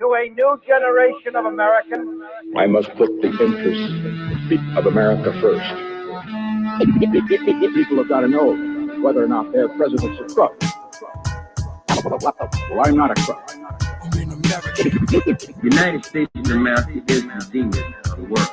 to a new generation of Americans. I must put the interests of America first. People have got to know whether or not their president's a crook. Well, I'm not a crook. I'm in America. The United States of America is the genius of the world.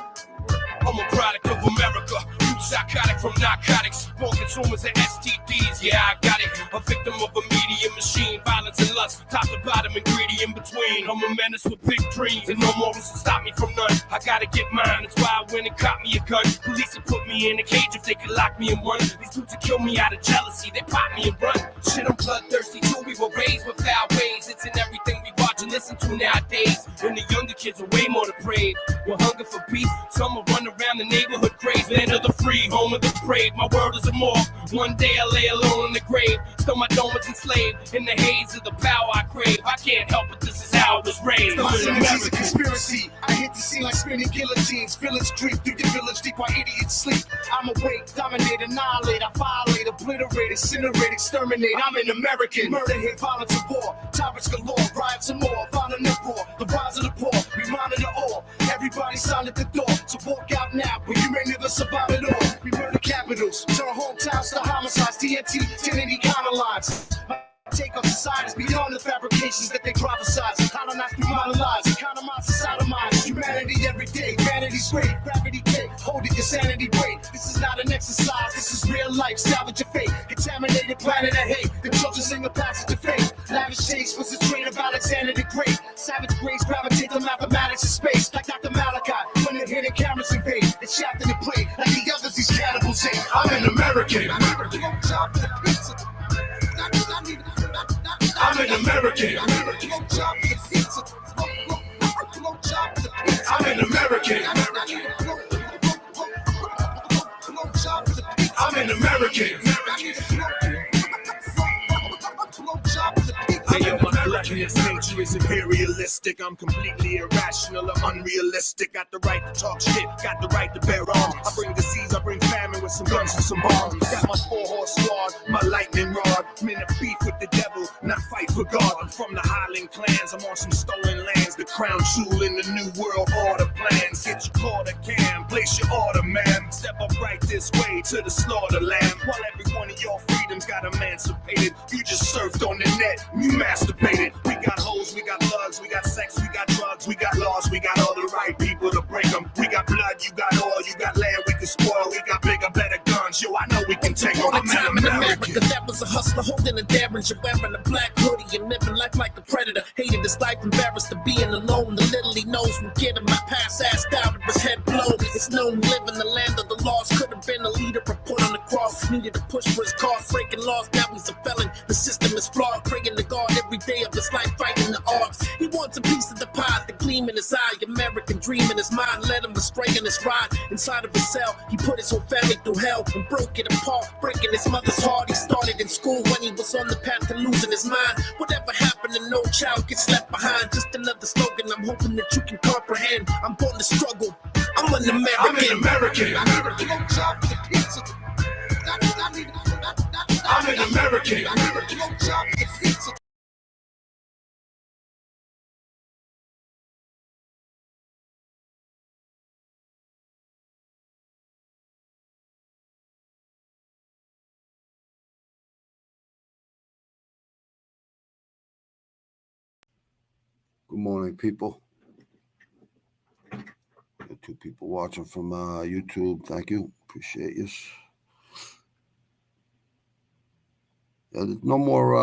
I'm a product of America. You psychotic from narcotics. Born consumers of STDs. Yeah, I got it. A victim of a media machine. Violence and lust. Top to bottom and greedy in between. I'm a menace with big dreams. And no morals to stop me from none. I gotta get mine. That's why I went and caught me a gun. Police would put me in a cage if they could lock me in one. These dudes would kill me out of jealousy. They pop me and run. Shit, I'm bloodthirsty too. We were raised with foul ways. It's in everything we watch and listen to nowadays. And the younger kids are way more depraved. With hunger for beef. Some will run around the neighborhood crazy. Land of the free, home of the brave. My word is a morgue. One day I lay alone in the grave. Still my dome is enslaved. In the haze of the power I crave. I can't help it, this is how I was raised. It's a conspiracy. I hit the scene like spinning guillotines. Villains creep through your village deep while idiots sleep. I'm awake, dominate, annihilate. I violate, obliterate, incinerate, exterminate. I'm an American. Murder, hate, violence, and war. Topics galore, riots and more. Violent uproar, the rise of the poor. We monitor all. Everybody signed at the door. So walk out now, but you may never survive at all. We murder capitals, turn hometowns to homicides. TNT, 1080 counter lines. My take on society is beyond the fabrications that they prophesize. Colonize through modern lies, economize and sodomize. Humanity every day, vanity's great, gravity cake. Hold it, your sanity break. This is not an exercise, this is real life. Salvage your fate, contaminated planet of hate. The children sing a passage of faith. Lavish chase was a trait of Alexander the Great. Savage grace gravitate to mathematics and space. Like Dr. Malachi, when the hidden cameras invade. It's shafted and played, like the others these cannibals say. I'm an American. I'm an American. I'm an American. I'm an American. Hey, yo, my gluttonous nature is imperialistic. I'm completely irrational. I'm unrealistic. Got the right to talk shit. Got the right to bear arms. I bring disease. I bring famine with some guns and some bombs. Got my 4-horse squad. My lightning rod. I'm in a beef with the devil. Not fight for God. I'm from the Highland clans. I'm on some stolen lands. The crown jewel in the new world order plans. Get your quarter cam. Place your order, man. Step up right this way to the slaughter land. While every one of your freedoms got emancipated. You just surfed on the net. You masturbated. We got hoes, we got thugs, we got sex, we got drugs, we got laws, we got all the right people to break them. We got blood, you got oil, you got land we can spoil. We got bigger, better guns. Yo, I know we can take on. I'm an American. That was a hustler holding a Derringer, wearing a black hoodie and living life like a predator. Hated his life, embarrassed to being alone. The little he knows from getting my past ass down to his head blown. It's known live in the land of the lost. Could have been a leader, but put on the cross. Needed to push for his cause, breaking laws. Now he's a felon. The system is flawed, praying to God every day of his life, fighting the odds. He wants a piece of the pie, the gleam in his eye. American dream in his mind led him astray in his ride. Inside of his cell, he put his whole family through hell and broke it apart, breaking his mother's heart. He started in school when he was on the path to losing his mind. Whatever happened to no child gets left behind. Just another slogan I'm hoping that you can comprehend. I'm born to struggle. I'm an American. I'm an American. I'm an American. I'm an American. Good morning, people. Got 2 people watching from YouTube. Thank you. Appreciate you. There's no more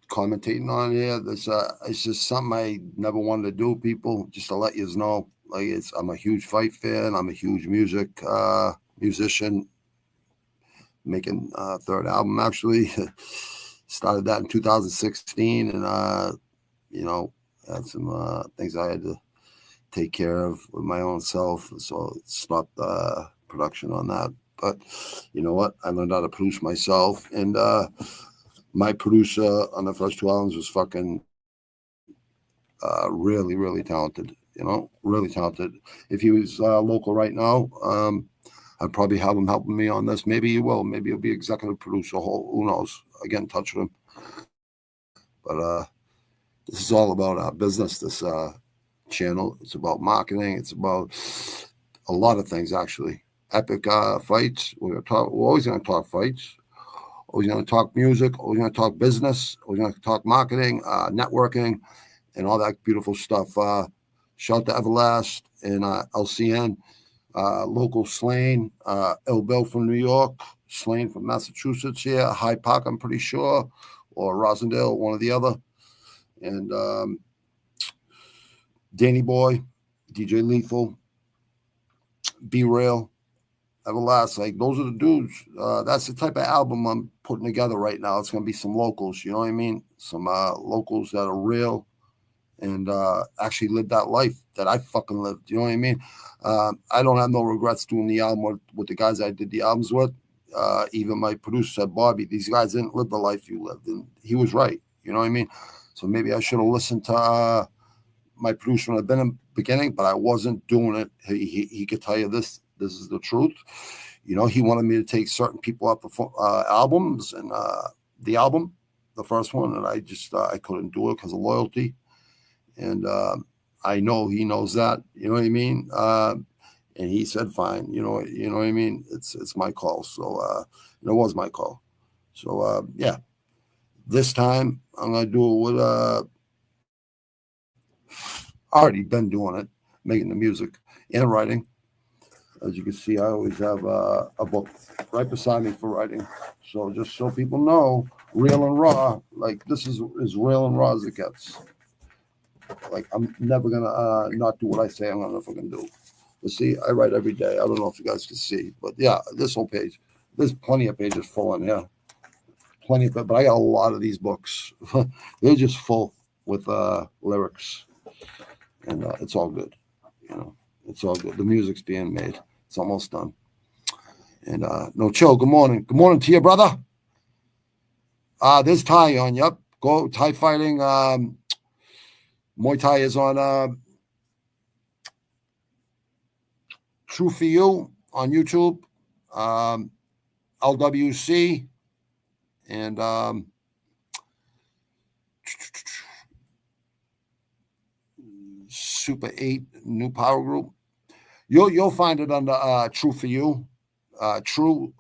commentating on here. It's just something I never wanted to do, people, just to let you know. Like, I'm a huge fight fan. I'm a huge musician. Making 3rd album, actually. Started that in 2016, and had some things I had to take care of with my own self, so stopped production on that. But you know what? I learned how to produce myself, and my producer on the first 2 albums was fucking really, really talented. Really talented. If he was local right now, I'd probably have him helping me on this. Maybe he will. Maybe he'll be executive producer. Who knows? I get in touch with him. But this is all about our business. This channel. It's about marketing. It's about a lot of things, actually. Epic fights. We're always going to talk fights. Always going to talk music. Always going to talk business. Always going to talk marketing, networking, and all that beautiful stuff. Shout to Everlast and LCN, local Slane, Il Bill from New York, Slane from Massachusetts here, Hyde Park, I'm pretty sure, or Rosendale, one or the other. And Danny Boy, DJ Lethal, Be Real, Everlast. Like, those are the dudes. That's the type of album I'm putting together right now. It's going to be some locals, you know what I mean? Some locals that are real and actually live that life that I fucking lived. You know what I mean? I don't have no regrets doing the album with the guys I did the albums with. Even my producer said, Bobby, these guys didn't live the life you lived. And he was right. You know what I mean? So maybe I should have listened to my producer when I've been in the beginning, but I wasn't doing it. He could tell you this is the truth. You know, he wanted me to take certain people off the albums and the album, the first one, and I just I couldn't do it because of loyalty. And I know he knows that, you know what I mean? And he said, fine, you know what I mean? It's my call. So it was my call. So yeah, this time I'm going to do it with, I already been doing it, making the music and writing. As you can see, I always have a book right beside me for writing. So just so people know, real and raw, like this is as real and raw as it gets. Like, I'm never going to not do what I say I'm going to fucking do. But see, I write every day. I don't know if you guys can see. But yeah, this whole page, there's plenty of pages full in here. Plenty of it. But I got a lot of these books. They're just full with lyrics. And it's all good. You know, it's all good. The music's being made. It's almost done. And no chill. Good morning. Good morning to you, brother. There's Thai on. Yep. Go Thai fighting. Muay Thai is on True For You on YouTube, LWC, and Super 8 New Power Group. You'll find it under True For You. True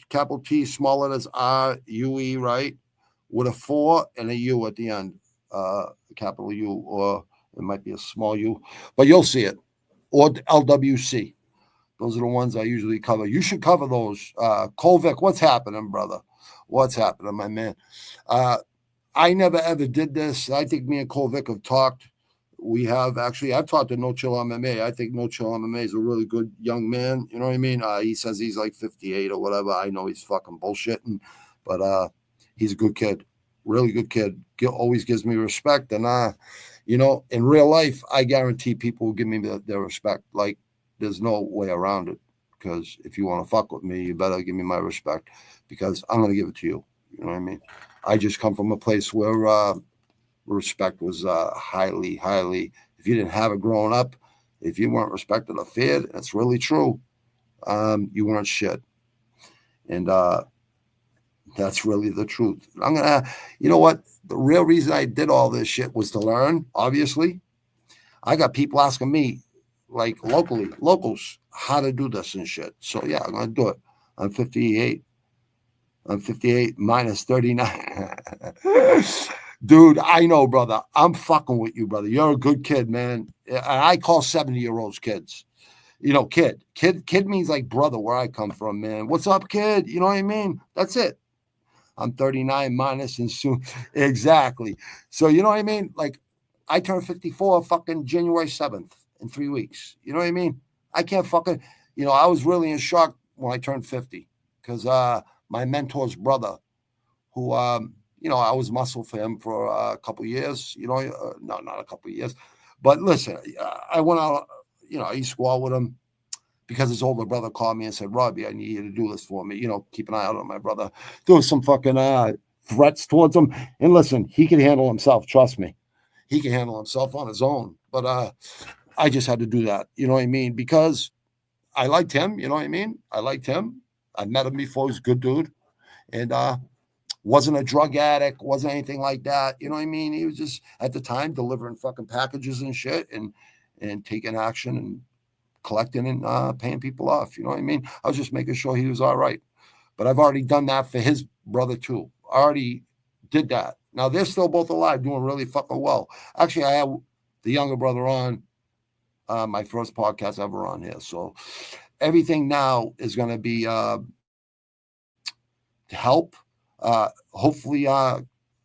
capital T, small letters RUE, right? With a 4 and a U at the end. Capital U, or it might be a small U, but you'll see it. Or LWC. Those are the ones I usually cover. You should cover those. Kolvik, what's happening, brother? What's happening, my man? I never ever did this. I think me and Kolvik have talked. We have actually. I've talked to No Chill MMA. I think No Chill MMA is a really good young man. You know what I mean? He says he's like 58 or whatever. I know he's fucking bullshitting, but he's a good kid. Really good kid. Always gives me respect. And, you know, in real life, I guarantee people will give me their respect. Like, there's no way around it. Because if you want to fuck with me, you better give me my respect. Because I'm going to give it to you. You know what I mean? I just come from a place where respect was highly, highly. If you didn't have it growing up, if you weren't respected or feared, and it's really true, you weren't shit. And that's really the truth. I'm going to, you know what? The real reason I did all this shit was to learn, obviously. I got people asking me, like locals, how to do this and shit. So, yeah, I'm going to do it. I'm 58. I'm 58 minus 39. Dude, I know, brother. I'm fucking with you, brother. You're a good kid, man. I call 70-year-olds kids. You know, kid means like brother where I come from, man. What's up, kid? You know what I mean? That's it. I'm 39 minus and soon. Exactly. So, you know what I mean? Like, I turned 54 fucking January 7th in 3 weeks. You know what I mean? I can't fucking, you know, I was really in shock when I turned 50 because my mentor's brother, who, you know, I was muscle for him for a couple of years, you know, no, not a couple of years. But listen, I went out, you know, I used to go out with him. Because his older brother called me and said, Robbie, I need you to do this for me. You know, keep an eye out on my brother. There was some fucking threats towards him. And listen, he can handle himself. Trust me. He can handle himself on his own. But I just had to do that. You know what I mean? Because I liked him. You know what I mean? I liked him. I met him before. He's a good dude. And wasn't a drug addict, wasn't anything like that. You know what I mean? He was just at the time delivering fucking packages and shit and taking action and collecting and paying people off. You know what I mean? I was just making sure he was all right. But I've already done that for his brother too. I already did that. Now they're still both alive, doing really fucking well. Actually, I have the younger brother on my first podcast ever on here. So everything now is going to be to help. Hopefully, I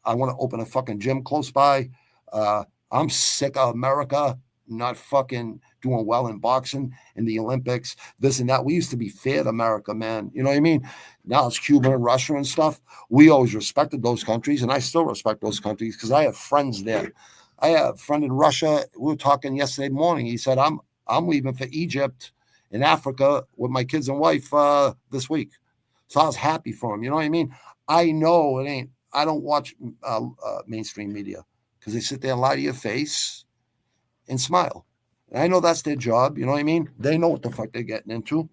want to open a fucking gym close by. I'm sick of America not fucking doing well in boxing, in the Olympics, this and that. We used to be fair to America, man. You know what I mean? Now it's Cuba and Russia and stuff. We always respected those countries, and I still respect those countries because I have friends there. I have a friend in Russia. We were talking yesterday morning. He said, I'm leaving for Egypt in Africa with my kids and wife this week. So I was happy for him. You know what I mean? I know it ain't. I don't watch mainstream media because they sit there and lie to your face and smile. And I know that's their job. You know what I mean? They know what the fuck they're getting into.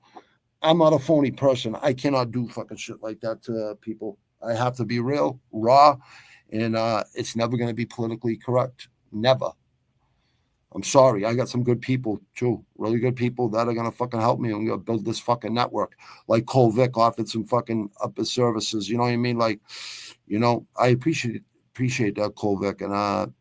I'm not a phony person. I cannot do fucking shit like that to people. I have to be real, raw, and it's never going to be politically correct. Never. I'm sorry. I got some good people too, really good people that are going to fucking help me. I'm going to build this fucking network. Like Cole Vick offered some fucking upper services. You know what I mean? Like, you know, I appreciate that, Cole Vick, and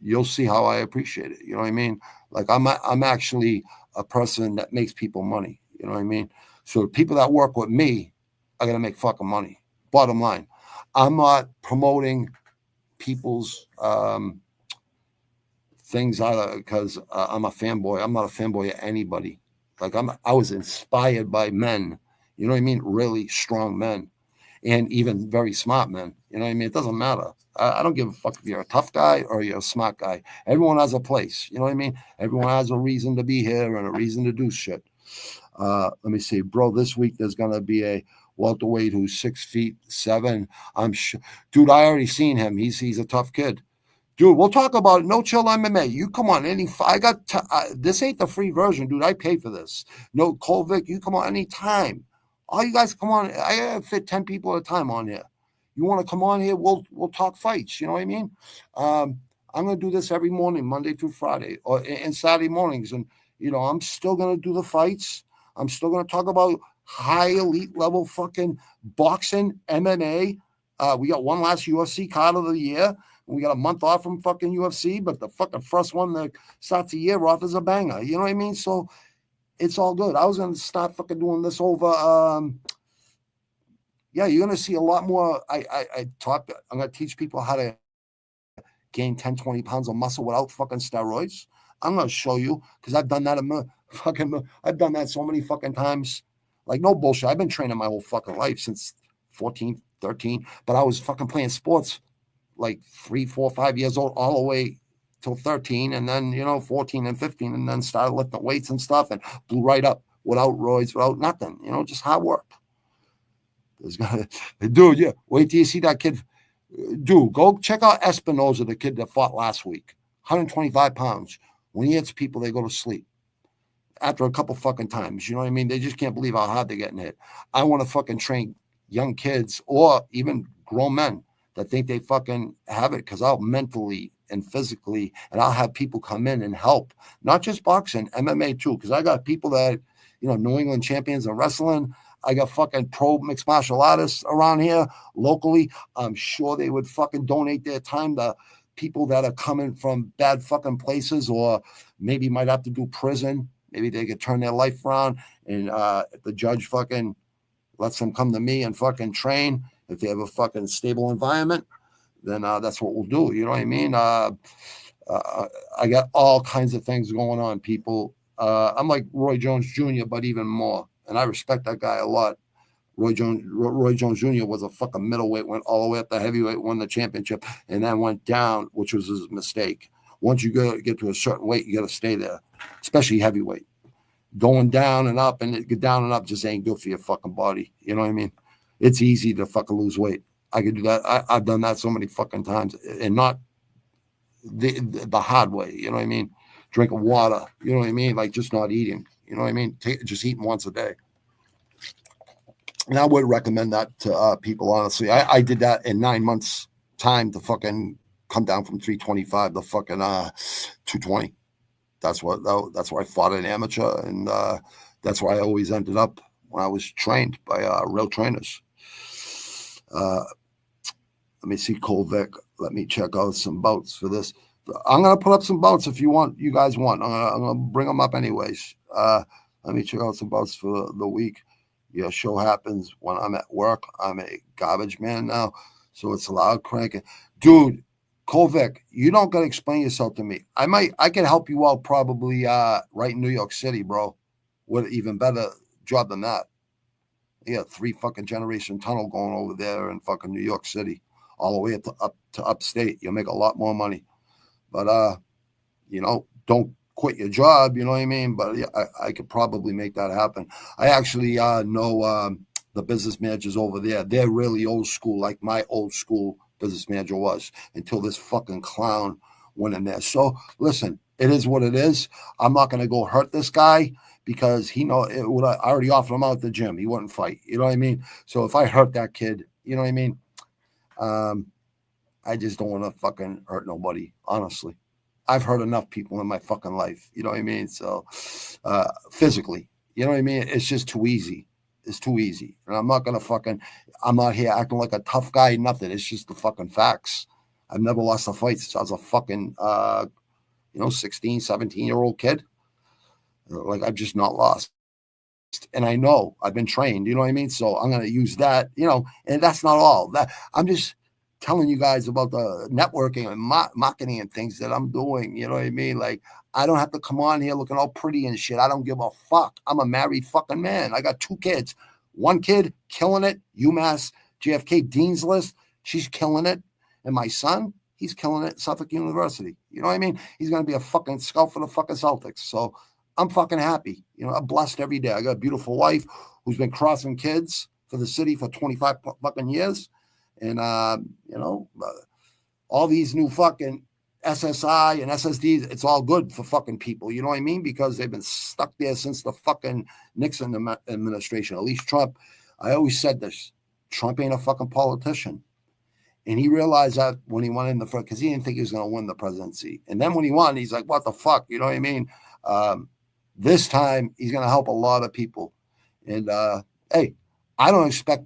you'll see how I appreciate it. You know what I mean? Like I'm actually a person that makes people money. You know what I mean? So the people that work with me are going to make fucking money. Bottom line, I'm not promoting people's things out because I'm a fanboy. I'm not a fanboy of anybody. Like I was inspired by men. You know what I mean? Really strong men, and even very smart men. You know what I mean? It doesn't matter. I don't give a fuck if you're a tough guy or you're a smart guy. Everyone has a place. You know what I mean? Everyone has a reason to be here and a reason to do shit. Let me see, bro. This week there's gonna be a welterweight who's 6'7". I'm sure, dude. I already seen him. He's a tough kid, dude. We'll talk about it. No Chill MMA. You come on. This ain't the free version, dude. I pay for this. No Cole Vick. You come on anytime. All you guys come on. I fit 10 people at a time on here. You want to come on here? We'll talk fights. You know what I mean? I'm gonna do this every morning, Monday through Friday, and Saturday mornings, and you know I'm still gonna do the fights. I'm still gonna talk about high elite level fucking boxing, MMA. We got one last UFC card of the year. We got a month off from fucking UFC, but the fucking first one that starts the year off is a banger. You know what I mean? So it's all good. I was gonna start fucking doing this over. Yeah, you're going to see a lot more. I'm going to teach people how to gain 10, 20 pounds of muscle without fucking steroids. I'm going to show you because I've done that I've done that so many fucking times. Like, no bullshit. I've been training my whole fucking life since 14, 13, but I was fucking playing sports like 3, 4, 5 years old all the way till 13, and then, 14 and 15, and then started lifting weights and stuff and blew right up without roids, without nothing, just hard work. Dude, yeah. Wait till you see that kid. Dude, go check out Espinoza, the kid that fought last week. 125 pounds. When he hits people, they go to sleep after a couple fucking times. You know what I mean? They just can't believe how hard they're getting hit. I want to fucking train young kids or even grown men that think they fucking have it because I'll mentally and physically, and I'll have people come in and help. Not just boxing, MMA too, because I got people that, New England champions in wrestling. I got fucking pro mixed martial artists around here locally. I'm sure they would fucking donate their time to people that are coming from bad fucking places or maybe might have to do prison. Maybe they could turn their life around and if the judge fucking lets them come to me and fucking train. If they have a fucking stable environment, then that's what we'll do. You know what I mean? I got all kinds of things going on, people. I'm like Roy Jones Jr., but even more. And I respect that guy a lot. Roy Jones Jr. was a fucking middleweight, went all the way up to heavyweight, won the championship, and then went down, which was his mistake. Once you get to a certain weight, you got to stay there, especially heavyweight. Going down and up just ain't good for your fucking body. You know what I mean? It's easy to fucking lose weight. I could do that. I've done that so many fucking times, and not the hard way. You know what I mean? Drinking water. You know what I mean? Like just not eating. You know what I mean? Just eating once a day. And I would recommend that to people, honestly. I did that in 9 months time to fucking come down from 325 to fucking 220. That's where I fought an amateur, and that's where I always ended up when I was trained by real trainers. Let me see, Colvic. Let me check out some boats for this. I'm gonna put up some boats if you want. You guys want? I'm gonna bring them up anyways. Let me check out some boats for the week. Your show happens when I'm at work. I'm a garbage man now, so it's loud cranking, dude. Colvic, you don't gotta explain yourself to me. I can help you out probably right in New York City, bro. With even better job than that. Yeah, 3 fucking generation tunnel going over there in fucking New York City, all the way up to upstate. You'll make a lot more money. But don't quit your job, you know what I mean? But yeah, I could probably make that happen. I actually know the business managers over there. They're really old school, like my old school business manager was, until this fucking clown went in there. So listen, it is what it is. I'm not going to go hurt this guy because I already offered him out at the gym. He wouldn't fight. You know what I mean? So if I hurt that kid, you know what I mean? I just don't want to fucking hurt nobody, honestly. I've hurt enough people in my fucking life. You know what I mean? So physically, you know what I mean? It's just too easy. It's too easy. And I'm not here acting like a tough guy, nothing. It's just the fucking facts. I've never lost a fight since I was a fucking, 16, 17-year-old kid. Like, I've just not lost. And I know I've been trained, you know what I mean? So I'm going to use that, and that's not all. That I'm just telling you guys about the networking and marketing and things that I'm doing, you know what I mean? Like, I don't have to come on here looking all pretty and shit. I don't give a fuck. I'm a married fucking man. I got 2 kids. 1 kid killing it, UMass JFK Dean's List. She's killing it. And my son, he's killing it at Suffolk University. You know what I mean? He's going to be a fucking scout for the fucking Celtics. So I'm fucking happy. I'm blessed every day. I got a beautiful wife who's been crossing kids for the city for 25 fucking years. And, all these new fucking SSI and SSDs, it's all good for fucking people. You know what I mean? Because they've been stuck there since the fucking Nixon administration. At least Trump, I always said this, Trump ain't a fucking politician. And he realized that when he went in the front, because he didn't think he was going to win the presidency. And then when he won, he's like, what the fuck? You know what I mean? This time, he's going to help a lot of people. And, hey, I don't expect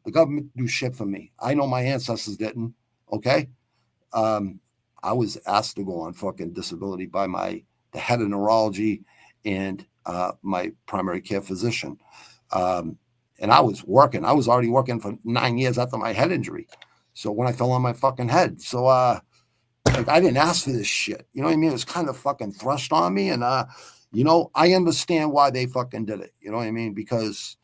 the government to do shit for me. I know my ancestors didn't, okay? I was asked to go on fucking disability by the head of neurology and my primary care physician. And I was working. I was already working for 9 years after my head injury. So when I fell on my fucking head. So, I didn't ask for this shit. You know what I mean? It was kind of fucking thrust on me. And, I understand why they fucking did it. You know what I mean? Because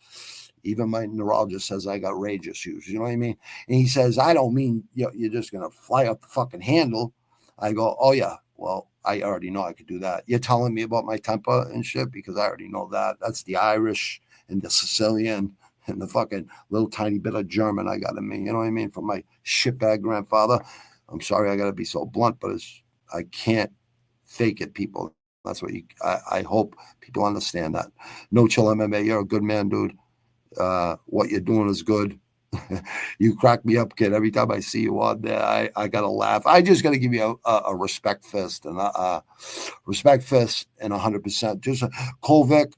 even my neurologist says I got rage issues. You know what I mean? And he says, I don't mean you're just going to fly up the fucking handle. I go, oh, yeah. Well, I already know I could do that. You're telling me about my temper and shit because I already know that. That's the Irish and the Sicilian and the fucking little tiny bit of German I got in me. You know what I mean? From my shitbag grandfather. I'm sorry I got to be so blunt, but I can't fake it, people. That's what I hope people understand that. No Chill MMA, you're a good man, dude. What you're doing is good. You crack me up, kid. Every time I see you on there, I gotta laugh. I just gotta give you a respect fist and respect fist and 100%. Just Colvic,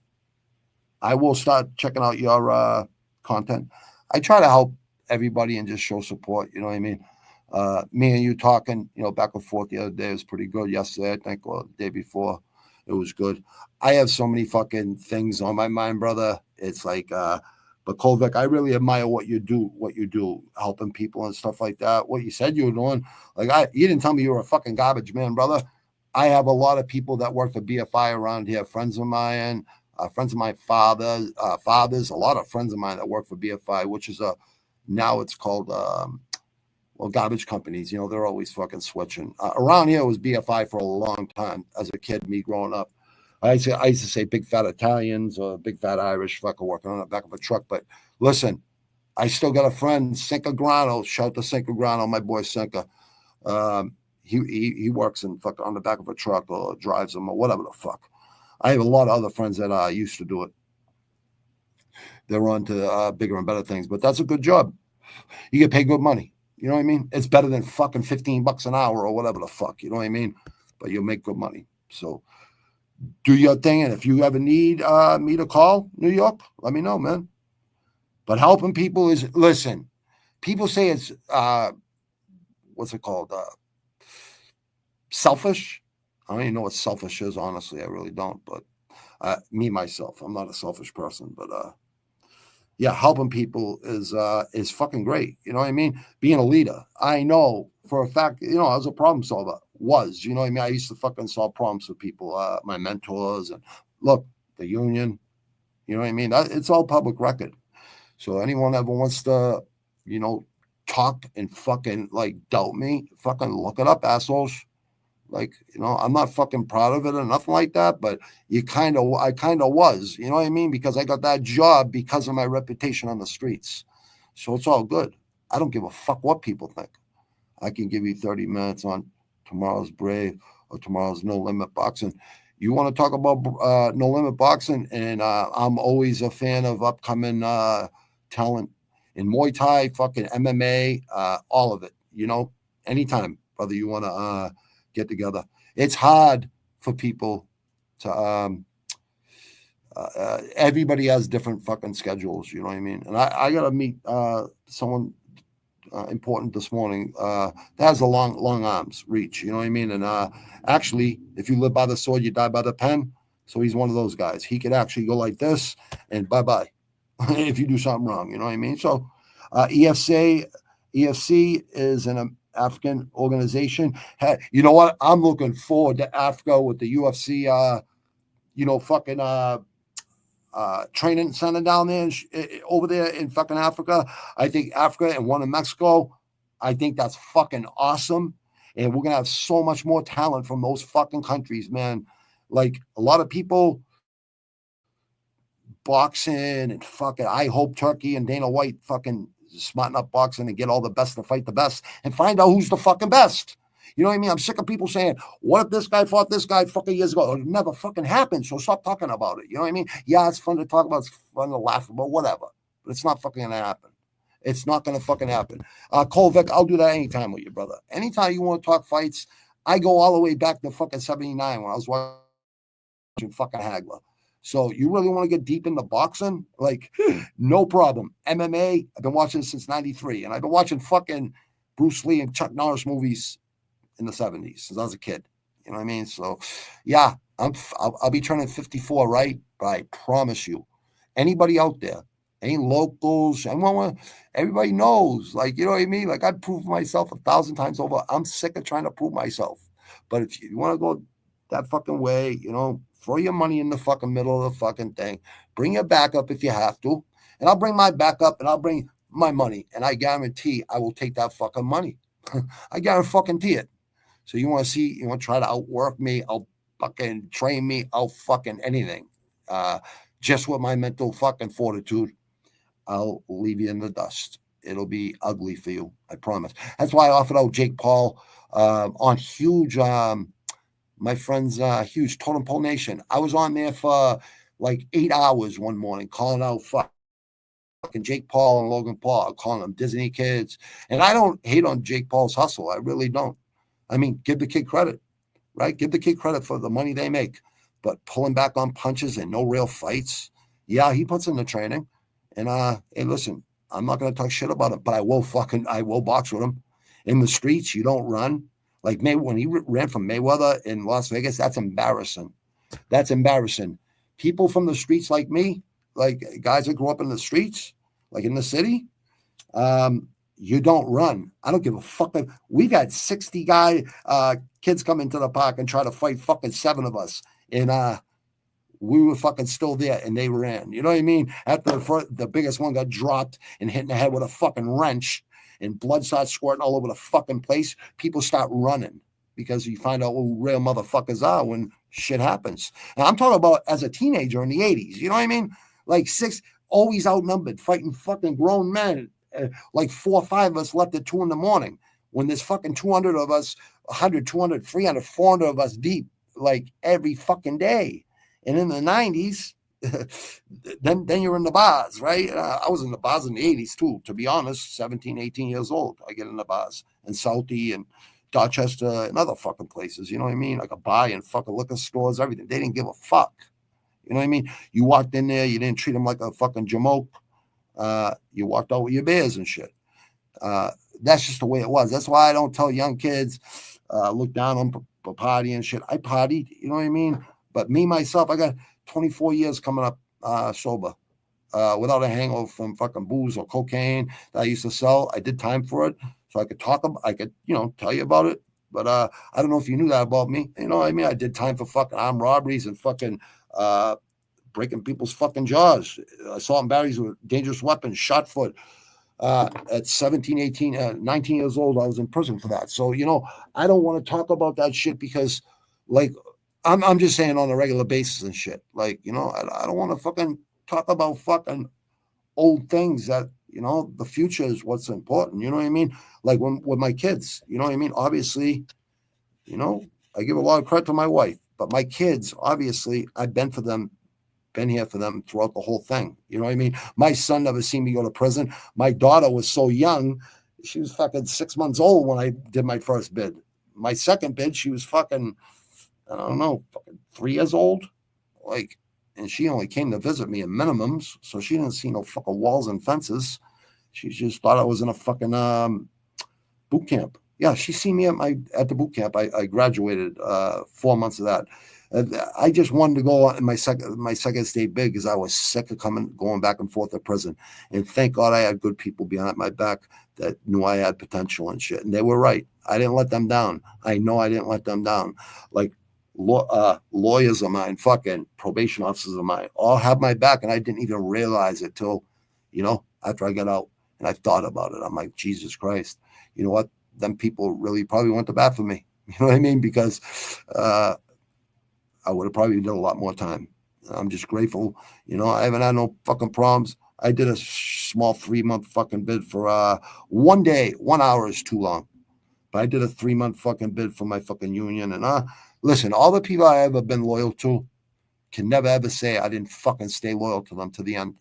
I will start checking out your content. I try to help everybody and just show support. You know what I mean? Me and you talking, back and forth the other day was pretty good. Yesterday, I think, or the day before, it was good. I have so many fucking things on my mind, brother. It's like, but Colvic, I really admire what you do, helping people and stuff like that. What you said you were doing, you didn't tell me you were a fucking garbage man, brother. I have a lot of people that work for BFI around here, friends of mine, friends of my fathers, a lot of friends of mine that work for BFI, which is now it's called, garbage companies. They're always fucking switching. Around here, it was BFI for a long time. As a kid, me growing up, I used to say big fat Italians or big fat Irish fucker working on the back of a truck. But listen, I still got a friend, Cinca Grano. Shout to Cinca Grano, my boy Cinca. He works in fucking on the back of a truck or drives them or whatever the fuck. I have a lot of other friends that used to do it. they're on to bigger and better things. But that's a good job. You get paid good money. You know what I mean? It's better than fucking $15 an hour or whatever the fuck. You know what I mean? But you'll make good money. So do your thing. And if you ever need me to call New York, let me know, man. But helping people is, listen, people say it's, what's it called? Selfish. I don't even know what selfish is, honestly. I really don't. But me, myself, I'm not a selfish person. But yeah, helping people is fucking great. You know what I mean? Being a leader. I know for a fact, you know, I was a problem solver. You know what I mean? I used to fucking solve problems with people, my mentors. And look, the union, you know what I mean? It's all public record. So anyone ever wants to, you know, talk and fucking like doubt me, fucking look it up, assholes. Like, you know, I'm not fucking proud of it or nothing like that, but I kind of was, you know what I mean? Because I got that job because of my reputation on the streets. So it's all good. I don't give a fuck what people think. I can give you 30 minutes on tomorrow's Brave or tomorrow's No Limit Boxing. You want to talk about No Limit Boxing? And I'm always a fan of upcoming talent in Muay Thai, fucking MMA, all of it, you know, anytime, brother, you want to get together. It's hard for people to, everybody has different fucking schedules, you know what I mean? And I got to meet someone important this morning that has the long arms reach, you know what I mean? And actually, if you live by the sword, you die by the pen. So he's one of those guys. He could actually go like this and bye-bye if you do something wrong, you know what I mean? So EFC is an African organization. Hey, you know what? I'm looking forward to Africa with the UFC, you know, fucking training center down there over there in fucking Africa. I think Africa and one in Mexico. I think that's fucking awesome. And we're going to have so much more talent from those fucking countries, man. Like a lot of people boxing and fucking, I hope Turkey and Dana White fucking smarten up boxing and get all the best to fight the best and find out who's the fucking best. You know what I mean? I'm sick of people saying, what if this guy fought this guy fucking years ago? It never fucking happened, so stop talking about it. You know what I mean? Yeah, it's fun to talk about, it's fun to laugh about, whatever. But it's not fucking going to happen. It's not going to fucking happen. Kolvik, I'll do that anytime with you, brother. Anytime you want to talk fights, I go all the way back to fucking 79 when I was watching fucking Hagler. So you really want to get deep into boxing? Like, no problem. MMA, I've been watching since 93. And I've been watching fucking Bruce Lee and Chuck Norris movies in the 70s since I was a kid. You know what I mean? So, yeah, I'll be turning 54, right? But I promise you, anybody out there, any locals, everybody knows. Like, you know what I mean? Like, I've proved myself 1,000 times over. I'm sick of trying to prove myself. But if you want to go that fucking way, you know, throw your money in the fucking middle of the fucking thing. Bring your backup if you have to. And I'll bring my backup and I'll bring my money. And I guarantee I will take that fucking money. I guarantee it. So you want to see, you want to try to outwork me, I'll fucking train me, I'll fucking anything. Just with my mental fucking fortitude, I'll leave you in the dust. It'll be ugly for you, I promise. That's why I offered out Jake Paul on huge, my friend's huge Totem Pole Nation. I was on there for like 8 hours one morning calling out fucking Jake Paul and Logan Paul, calling them Disney kids. And I don't hate on Jake Paul's hustle. I really don't. I mean, give the kid credit, right? Give the kid credit for the money they make. But pulling back on punches and no real fights, yeah, he puts in the training. And hey, listen, I'm not going to talk shit about him, but I will box with him. In the streets, you don't run. Like when he ran from Mayweather in Las Vegas, that's embarrassing. That's embarrassing. People from the streets like me, like guys that grew up in the streets, like in the city, you don't run. I don't give a fuck. We've had 60 kids come into the park and try to fight fucking 7 of us. And we were fucking still there and they ran. You know what I mean? After the biggest one got dropped and hit in the head with a fucking wrench and blood starts squirting all over the fucking place, people start running because you find out who real motherfuckers are when shit happens. And I'm talking about as a teenager in the 80s. You know what I mean? Like 6, always outnumbered, fighting fucking grown men. Like 4 or 5 of us left at 2 a.m. when there's fucking 200 of us, 100, 200, 300, 400 of us deep, like every fucking day. And in the 90s, then you're in the bars, right? I was in the bars in the 80s too, to be honest, 17, 18 years old. I get in the bars in Southie and Dorchester and other fucking places, you know what I mean? I could buy in fucking liquor stores, everything. They didn't give a fuck. You know what I mean? You walked in there, you didn't treat them like a fucking jamoke. You walked out with your beers and shit. That's just the way it was. That's why I don't tell young kids, look down on party and shit. I partied, you know what I mean? But me, myself, I got 24 years coming up sober without a hangover from fucking booze or cocaine that I used to sell. I did time for it. So I could tell you about it. But I don't know if you knew that about me. You know what I mean? I did time for fucking armed robberies and fucking breaking people's fucking jaws, assault and batteries with dangerous weapons, shot foot. At 17, 18, 19 years old, I was in prison for that. So, I don't want to talk about that shit because, like, I'm just saying on a regular basis and shit. Like, I don't want to fucking talk about fucking old things that, the future is what's important. You know what I mean? Like with my kids, you know what I mean? Obviously, I give a lot of credit to my wife, but my kids, obviously, I've been here for them throughout the whole thing. You know what I mean? My son never seen me go to prison. My daughter was so young. She was fucking 6 months old when I did my first bid. My second bid, she was fucking, I don't know, fucking 3 years old. Like, and she only came to visit me in minimums. So she didn't see no fucking walls and fences. She just thought I was in a fucking boot camp. Yeah, she seen me at the boot camp. I graduated 4 months of that. I just wanted to go on my second state big because I was sick of going back and forth to prison. And thank God I had good people behind my back that knew I had potential and shit. And they were right. I didn't let them down. I know I didn't let them down. Like lawyers of mine, fucking probation officers of mine, all have my back. And I didn't even realize it till, after I got out and I thought about it. I'm like, Jesus Christ, you know what? Them people really probably went to bat for me. You know what I mean? Because, I would have probably done a lot more time. I'm just grateful. I haven't had no fucking problems. I did a small 3-month fucking bid for 1 day. 1 hour is too long. But I did a 3-month fucking bid for my fucking union. And listen, all the people I ever been loyal to can never ever say I didn't fucking stay loyal to them to the end.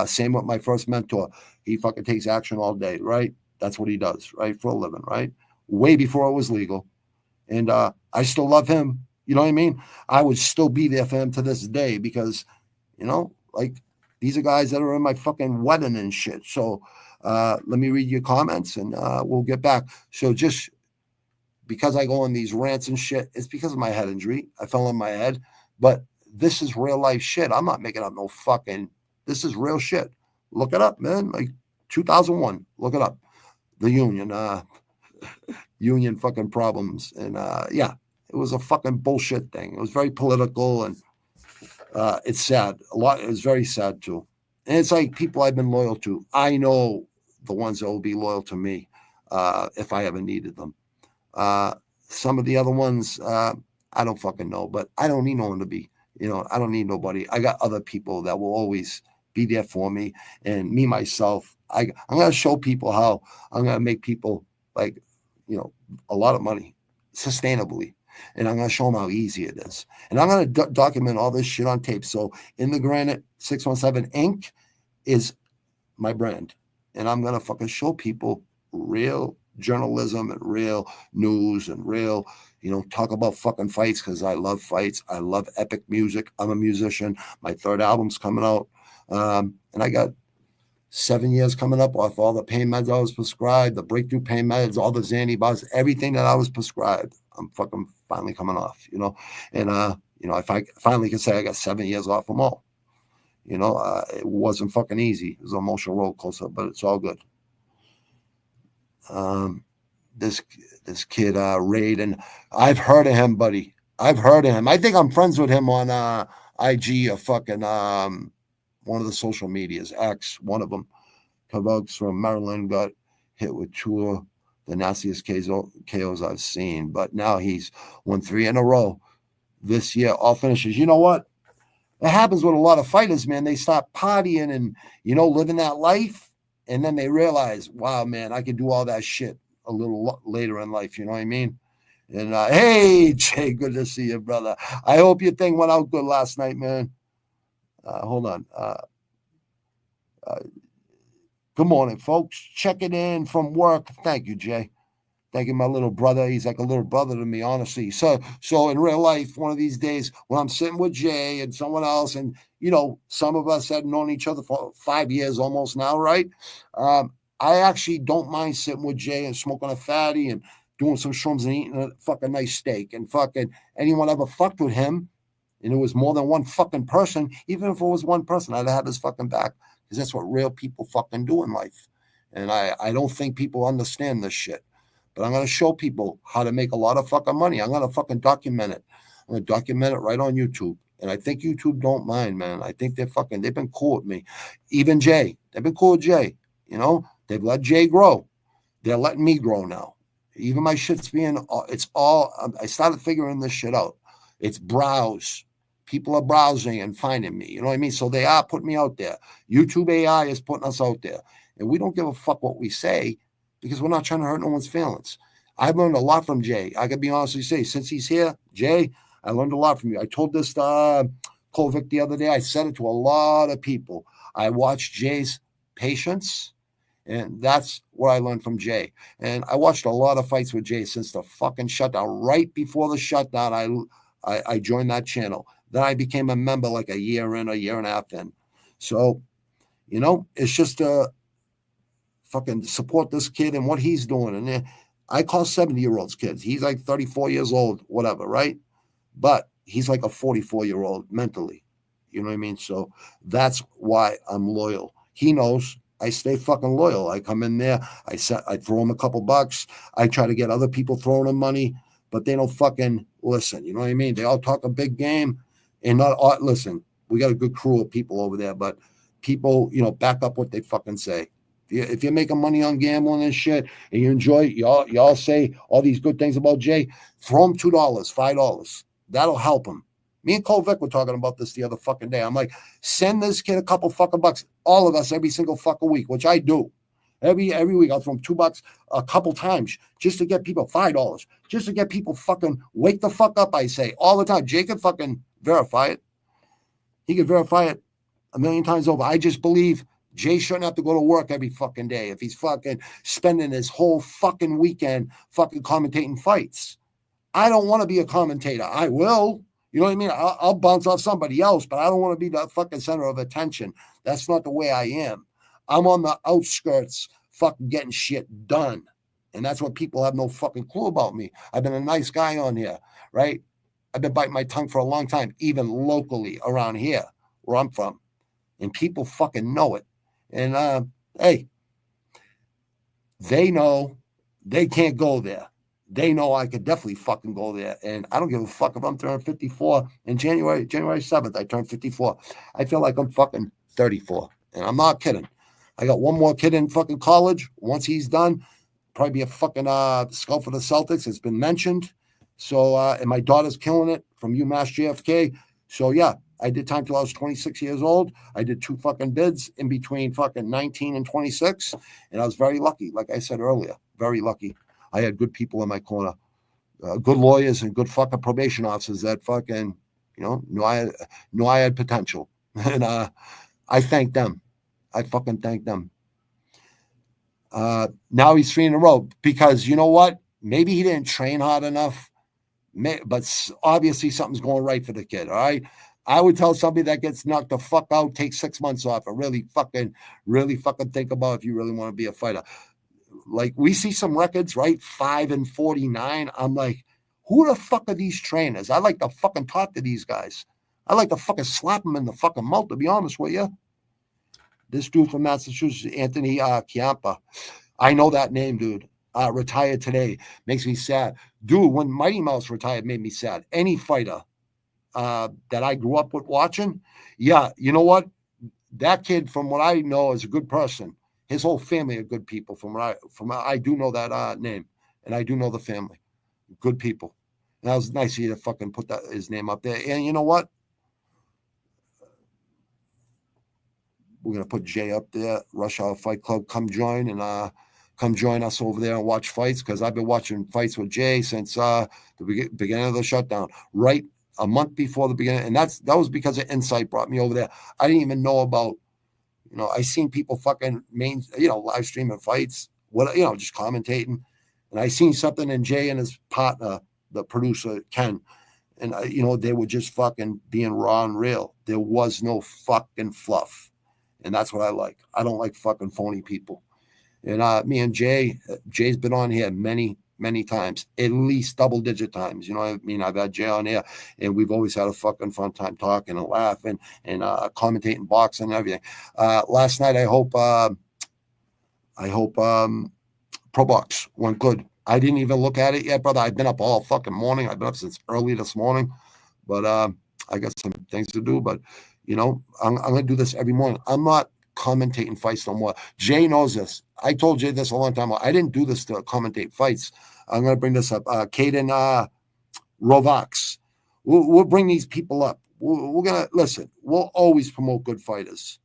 Same with my first mentor. He fucking takes action all day, right? That's what he does, right? For a living, right? Way before it was legal. And I still love him. You know what I mean? I would still be there for him to this day because, like these are guys that are in my fucking wedding and shit. So let me read your comments and we'll get back. So just because I go on these rants and shit, it's because of my head injury. I fell on my head, but this is real life shit. I'm not making up no fucking, this is real shit. Look it up, man. Like 2001, look it up. The union fucking problems. And yeah. It was a fucking bullshit thing. It was very political and it's sad. It was very sad too. And it's like people I've been loyal to. I know the ones that will be loyal to me if I ever needed them. Some of the other ones, I don't fucking know, but I don't need no one to be. I don't need nobody. I got other people that will always be there for me. And me, myself, I'm going to show people how I'm going to make people like, a lot of money sustainably. And I'm going to show them how easy it is. And I'm going to document all this shit on tape. So InTheGranite617 Inc. is my brand. And I'm going to fucking show people real journalism and real news and real, talk about fucking fights because I love fights. I love epic music. I'm a musician. My third album's coming out. And I got 7 years coming up off all the pain meds I was prescribed, the breakthrough pain meds, all the Xanny bars, everything that I was prescribed. I'm fucking finally coming off, and, if I finally can say I got 7 years off them all, it wasn't fucking easy. It was an emotional roller coaster, but it's all good. This kid, Raid, and I've heard of him, buddy. I've heard of him. I think I'm friends with him on IG or fucking one of the social medias, X, one of them. Kavags from Maryland got hit with 2 of the nastiest KOs I've seen. But now he's won 3 in a row this year, all finishes. You know what? It happens with a lot of fighters, man. They stop partying and, living that life. And then they realize, wow, man, I can do all that shit a little later in life. You know what I mean? And hey, Jay, good to see you, brother. I hope your thing went out good last night, man. Hold on. Good morning, folks. Checking in from work. Thank you, Jay. Thank you, my little brother. He's like a little brother to me, honestly. So in real life, one of these days when I'm sitting with Jay and someone else, and some of us had known each other for 5 years almost now, right? I actually don't mind sitting with Jay and smoking a fatty and doing some shrooms and eating a fucking nice steak. And fucking anyone ever fucked with him, and it was more than one fucking person, even if it was one person, I'd have his fucking back, because that's what real people fucking do in life. And I don't think people understand this shit. But I'm going to show people how to make a lot of fucking money. I'm going to fucking document it. I'm going to document it right on YouTube. And I think YouTube don't mind, man. I think they've been cool with me. Even Jay, they've been cool with Jay. They've let Jay grow. They're letting me grow now. Even my shit's I started figuring this shit out. It's browse. People are browsing and finding me. You know what I mean? So they are putting me out there. YouTube AI is putting us out there. And we don't give a fuck what we say, because we're not trying to hurt no one's feelings. I've learned a lot from Jay. I can be honestly say, since he's here, Jay, I learned a lot from you. I told this to Kovic the other day. I said it to a lot of people. I watched Jay's patience, and that's what I learned from Jay. And I watched a lot of fights with Jay since the fucking shutdown. Right before the shutdown, I joined that channel. Then I became a member like a year and a half in. So, it's just fucking support this kid and what he's doing. And I call 70-year-olds kids. He's like 34 years old, whatever, right? But he's like a 44-year-old mentally. You know what I mean? So that's why I'm loyal. He knows I stay fucking loyal. I come in there, I throw him a couple bucks. I try to get other people throwing him money, but they don't fucking listen. You know what I mean? They all talk a big game and not listen. We got a good crew of people over there, but people, back up what they fucking say. If you're making money on gambling and shit, and you enjoy it, y'all say all these good things about Jay, throw him $2, $5. That'll help him. Me and Cole Vic were talking about this the other fucking day. I'm like, send this kid a couple fucking bucks. All of us every single fucking week, which I do. Every week I'll throw him $2 a couple times just to get people $5, just to get people fucking wake the fuck up, I say, all the time. Jay can fucking verify it. He can verify it a million times over. I just believe Jay shouldn't have to go to work every fucking day if he's fucking spending his whole fucking weekend fucking commentating fights. I don't want to be a commentator. I will. You know what I mean? I'll bounce off somebody else, but I don't want to be the fucking center of attention. That's not the way I am. I'm on the outskirts fucking getting shit done. And that's what people have no fucking clue about me. I've been a nice guy on here, right? I've been biting my tongue for a long time, even locally around here where I'm from. And people fucking know it. And, hey, they know they can't go there. They know I could definitely fucking go there. And I don't give a fuck if I'm turning 54 in January 7th. I turned 54. I feel like I'm fucking 34. And I'm not kidding. I got one more kid in fucking college. Once he's done, probably be a fucking scout for the Celtics. It's been mentioned. So, and my daughter's killing it from UMass JFK. So, yeah. I did time till I was 26 years old. I did 2 fucking bids in between fucking 19 and 26. And I was very lucky. Like I said earlier, very lucky. I had good people in my corner, good lawyers and good fucking probation officers that fucking, knew I had potential. And I thank them. I fucking thank them. Now he's 3 in a row because you know what? Maybe he didn't train hard enough, but obviously something's going right for the kid. All right. I would tell somebody that gets knocked the fuck out, take 6 months off, and really fucking think about if you really want to be a fighter. Like we see some records, right? 5-49. I'm like, who the fuck are these trainers? I like to fucking talk to these guys. I like to fucking slap them in the fucking mouth, to be honest with you. This dude from Massachusetts, Anthony Chiampa. I know that name, dude. Retired today. Makes me sad. Dude, when Mighty Mouse retired, made me sad. Any fighter that I grew up with watching, yeah, you know what? That kid, from what I know, is a good person. His whole family are good people. I do know that name, and I do know the family. Good people. And that was nice of you to fucking put his name up there. And you know what? We're gonna put Jay up there. Rush Hour Fight Club. Come join us over there and watch fights, because I've been watching fights with Jay since the beginning of the shutdown. Right a month before the beginning, and that was because of Insight brought me over there. I didn't even know about, I seen people fucking live streaming fights, just commentating, and I seen something in Jay and his partner, the producer Ken, and they were just fucking being raw and real. There was no fucking fluff, and that's what I like. I don't like fucking phony people. And me and Jay's been on here many times, at least double-digit times. You know what I mean? I've had Jay on here, and we've always had a fucking fun time talking and laughing and commentating boxing and everything. Last night, I hope Pro Box went good. I didn't even look at it yet, brother. I've been up all fucking morning. I've been up since early this morning, but I got some things to do. But I'm gonna do this every morning. I'm not commentating fights no more. Jay knows this. I told Jay this a long time ago. I didn't do this to commentate fights. I'm going to bring this up. Caden Rovax. We'll bring these people up. We're going to listen. We'll always promote good fighters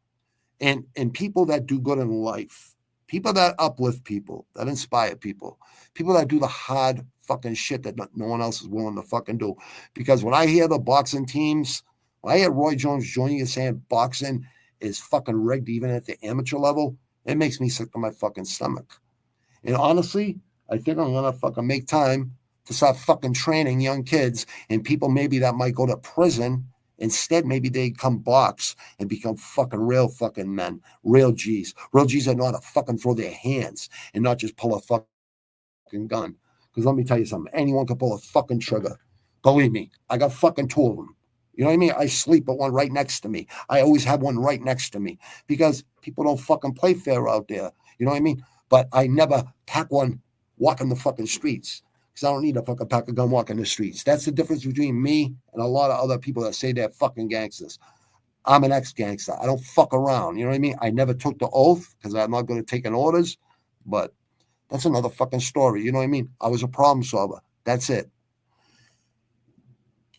and people that do good in life, people that uplift people, that inspire people, people that do the hard fucking shit that no one else is willing to fucking do. Because when I hear the boxing teams, when I hear Roy Jones Jr. saying boxing is fucking rigged even at the amateur level, it makes me sick to my fucking stomach. And honestly, I think I'm gonna fucking make time to start fucking training young kids and people maybe that might go to prison. Instead, maybe they come box and become fucking real fucking men, real G's that know how to fucking throw their hands and not just pull a fucking gun. Because let me tell you something, anyone can pull a fucking trigger. Believe me, I got fucking 2 of them. You know what I mean? I sleep with one right next to me. I always have one right next to me because people don't fucking play fair out there. You know what I mean? But I never pack one walking the fucking streets because I don't need to fucking pack a gun walking the streets. That's the difference between me and a lot of other people that say they're fucking gangsters. I'm an ex-gangster. I don't fuck around. You know what I mean? I never took the oath because I'm not going to take an orders, but that's another fucking story. You know what I mean? I was a problem solver. That's it.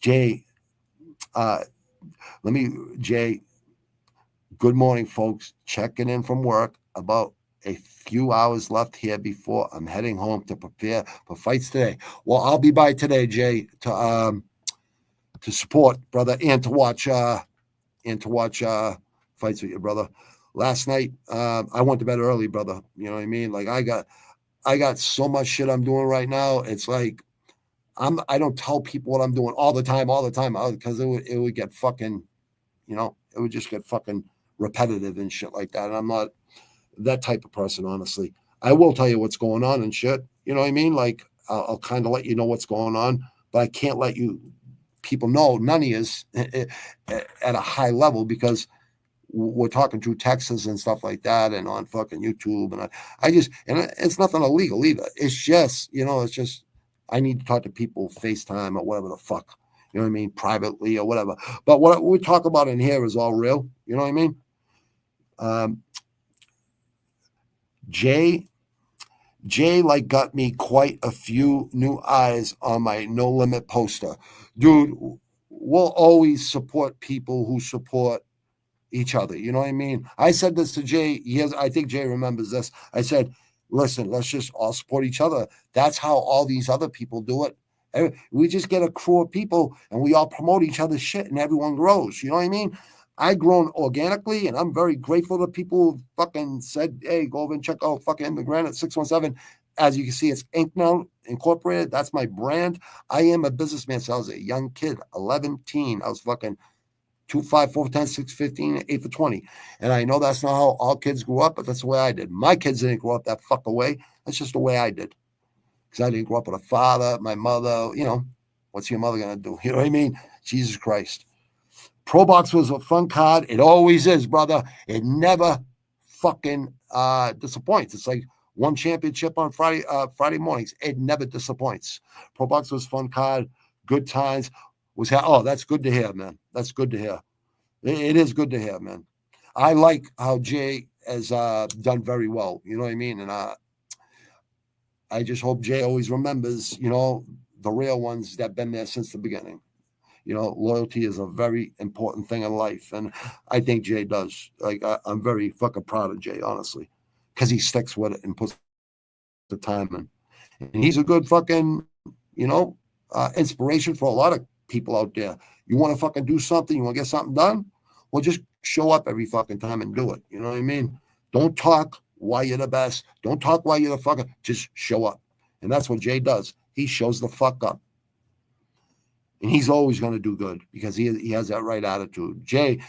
Jay, Jay, good morning, folks. Checking in from work. About a few hours left here before I'm heading home to prepare for fights today. Well, I'll be by today, Jay, to support, brother, and to watch fights with you, brother. Last night, I went to bed early, brother. You know what I mean? Like I got so much shit I'm doing right now. It's like I don't tell people what I'm doing all the time, because it would get fucking, it would just get fucking repetitive and shit like that. And I'm not that type of person, honestly. I will tell you what's going on and shit. You know what I mean? Like I'll kind of let you know what's going on, but I can't let people know none of is at a high level because we're talking through texts and stuff like that and on fucking YouTube. And and it's nothing illegal either. It's just, I need to talk to people FaceTime or whatever the fuck, you know what I mean? Privately or whatever. But what we talk about in here is all real. You know what I mean? Jay like got me quite a few new eyes on my No Limit poster. Dude, we'll always support people who support each other. You know what I mean? I said this to Jay. I think Jay remembers this. I said, listen, let's just all support each other. That's how all these other people do it. We just get a crew of people and we all promote each other's shit and everyone grows. You know what I mean? I grown organically and I'm very grateful to people who fucking said, hey, go over and check out fucking InTheGranite617. As you can see, it's Inc. now, incorporated. That's my brand. I am a businessman. So I was a young kid, 11 teen. I was fucking 2, 5, 4, 10, 6, 15, 8 for 20. And I know that's not how all kids grew up, but that's the way I did. My kids didn't grow up that fuck away. That's just the way I did. Because I didn't grow up with a father, my mother, what's your mother going to do? You know what I mean? Jesus Christ. Pro Box was a fun card. It always is, brother. It never fucking disappoints. It's like one championship on Friday mornings. It never disappoints. Pro Box was fun card. Good times. That's good to hear, man. That's good to hear. It is good to hear, man. I like how Jay has done very well. You know what I mean? And I just hope Jay always remembers, the real ones that have been there since the beginning. Loyalty is a very important thing in life. And I think Jay does. Like, I'm very fucking proud of Jay, honestly, because he sticks with it and puts the time in. And he's a good fucking, inspiration for a lot of people out there. You want to fucking do something, you want to get something done? Well, just show up every fucking time and do it. You know what I mean? Don't talk why you're the best. Don't talk why you're the fucking, just show up. And that's what Jay does. He shows the fuck up. And he's always going to do good because he has that right attitude. Jay,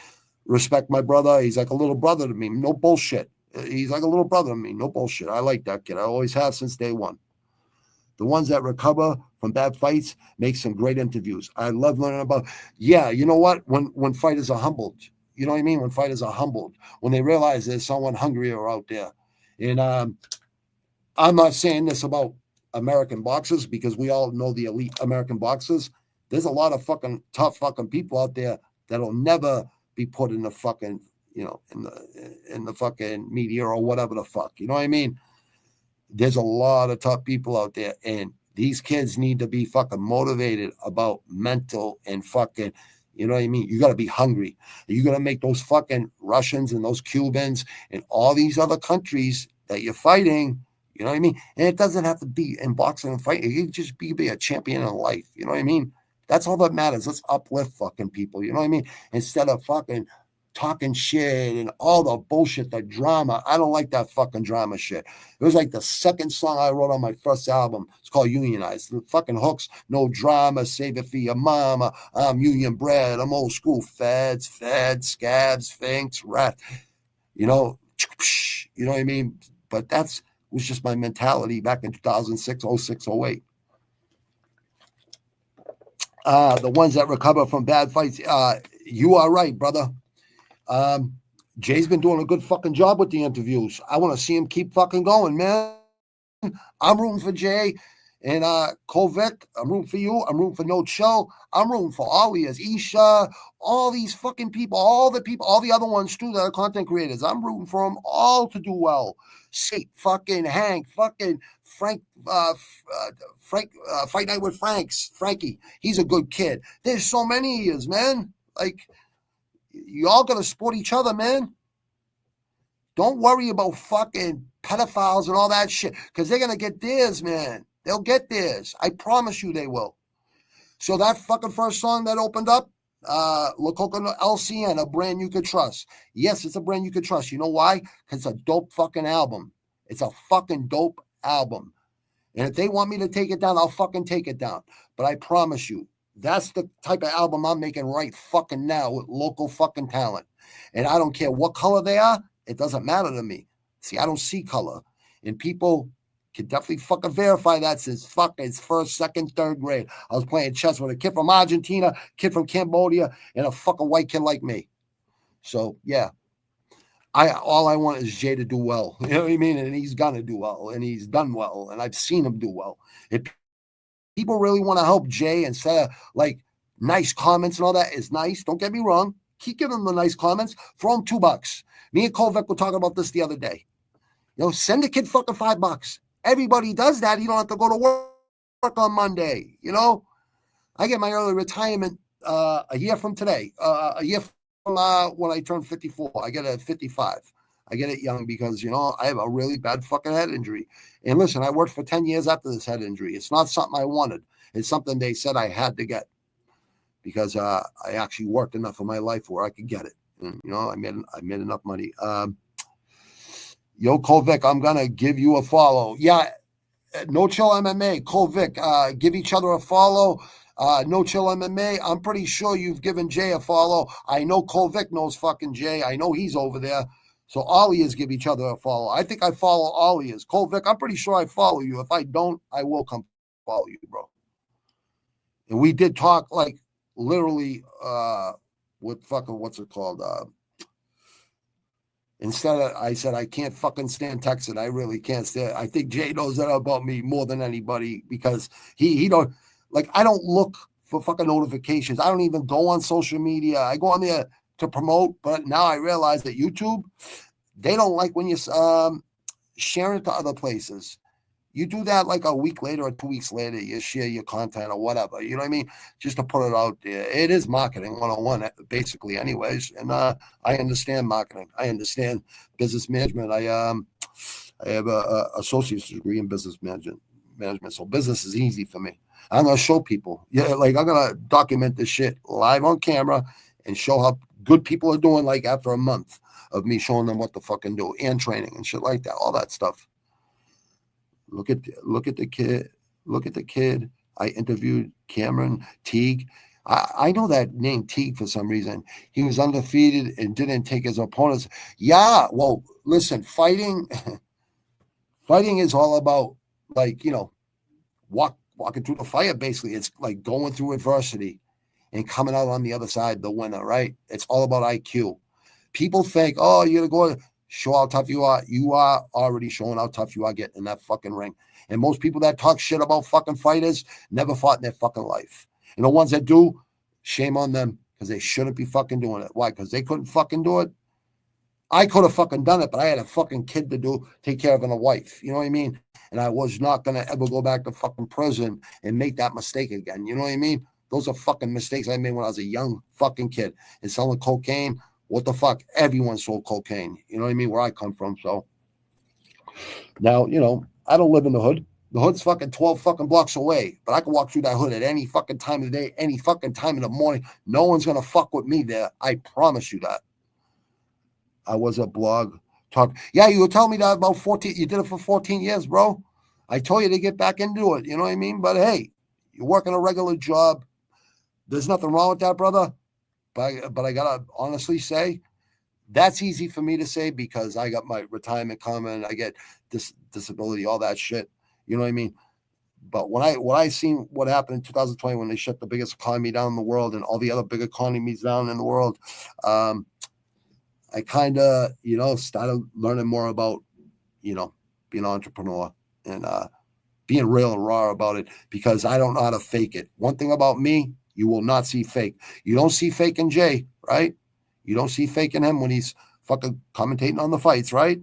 respect my brother. He's like a little brother to me. No bullshit. He's like a little brother to me. No bullshit. I like that kid. I always have since day one. The ones that recover from bad fights make some great interviews. I love learning about, yeah, you know what? When fighters are humbled, you know what I mean? When fighters are humbled, when they realize there's someone hungrier out there. And I'm not saying this about American boxers because we all know the elite American boxers. There's a lot of fucking tough fucking people out there that'll never be put in the fucking, in the fucking media or whatever the fuck. You know what I mean? There's a lot of tough people out there, and these kids need to be fucking motivated about mental and fucking, you know what I mean? You got to be hungry. You got to make those fucking Russians and those Cubans and all these other countries that you're fighting, you know what I mean? And it doesn't have to be in boxing and fighting. You can just be a champion in life. You know what I mean? That's all that matters. Let's uplift fucking people. You know what I mean? Instead of fucking talking shit and all the bullshit, the drama. I don't like that fucking drama shit. It was like the second song I wrote on my first album. It's called Unionize. The fucking hooks, no drama, save it for your mama. I'm union bred. I'm old school. Feds, scabs, finks, rat. You know what I mean? But was just my mentality back in 2006, 06, 08. The ones that recover from bad fights. You are right, brother. Jay's been doing a good fucking job with the interviews. I want to see him keep fucking going, man. I'm rooting for Jay and Kovic. I'm rooting for you. I'm rooting for No Chill. I'm rooting for Ali as Isha, all these fucking people, all the other ones too that are content creators. I'm rooting for them all to do well. See, fucking Hank, fucking Frank, Fight Night with Frankie. He's a good kid. There's so many years, man. Like, you all got to support each other, man. Don't worry about fucking pedophiles and all that shit because they're going to get theirs, man. They'll get theirs. I promise you they will. So that fucking first song that opened up, Lococo LCN, a brand you could trust. Yes, it's a brand you could trust. You know why? Because it's a dope fucking album. It's a fucking dope album. And if they want me to take it down, I'll fucking take it down. But I promise you, that's the type of album I'm making right fucking now with local fucking talent. And I don't care what color they are. It doesn't matter to me. See, I don't see color. And people can definitely fucking verify that since fucking first, second, third grade. I was playing chess with a kid from Argentina, kid from Cambodia, and a fucking white kid like me. So, yeah. All I want is Jay to do well. You know what I mean? And he's going to do well. And he's done well. And I've seen him do well. If people really want to help Jay instead of like nice comments and all that is nice. Don't get me wrong. Keep giving them the nice comments. Throw him $2. Me and Kovic were talking about this the other day. Send the kid fucking $5. Everybody does that. You don't have to go to work on Monday. I get my early retirement a year from today. A year from when I turn 54. I get it at 55. I get it young because, I have a really bad fucking head injury. And listen, I worked for 10 years after this head injury. It's not something I wanted. It's something they said I had to get because I actually worked enough of my life where I could get it. And, I made enough money. Yo, Kovic, I'm going to give you a follow. Yeah, No Chill MMA. Kovic, give each other a follow. No Chill MMA. I'm pretty sure you've given Jay a follow. I know Kovic knows fucking Jay. I know he's over there. So all he is give each other a follow. I think I follow all he is. Kovic, I'm pretty sure I follow you. If I don't, I will come follow you, bro. And we did talk like literally with fucking what's it called? Instead of, I said, I can't fucking stand texting. I really can't stand. I think Jay knows that about me more than anybody because he don't, like, I don't look for fucking notifications. I don't even go on social media. I go on there to promote, but now I realize that YouTube, they don't like when you share it to other places. You do that like a week later or 2 weeks later, you share your content or whatever, you know what I mean? Just to put it out there. It is marketing 101, basically, anyways. And I understand marketing. I understand business management. I have a associate's degree in business management. management. So business is easy for me. I'm going to show people. Yeah, like I'm going to document this shit live on camera and show how good people are doing, like after a month of me showing them what to fucking do and training and shit like that, all that stuff. Look at the kid. Look at the kid. I interviewed Cameron Teague. I know that name Teague for some reason. He was undefeated and didn't take his opponents. Yeah, well, listen, fighting is all about, like, you know, walking through the fire, basically. It's like going through adversity and coming out on the other side the winner, right? It's all about IQ. People think, oh, you're going to show how tough you are. You are already showing how tough you are getting in that fucking ring. And most people that talk shit about fucking fighters never fought in their fucking life. And the ones that do, shame on them, because they shouldn't be fucking doing it. Why? Because they couldn't fucking do it. I could have fucking done it, but I had a fucking kid to take care of and a wife. You know what I mean? And I was not going to ever go back to fucking prison and make that mistake again. You know what I mean? Those are fucking mistakes I made when I was a young fucking kid. And selling cocaine, what the fuck? Everyone sold cocaine. You know what I mean? Where I come from. So now, you know, I don't live in the hood. The hood's fucking 12 fucking blocks away, but I can walk through that hood at any fucking time of the day, any fucking time in the morning. No one's going to fuck with me there. I promise you that. I was a blog talk. Yeah, you were telling me that about 14. You did it for 14 years, bro. I told you to get back into it. You know what I mean? But hey, you're working a regular job. There's nothing wrong with that, brother. But I got to honestly say, that's easy for me to say because I got my retirement coming. I get this disability, all that shit. You know what I mean? But when I seen what happened in 2020 when they shut the biggest economy down in the world and all the other big economies down in the world, I kind of, you know, started learning more about, you know, being an entrepreneur and being real and raw about it because I don't know how to fake it. One thing about me, you will not see fake. You don't see fake in Jay, right? You don't see fake in him when he's fucking commentating on the fights, right?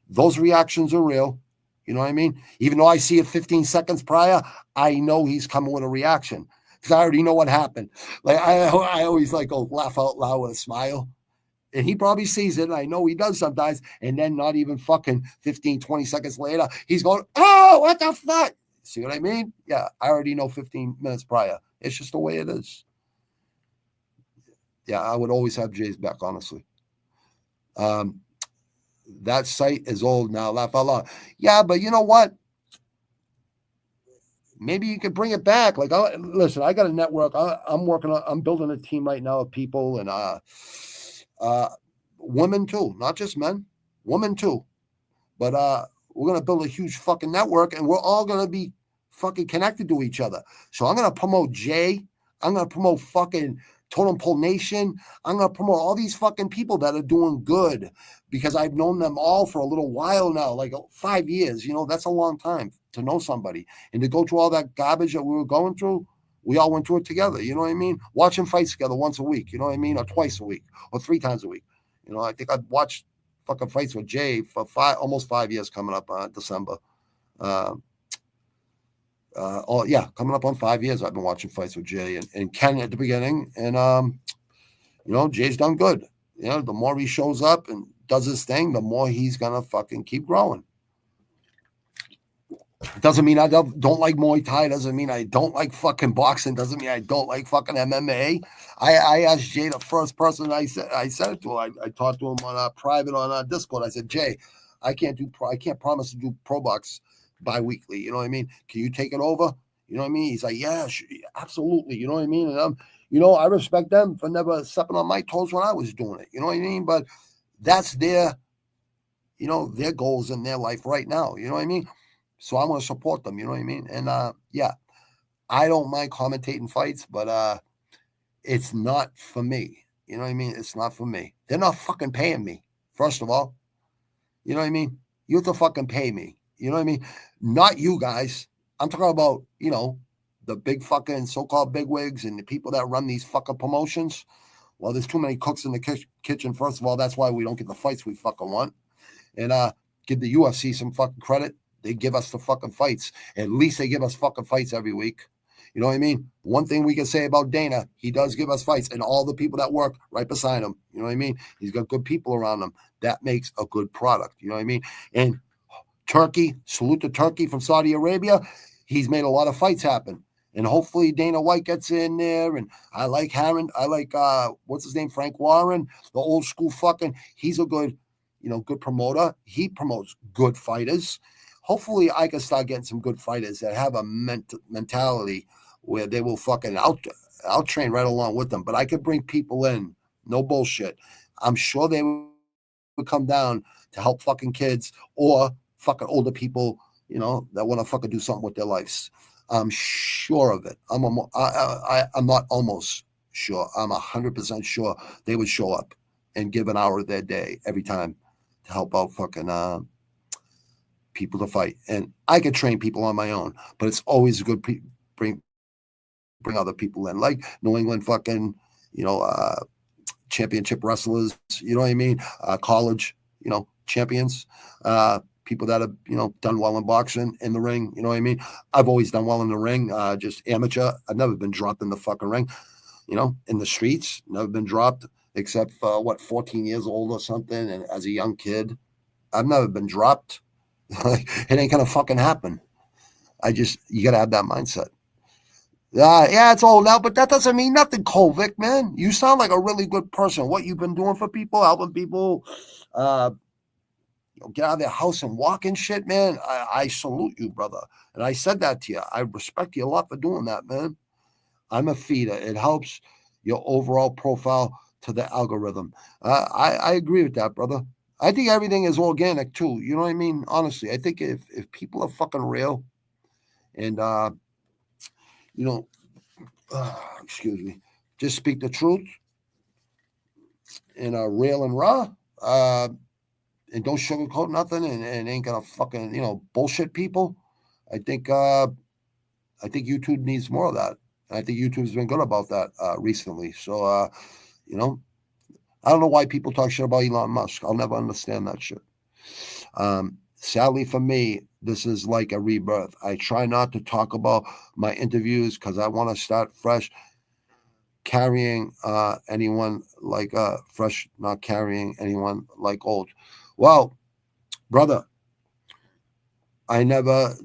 Those reactions are real. You know what I mean? Even though I see it 15 seconds prior, I know he's coming with a reaction because I already know what happened. Like I always like go laugh out loud with a smile. And he probably sees it. And I know he does sometimes. And then not even fucking 15, 20 seconds later, he's going, oh, what the fuck? See what I mean? Yeah, I already know 15 minutes prior. It's just the way it is. Yeah, I would always have Jay's back, honestly. That site is old now. Laugh out loud. Yeah, but you know what? Maybe you could bring it back. Like, listen, I got a network. I'm building a team right now of people and women too, not just men, women too. But we're gonna build a huge fucking network, and we're all gonna be fucking connected to each other. So I'm gonna promote Jay. I'm gonna promote fucking Totem Pole Nation. I'm gonna promote all these fucking people that are doing good because I've known them all for a little while now, like 5 years. You know, that's a long time to know somebody and to go through all that garbage that we were going through. We all went through it together. You know what I mean? Watching fights together once a week. You know what I mean? Or twice a week or 3 times a week. You know, I think I've watched fucking fights with Jay for almost 5 years coming up December. Coming up on 5 years, I've been watching fights with Jay and Ken at the beginning. And, you know, Jay's done good. You know, the more he shows up and does his thing, the more he's going to fucking keep growing. Doesn't mean I don't like Muay Thai. Doesn't mean I don't like fucking boxing. Doesn't mean I don't like fucking MMA. I asked Jay, the first person I said it to. I talked to him on private on Discord. I said, Jay, I can't promise to do pro box bi-weekly. You know what I mean? Can you take it over? You know what I mean? He's like, yeah, sure, absolutely. You know what I mean? And you know, I respect them for never stepping on my toes when I was doing it. You know what I mean? But that's their, you know, their goals in their life right now. You know what I mean? So I'm going to support them. You know what I mean? And yeah, I don't mind commentating fights, but it's not for me. You know what I mean? It's not for me. They're not fucking paying me, first of all. You know what I mean? You have to fucking pay me. You know what I mean? Not you guys. I'm talking about, you know, the big fucking so-called bigwigs and the people that run these fucking promotions. Well, there's too many cooks in the kitchen. First of all, that's why we don't get the fights we fucking want. And give the UFC some fucking credit. They give us the fucking fights. At least they give us fucking fights every week. You know what I mean? One thing we can say about Dana, he does give us fights and all the people that work right beside him. You know what I mean? He's got good people around him. That makes a good product. You know what I mean? And Turkey, salute to Turkey from Saudi Arabia. he's made a lot of fights happen. And hopefully Dana White gets in there. And I like Harron. I like, what's his name? Frank Warren, the old school fucking, he's a good, good promoter. He promotes good fighters. Hopefully I can start getting some good fighters that have a mentality where they will fucking I'll train right along with them. But I could bring people in, no bullshit. I'm sure they would come down to help fucking kids or fucking older people, that want to fucking do something with their lives. I'm sure of it. I'm not almost sure. I'm 100% sure they would show up and give an hour of their day every time to help out fucking people to fight. And I could train people on my own, but it's always good bring other people in, like New England fucking, championship wrestlers, you know what I mean? College, champions, people that have, done well in boxing, in the ring, you know what I mean? I've always done well in the ring, just amateur. I've never been dropped in the fucking ring, in the streets, never been dropped except for 14 years old or something. And as a young kid, I've never been dropped. It ain't gonna fucking happen. You gotta have that mindset. Yeah, it's old now, but that doesn't mean nothing, Kovic, man. You sound like a really good person. What you've been doing for people, helping people, get out of their house and walk and shit, man. I salute you, brother. And I said that to you. I respect you a lot for doing that, man. I'm a feeder. It helps your overall profile to the algorithm. I agree with that, brother. I think everything is organic too. You know what I mean? Honestly, I think if people are fucking real and, excuse me, just speak the truth and real and raw, and don't sugarcoat nothing and ain't gonna fucking, bullshit people. I think YouTube needs more of that. And I think YouTube's been good about that recently. So, I don't know why people talk shit about Elon Musk. I'll never understand that shit. Sadly for me, this is like a rebirth. I try not to talk about my interviews because I want to start fresh, carrying anyone like fresh, not carrying anyone like old. Well, brother, I never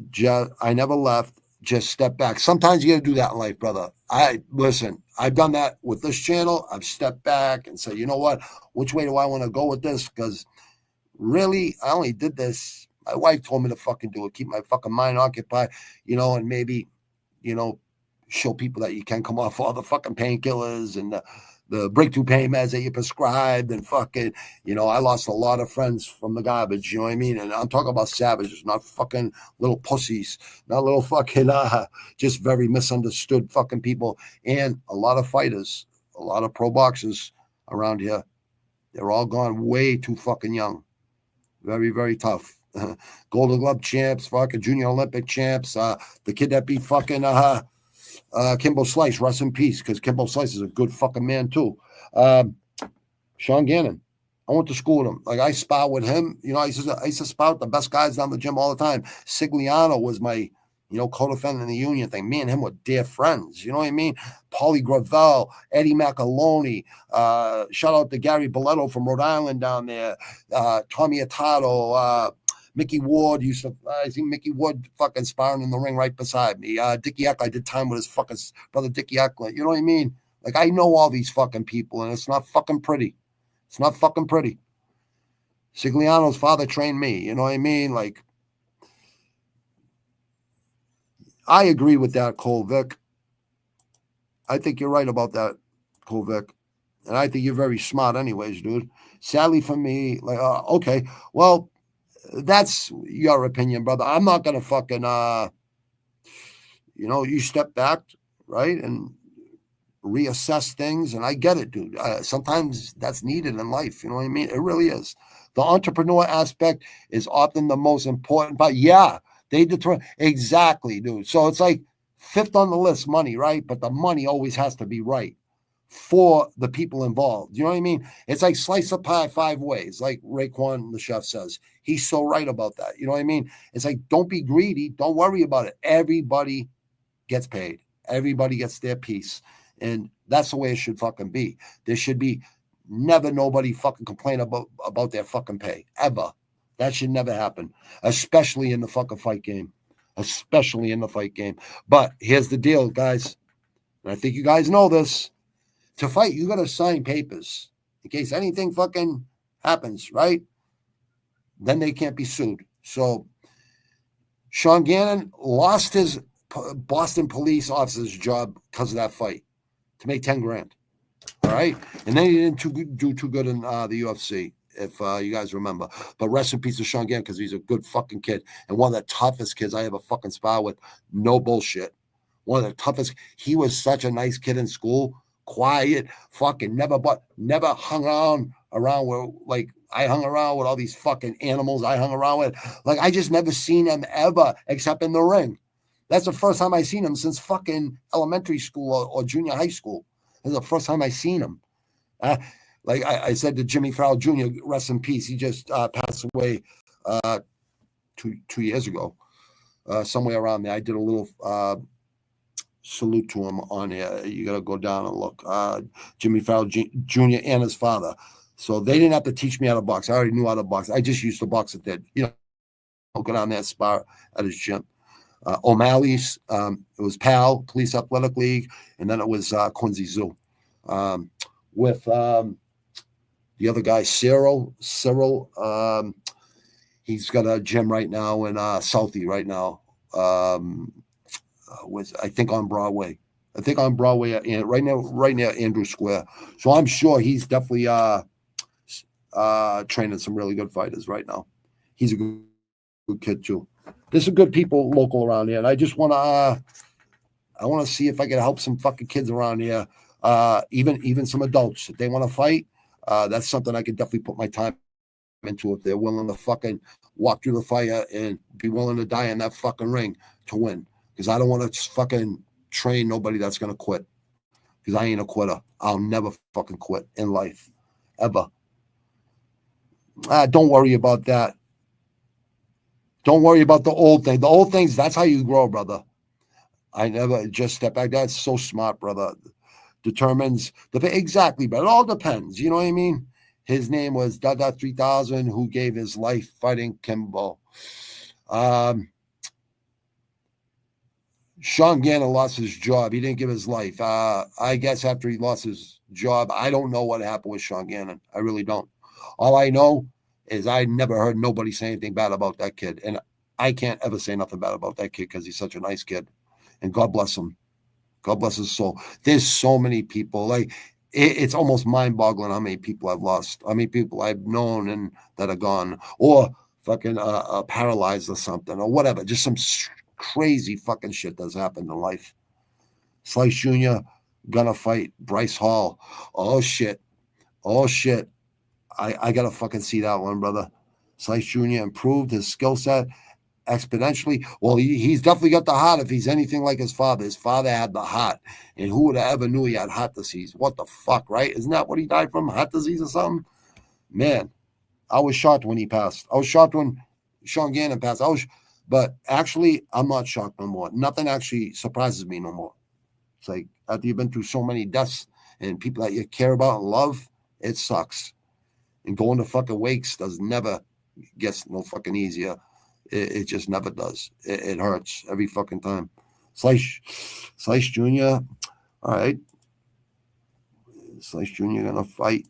left. Just step back. Sometimes you got to do that in life, brother. I've done that with this channel. I've stepped back and said, you know what? Which way do I want to go with this? Because really, I only did this. My wife told me to fucking do it, keep my fucking mind occupied, and maybe, show people that you can come off all the fucking painkillers and the breakthrough pain meds that you prescribed and fucking, I lost a lot of friends from the garbage, you know what I mean? And I'm talking about savages, not fucking little pussies, not little fucking, just very misunderstood fucking people. And a lot of fighters, a lot of pro boxers around here, they're all gone way too fucking young. Very, very tough. Golden Glove champs, fucking Junior Olympic champs. The kid that beat fucking Kimbo Slice, rest in peace, because Kimbo Slice is a good fucking man too. Sean Gannon, I went to school with him. Like I spar with him. I used to spar with the best guys down the gym all the time. Sigliano was my, co-defendant in the union thing. Me and him were dear friends. You know what I mean? Paulie Gravel, Eddie Macaloni. Shout out to Gary Belletto from Rhode Island down there. Tommy Atato. Mickey Ward I think Mickey Ward fucking sparring in the ring right beside me. Dickie Eckler, I did time with his fucking brother Dickie Eckler. You know what I mean? Like I know all these fucking people and it's not fucking pretty. It's not fucking pretty. Sigliano's father trained me. You know what I mean? Like I agree with that, Kovic. I think you're right about that, Kovic. And I think you're very smart anyways, dude. Sadly for me, like, okay, well, that's your opinion, brother. I'm not going to fucking, you step back, right, and reassess things. And I get it, dude. Sometimes that's needed in life. You know what I mean? It really is. The entrepreneur aspect is often the most important. But yeah, they determine. Exactly, dude. So it's like fifth on the list, money, right? But the money always has to be right for the people involved. You know what I mean? It's like slice the pie 5 ways, like Raekwon, the chef, says. He's so right about that. You know what I mean? It's like, don't be greedy. Don't worry about it. Everybody gets paid. Everybody gets their piece. And that's the way it should fucking be. There should be never nobody fucking complain about their fucking pay. Ever. That should never happen. Especially in the fucking fight game. especially in the fight game. But here's the deal, guys. And I think you guys know this. To fight, you got to sign papers in case anything fucking happens, right? Then they can't be sued. So Sean Gannon lost his Boston police officer's job because of that fight to make 10 grand. All right. And then he didn't do too good in the UFC, if you guys remember. But rest in peace to Sean Gannon, because he's a good fucking kid and one of the toughest kids I ever fucking spar with. No bullshit. One of the toughest. He was such a nice kid in school. Quiet, fucking never hung around where, like, I hung around with all these fucking animals I hung around with. Like, I just never seen him ever except in the ring. That's the first time I seen him since fucking elementary school or junior high school. This is the first time I seen him. Like I said to Jimmy Farrell Jr., rest in peace. He just passed away 2 years ago, somewhere around there. I did a little salute to him on here. You got to go down and look. Jimmy Farrell Jr. and his father. So they didn't have to teach me how to box. I already knew how to box. I just used to box at that. Go down there, spar at his gym. O'Malley's, it was PAL, Police Athletic League, and then it was Quincy Zoo. With the other guy, Cyril. He's got a gym right now in Southie right now. I think on Broadway. Right near Andrew Square. So I'm sure he's definitely training some really good fighters right now. He's a good kid too. There's some good people local around here, and I just want to see if I can help some fucking kids around here, even some adults. If they want to fight, that's something I can definitely put my time into if they're willing to fucking walk through the fire and be willing to die in that fucking ring to win. Because I don't want to fucking train nobody that's going to quit. Because I ain't a quitter. I'll never fucking quit in life. Ever. Don't worry about that. Don't worry about the old thing. The old things, that's how you grow, brother. I never just step back. That's so smart, brother. Determines exactly, but it all depends. You know what I mean? His name was Dada 3000, who gave his life fighting Kimbo. Sean Gannon lost his job. He didn't give his life. I guess after he lost his job, I don't know what happened with Sean Gannon. I really don't. All I know is I never heard nobody say anything bad about that kid. And I can't ever say nothing bad about that kid because he's such a nice kid. And God bless him. God bless his soul. There's so many people. Like, it's almost mind-boggling how many people I've lost. How many people I've known and that are gone. Or fucking paralyzed or something. Or whatever. Just some crazy fucking shit that's happened in life. Slice Jr. gonna fight Bryce Hall. Oh, shit. I gotta fucking see that one, brother. Slice Jr. improved his skill set exponentially. Well, he's definitely got the heart if he's anything like his father. His father had the heart. And who would have ever knew he had heart disease? What the fuck, right? Isn't that what he died from? Heart disease or something? Man, I was shocked when he passed. I was shocked when Sean Gannon passed. But actually, I'm not shocked no more. Nothing actually surprises me no more. It's like, after you've been through so many deaths and people that you care about and love, it sucks. And going to fucking wakes never gets no fucking easier. It just never does. It hurts every fucking time. Slice Jr. All right. Slice Jr. gonna fight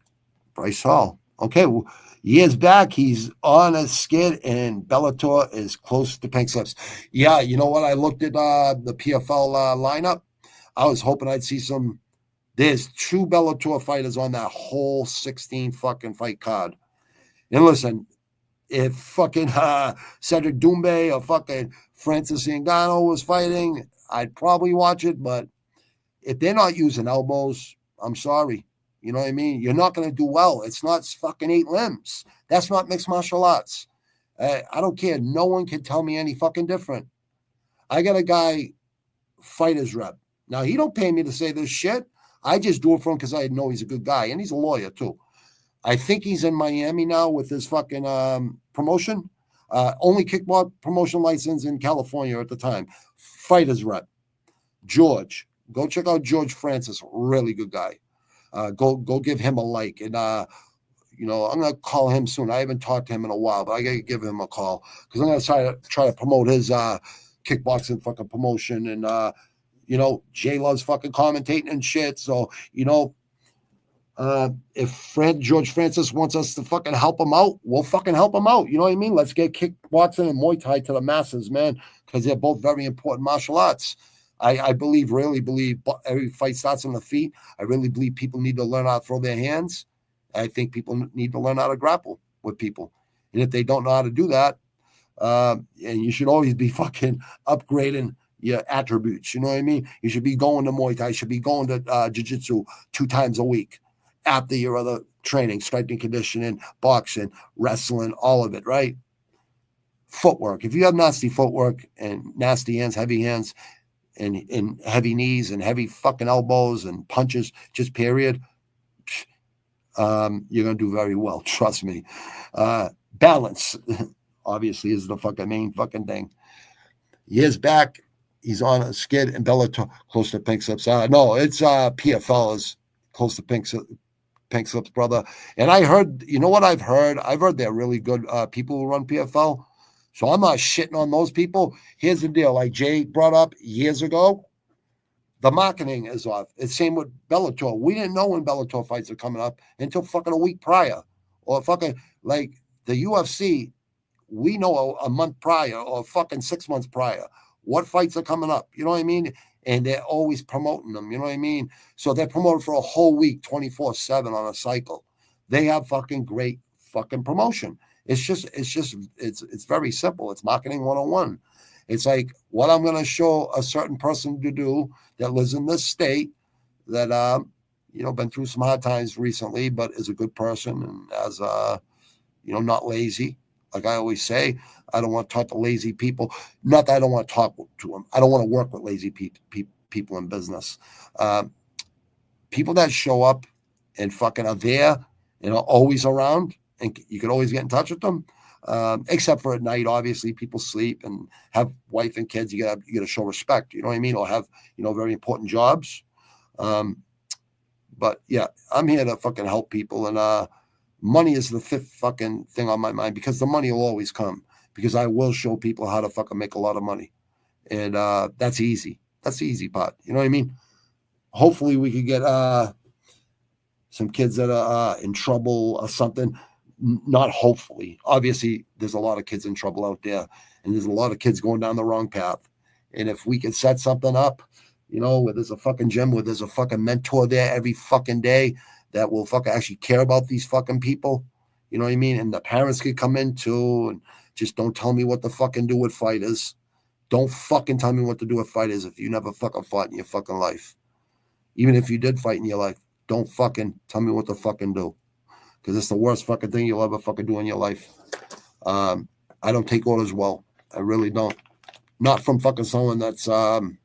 Bryce Hall. Okay. Well, years back, he's on a skid, and Bellator is close to pink slips. Yeah, you know what? I looked at the PFL lineup. I was hoping I'd see some. There's 2 Bellator fighters on that whole 16 fucking fight card. And listen, if fucking Cedric Doumbé or fucking Francis Ngannou was fighting, I'd probably watch it. But if they're not using elbows, I'm sorry. You know what I mean? You're not going to do well. It's not fucking 8 limbs. That's not mixed martial arts. I don't care. No one can tell me any fucking different. I got a guy, fighter's rep. Now, he don't pay me to say this shit. I just do it for him because I know he's a good guy, and he's a lawyer too. I think he's in Miami now with his fucking promotion. Only kickball promotion license in California at the time. Fighter's rep. George. Go check out George Francis. Really good guy. Go give him a like. And, I'm going to call him soon. I haven't talked to him in a while, but I got to give him a call because I'm going to try to promote his kickboxing fucking promotion, and you know, Jay loves fucking commentating and shit. So, you know, if George Francis wants us to fucking help him out, we'll fucking help him out. You know what I mean? Let's get kickboxing and Muay Thai to the masses, man, because they're both very important martial arts. I really believe every fight starts on the feet. I really believe people need to learn how to throw their hands. I think people need to learn how to grapple with people. And if they don't know how to do that, and you should always be fucking upgrading your attributes. You know what I mean? You should be going to Muay Thai. You should be going to Jiu-Jitsu 2 times a week after your other training, strength and conditioning, boxing, wrestling, all of it, right? Footwork. If you have nasty footwork and nasty hands, and heavy knees and heavy fucking elbows and punches, just period, you're going to do very well. Trust me. Balance, obviously, is the fucking main fucking thing. Years back, he's on a skid in Bellator, close to Pink Slips. No, it's PFL is close to Pink Slips, brother. And I heard, you know what I've heard? I've heard they're really good people who run PFL. So I'm not shitting on those people. Here's the deal. Like Jay brought up years ago, the marketing is off. It's same with Bellator. We didn't know when Bellator fights are coming up until fucking a week prior. Or fucking, like, the UFC, we know a month prior or fucking 6 months prior what fights are coming up. You know what I mean? And they're always promoting them. You know what I mean? So they're promoted for a whole week, 24/7 on a cycle. They have fucking great fucking promotion. It's very simple. It's marketing 101. It's like what I'm going to show a certain person to do that lives in this state that, you know, been through some hard times recently, but is a good person and as, you know, not lazy. Like I always say, I don't want to talk to lazy people. Not that I don't want to talk to them. I don't want to work with lazy people in business. People that show up and fucking are there, you know, always around, and you can always get in touch with them. Except for at night, obviously, people sleep and have wife and kids. You gotta show respect. You know what I mean? Or have, you know, very important jobs. But yeah, I'm here to fucking help people, and money is the fifth fucking thing on my mind because the money will always come because I will show people how to fucking make a lot of money, and that's easy. That's the easy part. You know what I mean? Hopefully, we could get some kids that are in trouble or something. Not hopefully. Obviously, there's a lot of kids in trouble out there, and there's a lot of kids going down the wrong path. And if we could set something up, you know, where there's a fucking gym, where there's a fucking mentor there every fucking day that will fucking actually care about these fucking people, you know what I mean? And the parents could come in too, and just don't tell me what to fucking do with fighters. Don't fucking tell me what to do with fighters if you never fucking fought in your fucking life. Even if you did fight in your life, don't fucking tell me what to fucking do. Because it's the worst fucking thing you'll ever fucking do in your life. I don't take orders well. I really don't. Not from fucking someone that's, I'm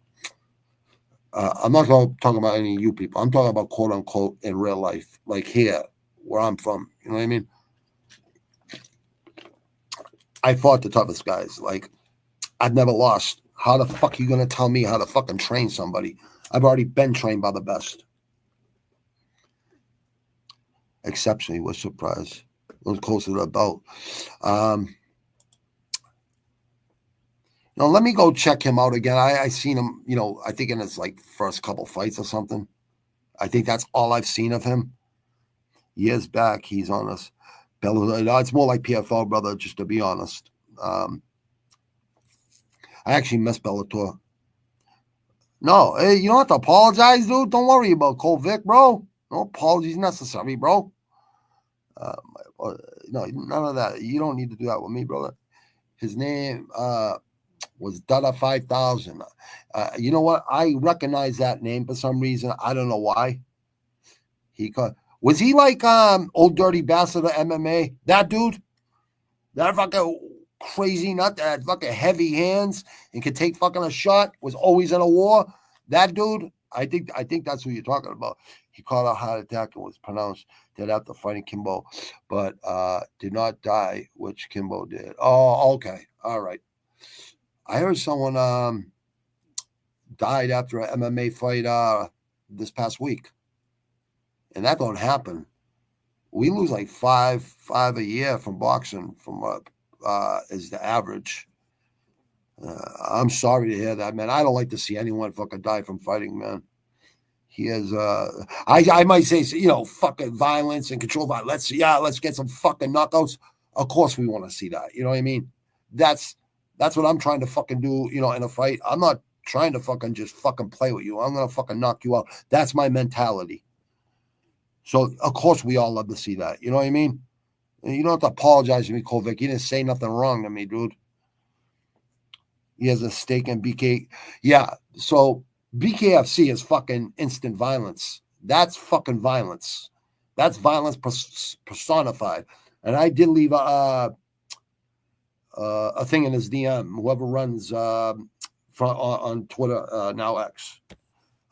not talking about any of you people. I'm talking about quote unquote in real life, like here, where I'm from. You know what I mean? I fought the toughest guys. Like, I've never lost. How the fuck are you going to tell me how to fucking train somebody? I've already been trained by the best. Exceptionally was surprised. It was closer to the belt. Now, let me go check him out again. I seen him, you know, I think in his like first couple fights or something. I think that's all I've seen of him. Years back, he's on us. It's more like PFL, brother, just to be honest. I actually miss Bellator. No, hey, you don't have to apologize, dude. Don't worry about Cole Vic, bro. No apologies necessary, bro. No, none of that. You don't need to do that with me, brother. His name was Dada 5000. You know what? I recognize that name for some reason. I don't know why. Was he like Old Dirty Bastard of MMA? That dude? That fucking crazy nut that had fucking heavy hands and could take fucking a shot, was always in a war? That dude? I think that's who you're talking about. He caught a heart attack and was pronounced dead after fighting Kimbo, but did not die, which Kimbo did. Oh, okay. All right. I heard someone died after an MMA fight this past week. And that don't happen. We lose like five a year from boxing from is the average. I'm sorry to hear that, man. I don't like to see anyone fucking die from fighting, man. He has, I might say, fucking violence and control violence. Let's get some fucking knockouts. Of course we want to see that. You know what I mean? That's what I'm trying to fucking do, in a fight. I'm not trying to fucking just fucking play with you. I'm going to fucking knock you out. That's my mentality. So, of course, we all love to see that. You know what I mean? And you don't have to apologize to me, Kovic. You didn't say nothing wrong to me, dude. He has a stake in BK. Yeah, so BKFC is fucking instant violence. That's fucking violence. That's violence personified. And I did leave a thing in his DM. Whoever runs on Twitter, now X.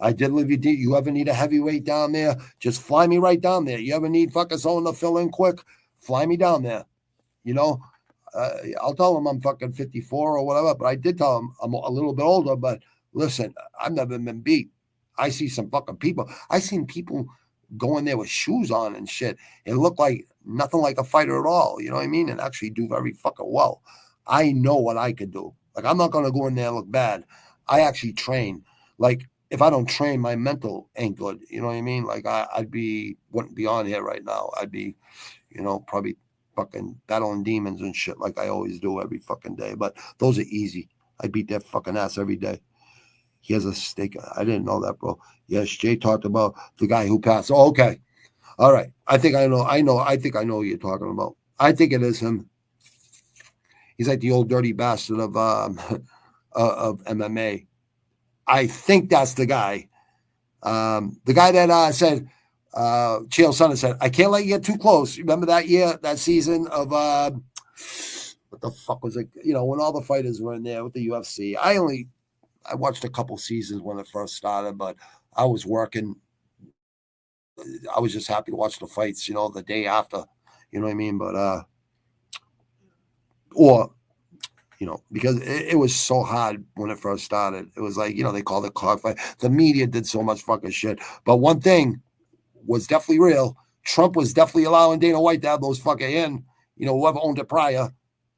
I did leave you ever need a heavyweight down there? Just fly me right down there. You ever need fucking someone to fill in quick? Fly me down there. I'll tell him I'm fucking 54 or whatever, but I did tell him I'm a little bit older, but listen, I've never been beat. I see some fucking people. I seen people go in there with shoes on and shit. It looked like nothing like a fighter at all. You know what I mean? And actually do very fucking well. I know what I can do. Like, I'm not going to go in there and look bad. I actually train. Like, if I don't train, my mental ain't good. You know what I mean? Like, wouldn't be on here right now. I'd be, probably fucking battling demons and shit like I always do every fucking day. But those are easy. I beat that fucking ass every day. He has a stake. I didn't know that, bro. Yes, Jay talked about the guy who passed. Oh, okay. All right. I think I know who you're talking about. I think it is him. He's like the old dirty bastard of MMA. I think that's the guy. The guy that said, Chael Sonnen said, I can't let you get too close. Remember that season of what the fuck was it? When all the fighters were in there with the UFC. I watched a couple seasons when it first started, but I was working. I was just happy to watch the fights, the day after. You know what I mean? But because it was so hard when it first started. It was like, they called it cockfight. The media did so much fucking shit. But one thing was definitely real. Trump was definitely allowing Dana White to have those fucking whoever owned it prior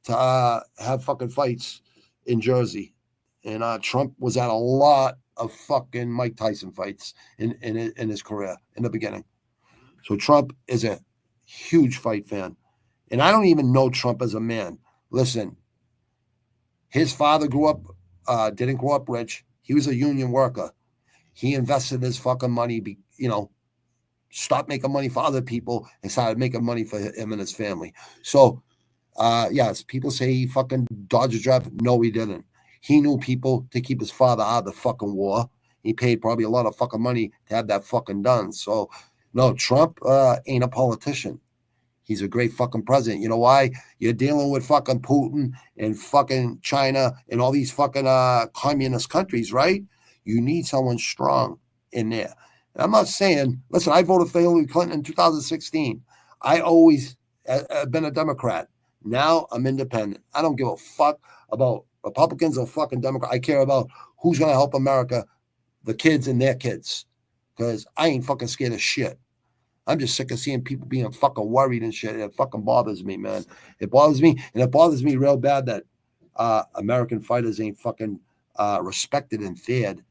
to have fucking fights in Jersey. And Trump was at a lot of fucking Mike Tyson fights in his career in the beginning. So Trump is a huge fight fan. And I don't even know Trump as a man. Listen, his father didn't grow up rich. He was a union worker. He invested his fucking money, stopped making money for other people and started making money for him and his family. So, yes, people say he fucking dodged a draft. No, he didn't. He knew people to keep his father out of the fucking war. He paid probably a lot of fucking money to have that fucking done. So, no, Trump ain't a politician. He's a great fucking president. You know why? You're dealing with fucking Putin and fucking China and all these fucking communist countries, right? You need someone strong in there. And I'm not saying, listen, I voted for Hillary Clinton in 2016. I always have been a Democrat. Now I'm independent. I don't give a fuck about Republicans or fucking Democrats. I care about who's going to help America, the kids and their kids. Because I ain't fucking scared of shit. I'm just sick of seeing people being fucking worried and shit. It fucking bothers me, man. It bothers me. And it bothers me real bad that American fighters ain't fucking respected and feared.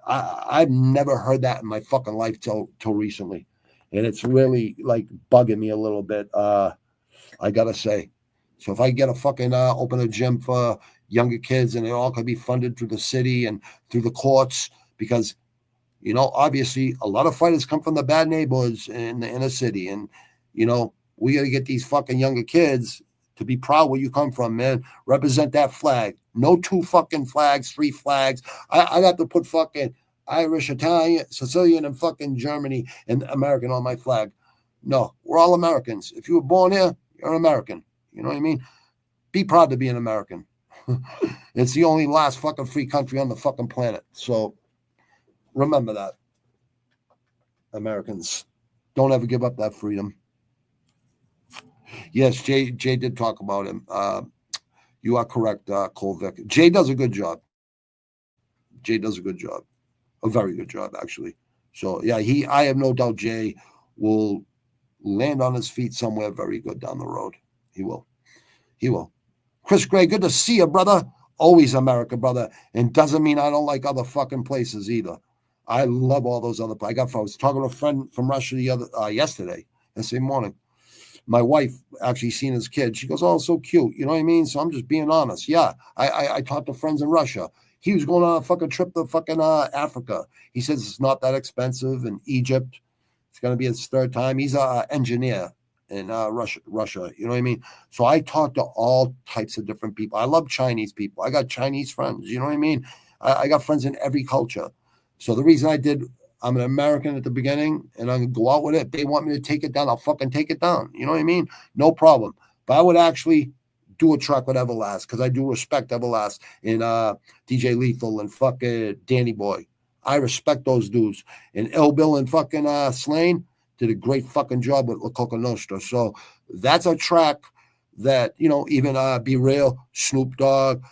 I've never heard that in my fucking life till recently. And it's really like bugging me a little bit. I gotta say. So if I get a fucking open a gym for younger kids and it all can be funded through the city and through the courts, because obviously a lot of fighters come from the bad neighborhoods in the inner city. And, we got to get these fucking younger kids to be proud where you come from, man. Represent that flag. No 2 fucking flags, 3 flags. I have to put fucking Irish, Italian, Sicilian, and fucking Germany and American on my flag. No, we're all Americans. If you were born here, you're an American. You know what I mean? Be proud to be an American. It's the only last fucking free country on the fucking planet. So remember that. Americans, don't ever give up that freedom. Yes, Jay did talk about him. You are correct, Kolvik. Jay does a good job. A very good job, actually. So, yeah, I have no doubt Jay will land on his feet somewhere very good down the road. He will. Chris Gray, good to see you, brother. always America, brother. And doesn't mean I don't like other fucking places either. I love all those other places. I was talking to a friend from Russia yesterday morning. My wife actually seen his kid. She goes, "Oh, so cute." You know what I mean? So I'm just being honest. Yeah, I talked to friends in Russia. He was going on a fucking trip to fucking Africa. He says it's not that expensive. In Egypt, it's going to be his third time. He's an engineer in Russia. You know what I mean? So I talk to all types of different people. I love Chinese people. I got Chinese friends. You know what I mean? I got friends in every culture. So the reason I'm an American at the beginning, and I'm going to go out with it. If they want me to take it down, I'll fucking take it down. You know what I mean? No problem. But I would actually do a track with Everlast because I do respect Everlast and DJ Lethal and fucking Danny Boy. I respect those dudes. And Ill Bill and fucking Slane did a great fucking job with La Coca Nostra. So that's a track that, you know, even Be Real, Snoop Dogg,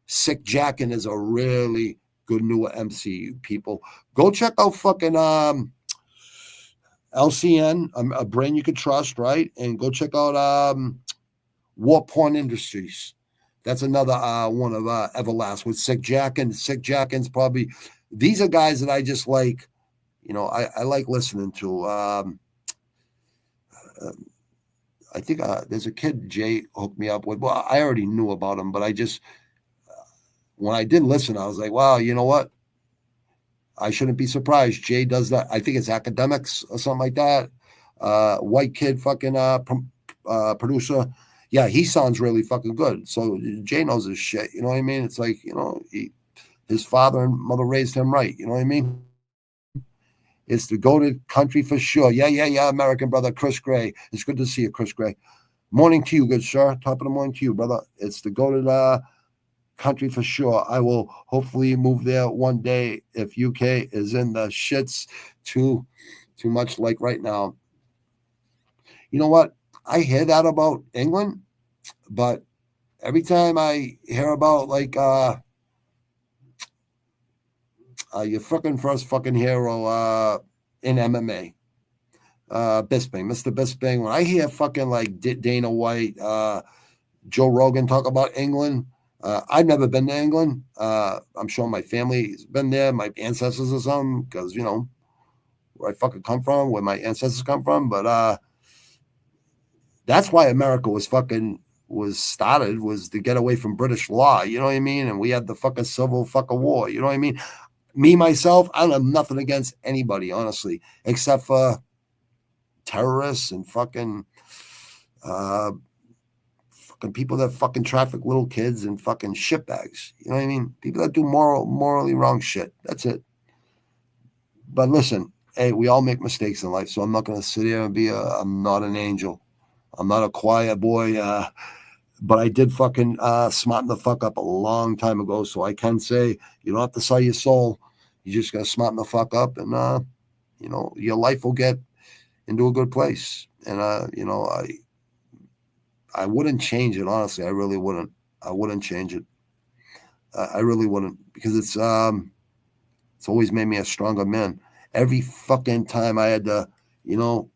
Sick Jackin' is a really good newer MC, people. Go check out fucking LCN, a brand you can trust, right? And go check out War Porn Industries. That's another one of Everlast with Sick Jackin'. Sick Jackin's probably, these are guys that I just like, you know, I like listening to. I think there's a kid Jay hooked me up with. Well, I already knew about him, but I just, when I did listen, I was like, wow, you know what? I shouldn't be surprised. Jay does that. I think it's Academics or something like that. White kid fucking producer. Yeah, he sounds really fucking good. So Jay knows his shit. You know what I mean? It's like, you know, his father and mother raised him right. You know what I mean? It's the go-to country for sure. Yeah, American brother, Chris Gray. It's good to see you, Chris Gray. Morning to you, good sir. Top of the morning to you, brother. It's the go-to country for sure. I will hopefully move there one day if UK is in the shits too much like right now. You know what? I hear that about England, but every time I hear about like your fucking first fucking hero in MMA, Bisping, Mr. Bisping, when I hear fucking like Dana White, Joe Rogan talk about England, I've never been to England. I'm sure my family's been there, my ancestors or something, because, you know, where I fucking come from, where my ancestors come from. But that's why America was started, was to get away from British law. You know what I mean? And we had the fucking civil fucking war. You know what I mean? Me, myself, I don't have nothing against anybody, honestly, except for terrorists and fucking people that fucking traffic little kids and fucking shitbags. You know what I mean? People that do morally wrong shit. That's it. But listen, hey, we all make mistakes in life, so I'm not going to sit here and I'm not an angel. I'm not a quiet boy, but I did fucking smarten the fuck up a long time ago, so I can say you don't have to sell your soul. You just got to smarten the fuck up, and, you know, your life will get into a good place. And, you know, I wouldn't change it, honestly. I really wouldn't. I wouldn't change it. I really wouldn't, because it's always made me a stronger man. Every fucking time I had to, you know,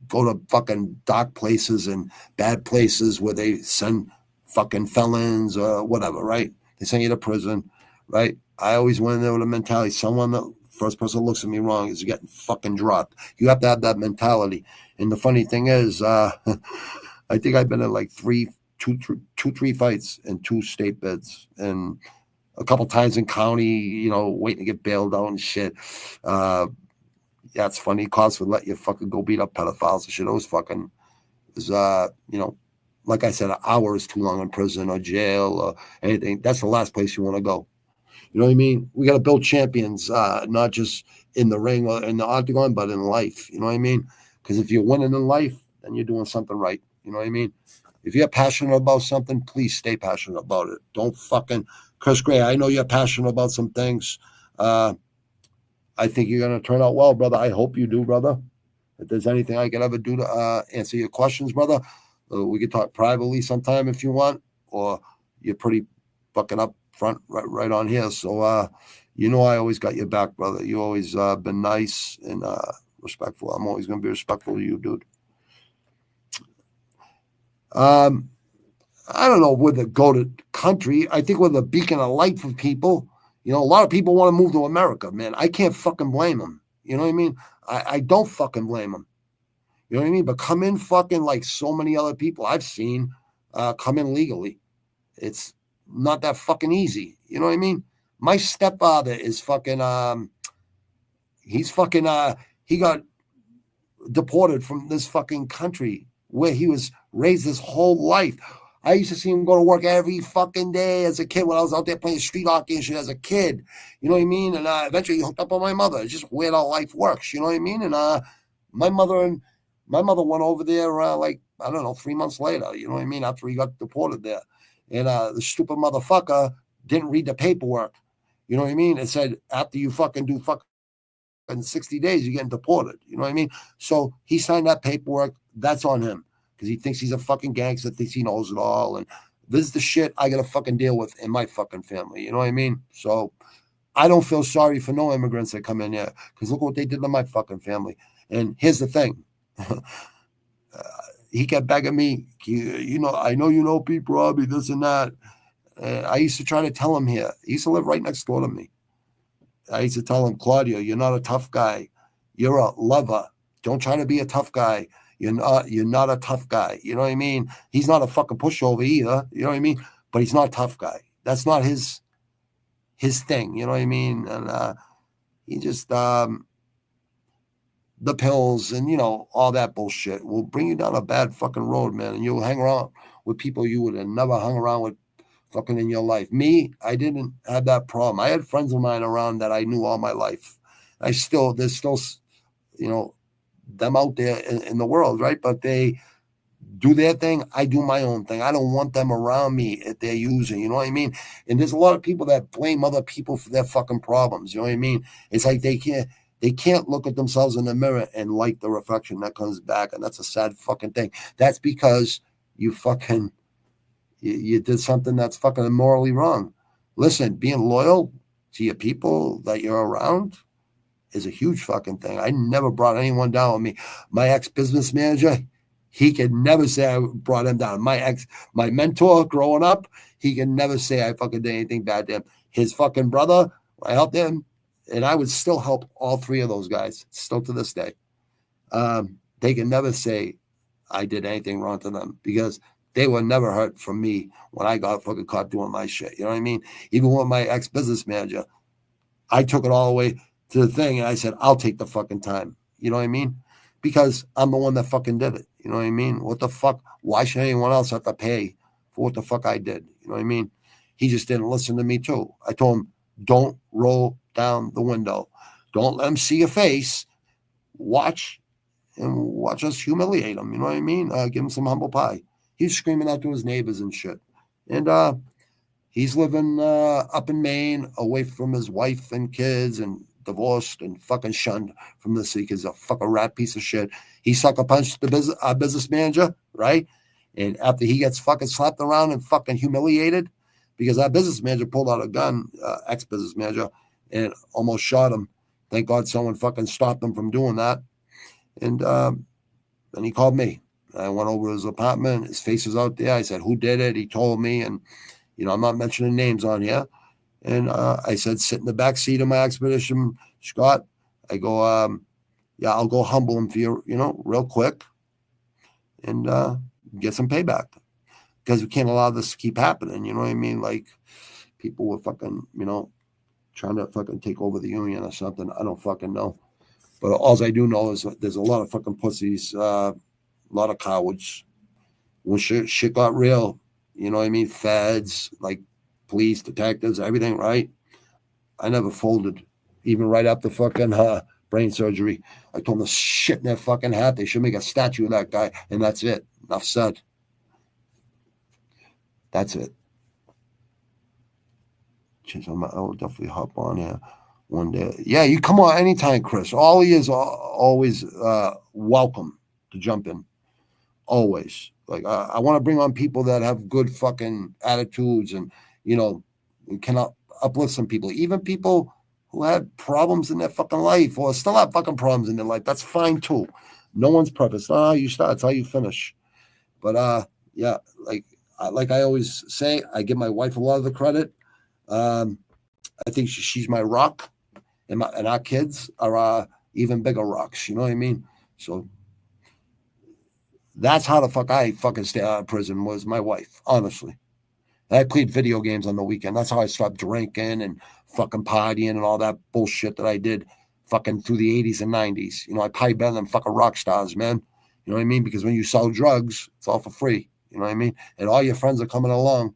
go to fucking dark places and bad places where they send fucking felons or whatever, right? They send you to prison, right? I always went in there with a mentality. The first person that looks at me wrong is getting fucking dropped. You have to have that mentality. And the funny thing is, I think I've been in like three fights and 2 state bids, and a couple times in county, you know, waiting to get bailed out and shit. Yeah, it's funny. Cops would let you fucking go beat up pedophiles and shit. It was fucking, you know, like I said, an hour is too long in prison or jail or anything. That's the last place you want to go. You know what I mean? We got to build champions, not just in the ring or in the octagon, but in life. You know what I mean? Because if you're winning in life, then you're doing something right. You know what I mean? If you're passionate about something, please stay passionate about it. Don't fucking, Chris Gray, I know you're passionate about some things. I think you're going to turn out well, brother. I hope you do, brother. If there's anything I can ever do to answer your questions, brother, we can talk privately sometime if you want, or you're pretty fucking up front right on here. So, you know, I always got your back, brother. You always been nice and respectful. I'm always going to be respectful of you, dude. I don't know, we're the go-to country. I think we're the beacon of light for people. You know, a lot of people want to move to America, man. I can't fucking blame them. You know what I mean? I don't fucking blame them. You know what I mean? But come in fucking like so many other people I've seen come in legally. It's not that fucking easy. You know what I mean? My stepfather is fucking, he got deported from this fucking country where he was raised his whole life. I used to see him go to work every fucking day as a kid when I was out there playing street hockey and shit as a kid. You know what I mean? And eventually he hooked up with my mother. It's just weird how life works. You know what I mean? And my mother went over there like, I don't know, 3 months later. You know what I mean? After he got deported there. And the stupid motherfucker didn't read the paperwork. You know what I mean? It said after you fucking do fucking 60 days, you're getting deported. You know what I mean? So he signed that paperwork. That's on him. Because he thinks he's a fucking gangster, thinks he knows it all. And this is the shit I got to fucking deal with in my fucking family. You know what I mean? So I don't feel sorry for no immigrants that come in here. Because look what they did to my fucking family. And here's the thing. He kept begging me, you know, I know you know Pete Robbie, this and that. I used to try to tell him here. He used to live right next door to me. I used to tell him, Claudio, you're not a tough guy. You're a lover. Don't try to be a tough guy. You're not a tough guy. You know what I mean? He's not a fucking pushover either. You know what I mean? But he's not a tough guy. That's not his thing. You know what I mean? And he just the pills and, you know, all that bullshit will bring you down a bad fucking road, man. And you'll hang around with people you would have never hung around with fucking in your life. Me, I didn't have that problem. I had friends of mine around that I knew all my life. There's still, you know, them out there in the world, right? But they do their thing. I do my own thing. I don't want them around me if they're using, you know what I mean? And there's a lot of people that blame other people for their fucking problems. You know what I mean? It's like they can't look at themselves in the mirror and like the reflection that comes back. And that's a sad fucking thing. That's because you did something that's fucking immorally wrong. Listen, being loyal to your people that you're around is a huge fucking thing. I never brought anyone down with me. My ex-business manager, he could never say I brought him down. My mentor growing up, he could never say I fucking did anything bad to him. His fucking brother, I helped him, and I would still help all three of those guys, still to this day. They can never say I did anything wrong to them because they were never hurt from me when I got fucking caught doing my shit. You know what I mean? Even with my ex-business manager, I took it all the way to the thing, and I said, I'll take the fucking time. You know what I mean? Because I'm the one that fucking did it. You know what I mean? What the fuck? Why should anyone else have to pay for what the fuck I did? You know what I mean? He just didn't listen to me too. I told him, don't roll down the window. Don't let him see your face. Watch us humiliate him. You know what I mean? Give him some humble pie. He's screaming out to his neighbors and shit. And he's living up in Maine, away from his wife and kids, and divorced and fucking shunned from the city because he's a fucking rat piece of shit. He sucker punched our business manager, right? And after he gets fucking slapped around and fucking humiliated, because our business manager pulled out a gun, ex-business manager, and almost shot him. Thank God someone fucking stopped him from doing that. And then he called me. I went over to his apartment. His face was out there. I said, who did it? He told me. And, you know, I'm not mentioning names on here. And I said, sit in the back seat of my expedition, Scott. I go, yeah, I'll go humble him for you, you know, real quick and get some payback. Because we can't allow this to keep happening. You know what I mean? Like people were fucking, you know, trying to fucking take over the union or something. I don't fucking know. But all I do know is there's a lot of fucking pussies, a lot of cowards. When shit got real, you know what I mean? Feds, like police, detectives, everything, right? I never folded, even right after fucking brain surgery. I told them to shit in their fucking hat. They should make a statue of that guy, and that's it. Enough said. That's it. Jeez, I will definitely hop on here one day. Yeah, you come on anytime, Chris. All he is always welcome to jump in. Always. Like, I want to bring on people that have good fucking attitudes and, you know, can uplift some people. Even people who had problems in their fucking life or still have fucking problems in their life. That's fine, too. No one's perfect. It's not how you start. It's how you finish. But, yeah, like, like I always say, I give my wife a lot of the credit. I think she's my rock, and our kids are even bigger rocks. You know what I mean? So that's how the fuck I fucking stay out of prison, was my wife, honestly. I played video games on the weekend. That's how I stopped drinking and fucking partying and all that bullshit that I did fucking through the 80s and 90s. You know, I party better than fucking rock stars, man. You know what I mean? Because when you sell drugs, it's all for free. You know what I mean? And all your friends are coming along.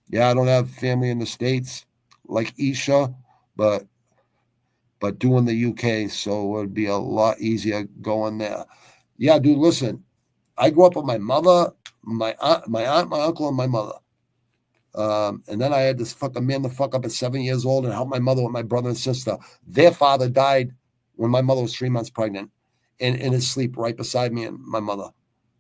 Yeah, I don't have family in the States like Isha, but doing the UK, so it would be a lot easier going there. Yeah, dude, listen. I grew up with my mother, my aunt, my uncle, and my mother. And then I had this fucking man the fuck up at 7 years old and help my mother with my brother and sister. Their father died when my mother was 3 months pregnant, in his sleep right beside me and my mother.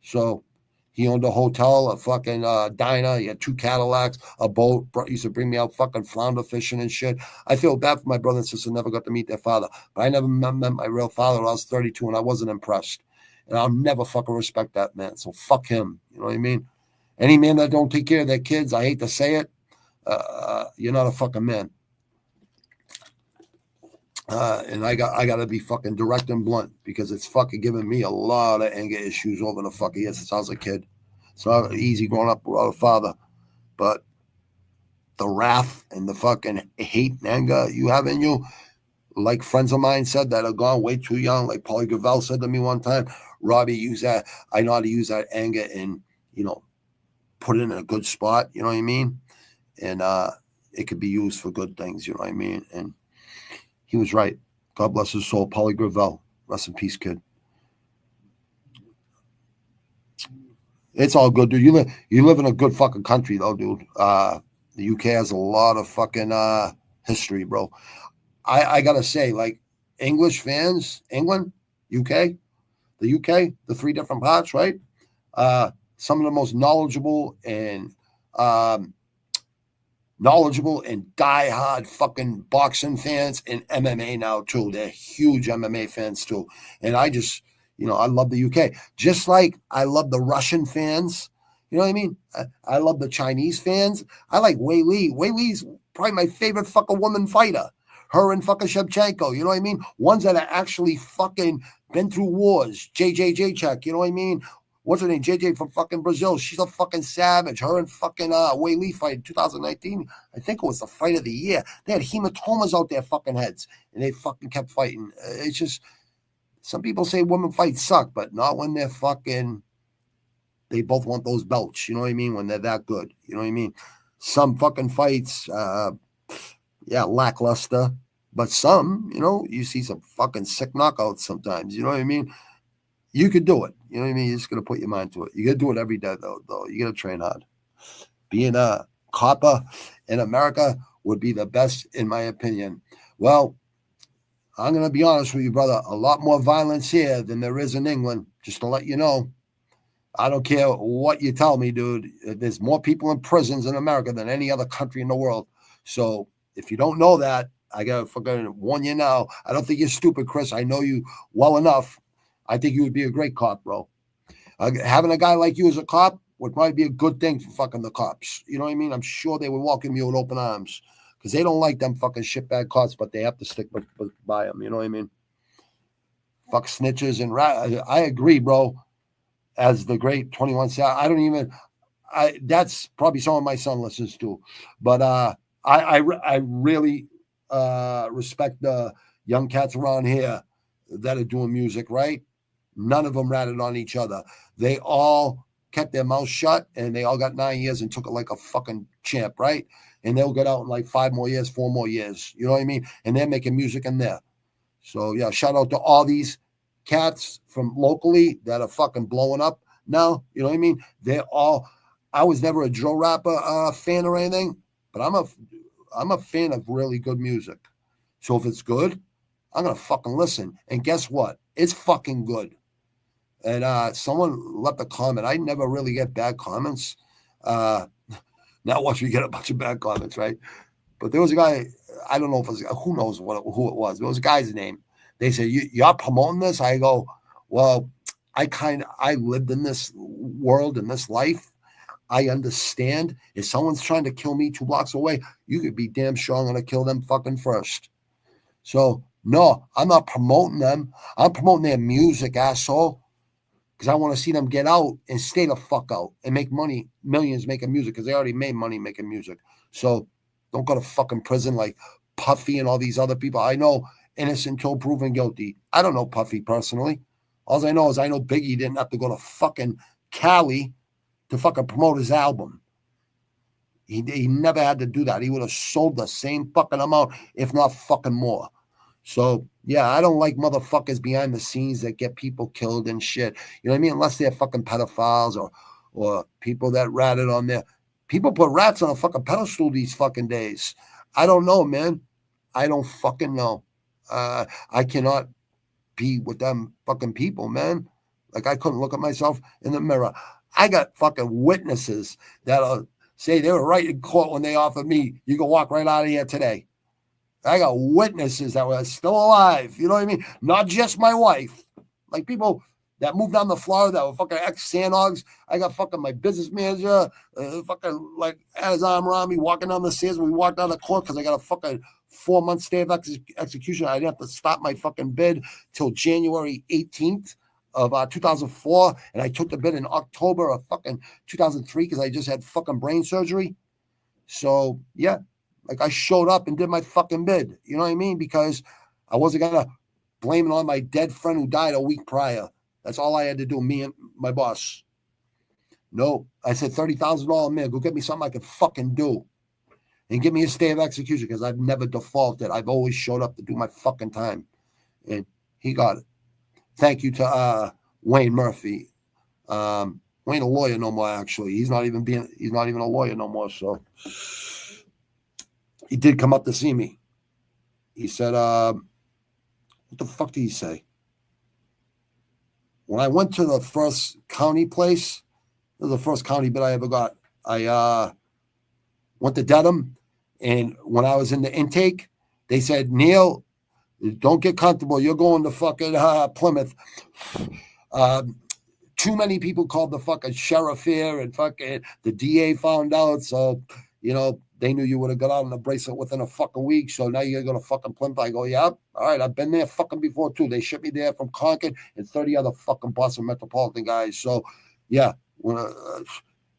So he owned a hotel, a fucking diner. He had 2 Cadillacs, a boat. He used to bring me out fucking flounder fishing and shit. I feel bad for my brother and sister, never got to meet their father. But I never met my real father when I was 32, and I wasn't impressed. And I'll never fucking respect that man. So fuck him. You know what I mean? Any man that don't take care of their kids, I hate to say it, you're not a fucking man. And I got to be fucking direct and blunt, because it's fucking giving me a lot of anger issues over the fucking years since I was a kid. It's not easy growing up without a father, but the wrath and the fucking hate and anger you have in you, like friends of mine said that are gone way too young, like Paulie Gravel said to me one time, Robbie, use that. I know how to use that anger and, you know, put it in a good spot. You know what I mean? And it could be used for good things. You know what I mean? And he was right. God bless his soul. Paulie Gravel. Rest in peace, kid. It's all good, dude. You live in a good fucking country, though, dude. The UK has a lot of fucking history, bro. I gotta say, like, English fans, England, UK, the UK, the 3 different parts, right? Some of the most knowledgeable and diehard fucking boxing fans and MMA now too. They're huge MMA fans too. And I just, you know, I love the UK. Just like I love the Russian fans. You know what I mean? I love the Chinese fans. I like Wei Li. Wei Li's probably my favorite fucking woman fighter. Her and fucking Shevchenko. You know what I mean? Ones that are actually fucking been through wars. JJ, you know what I mean? What's her name? JJ from fucking Brazil. She's a fucking savage. Her and fucking Wei Li fight in 2019. I think it was the fight of the year. They had hematomas out their fucking heads, and they fucking kept fighting. It's just, some people say women fights suck, but not when they're fucking, they both want those belts. You know what I mean? When they're that good. You know what I mean? Some fucking fights, lackluster. But some, you know, you see some fucking sick knockouts sometimes. You know what I mean? You could do it. You know what I mean? You're just going to put your mind to it. You got to do it every day, though. You got to train hard. Being a copper in America would be the best, in my opinion. Well, I'm going to be honest with you, brother. A lot more violence here than there is in England, just to let you know. I don't care what you tell me, dude. There's more people in prisons in America than any other country in the world. So if you don't know that, I got to fucking warn you now. I don't think you're stupid, Chris. I know you well enough. I think you would be a great cop, bro. Having a guy like you as a cop would probably be a good thing for fucking the cops. You know what I mean? I'm sure they would welcome you with open arms, because they don't like them fucking shitbag cops, but they have to stick by them. You know what I mean? Fuck snitches and I agree, bro. As the great 21 Savage, that's probably someone my son listens to, but I really respect the young cats around here that are doing music, right? None of them ratted on each other. They all kept their mouth shut, and they all got 9 years and took it like a fucking champ, right? And they'll get out in like 5 more years, 4 more years. You know what I mean? And they're making music in there. So, yeah, shout out to all these cats from locally that are fucking blowing up now. You know what I mean? I was never a drill rapper fan or anything, but I'm a fan of really good music. So if it's good, I'm going to fucking listen. And guess what? It's fucking good. And someone left a comment. I never really get bad comments. Now watch me get a bunch of bad comments, right? But there was a guy, I don't know if it was, who knows who it was. There was a guy's name. They said, you're promoting this? I go, well, I lived in this world, in this life. I understand if someone's trying to kill me 2 blocks away, you could be damn sure I'm going to kill them fucking first. So, no, I'm not promoting them. I'm promoting their music, asshole, because I want to see them get out and stay the fuck out and make money, millions making music, because they already made money making music. So don't go to fucking prison like Puffy and all these other people. I know innocent until proven guilty. I don't know Puffy personally. All I know is I know Biggie didn't have to go to fucking Cali to fucking promote his album. He never had to do that. He would have sold the same fucking amount, if not fucking more. So, yeah, I don't like motherfuckers behind the scenes that get people killed and shit. You know what I mean? Unless they're fucking pedophiles or people that ratted on there. People put rats on a fucking pedestal these fucking days. I don't know, man. I don't fucking know. I cannot be with them fucking people, man. Like, I couldn't look at myself in the mirror. I got fucking witnesses that'll say they were right in court when they offered me, you can walk right out of here today. I got witnesses that were still alive. You know what I mean? Not just my wife. Like people that moved down to Florida that were fucking ex-Sandhogs. I got fucking my business manager fucking like had his arm around me walking down the stairs when we walked down the court because I got a fucking 4-month stay of execution. I didn't have to stop my fucking bid till January 18th of 2004. And I took the bid in October of fucking 2003 because I just had fucking brain surgery. So, yeah. Like I showed up and did my fucking bid. You know what I mean? Because I wasn't going to blame it on my dead friend who died a week prior. That's all I had to do, me and my boss. No, I said $30,000 man, go get me something I could fucking do. And give me a stay of execution because I've never defaulted. I've always showed up to do my fucking time. And he got it. Thank you to Wayne Murphy. Wayne a lawyer no more, actually. He's not even a lawyer no more, so... He did come up to see me. He said, what the fuck did he say? When I went to the first county place, this was the first county bid I ever got. I went to Dedham, and when I was in the intake, they said, Neil, don't get comfortable. You're going to fucking Plymouth. Too many people called the fucking sheriff here, and fucking the DA found out, so, you know, they knew you would have got out on the bracelet within a fucking week, so now you're going to fucking Plymouth. I go, yeah, all right, I've been there fucking before, too. They shipped me there from Concord and 30 other fucking Boston Metropolitan guys. So, yeah,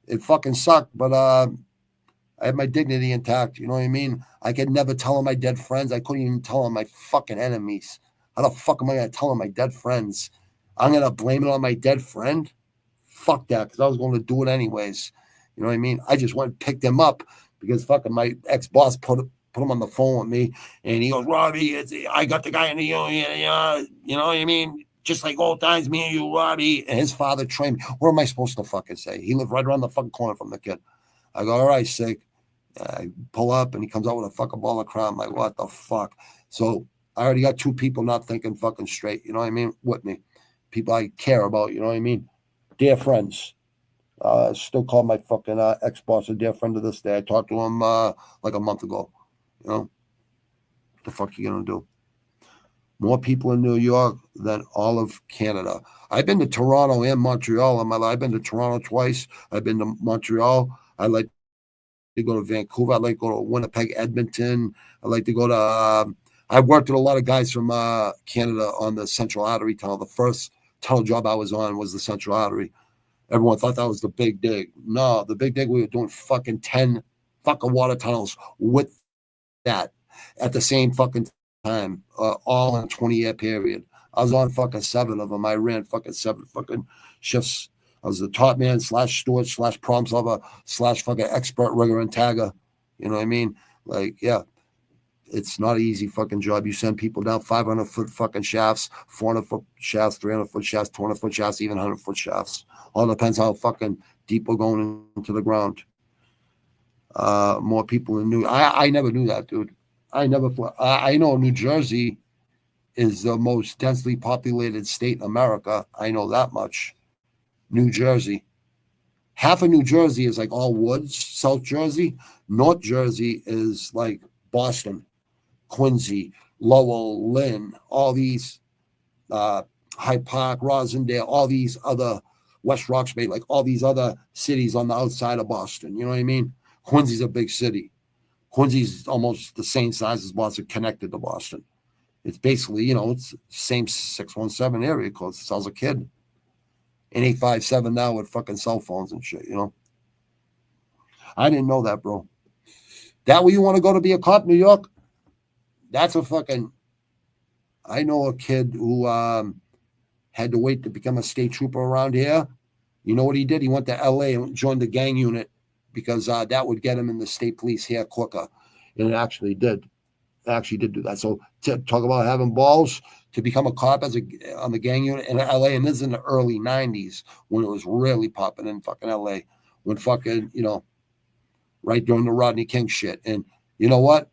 it fucking sucked, but I had my dignity intact. You know what I mean? I could never tell on my dead friends. I couldn't even tell on my fucking enemies. How the fuck am I going to tell on my dead friends? I'm going to blame it on my dead friend? Fuck that, because I was going to do it anyways. You know what I mean? I just went and picked him up. Because fucking my ex-boss put him on the phone with me, and he goes, Robbie, I got the guy in the union, you know what I mean? Just like old times, me and you, Robbie. And his father trained me. What am I supposed to fucking say? He lived right around the fucking corner from the kid. I go, all right, sick. I pull up, and he comes out with a fucking ball of crown. I'm like, what the fuck? So I already got 2 people not thinking fucking straight, you know what I mean, with me. People I care about, you know what I mean? Dear friends. Still call my fucking ex-boss a dear friend to this day. I talked to him like a month ago. You know, what the fuck you gonna do? More people in New York than all of Canada. I've been to Toronto and Montreal in my life. I've been to Toronto twice. I've been to Montreal. I like to go to Vancouver. I like to go to Winnipeg, Edmonton. I like to go to. I worked with a lot of guys from Canada on the Central Artery tunnel. The first tunnel job I was on was the Central Artery. Everyone thought that was the big dig. No, the big dig, we were doing fucking 10 fucking water tunnels with that at the same fucking time, all in a 20-year period. I was on fucking 7 of them. I ran fucking 7 fucking shifts. I was the top man / steward / problem solver / fucking expert rigger and tagger. You know what I mean? Like, yeah. It's not an easy fucking job. You send people down 500-foot fucking shafts, 400-foot shafts, 300-foot shafts, 200-foot shafts, even 100-foot shafts. All depends how fucking deep we're going into the ground. More people in I never knew that, dude. I know New Jersey is the most densely populated state in America. I know that much. New Jersey. Half of New Jersey is like all woods. South Jersey. North Jersey is like Boston. Quincy, Lowell, Lynn, all these Hyde Park, Rosendale, all these other West Roxbury, like all these other cities on the outside of Boston. You know what I mean? Quincy's a big city. Quincy's almost the same size as Boston, connected to Boston. It's basically, it's the same 617 area code since I was a kid. And 857 now with fucking cell phones and shit, I didn't know that, bro. That where you want to go to be a cop, New York? That's a fucking... I know a kid who had to wait to become a state trooper around here. You know what he did? He went to L.A. and joined the gang unit because that would get him in the state police here quicker. And it actually did. It actually did do that. So to talk about having balls to become a cop on the gang unit in L.A., and this is in the early 90s when it was really popping in fucking L.A., when fucking, right during the Rodney King shit. And you know what?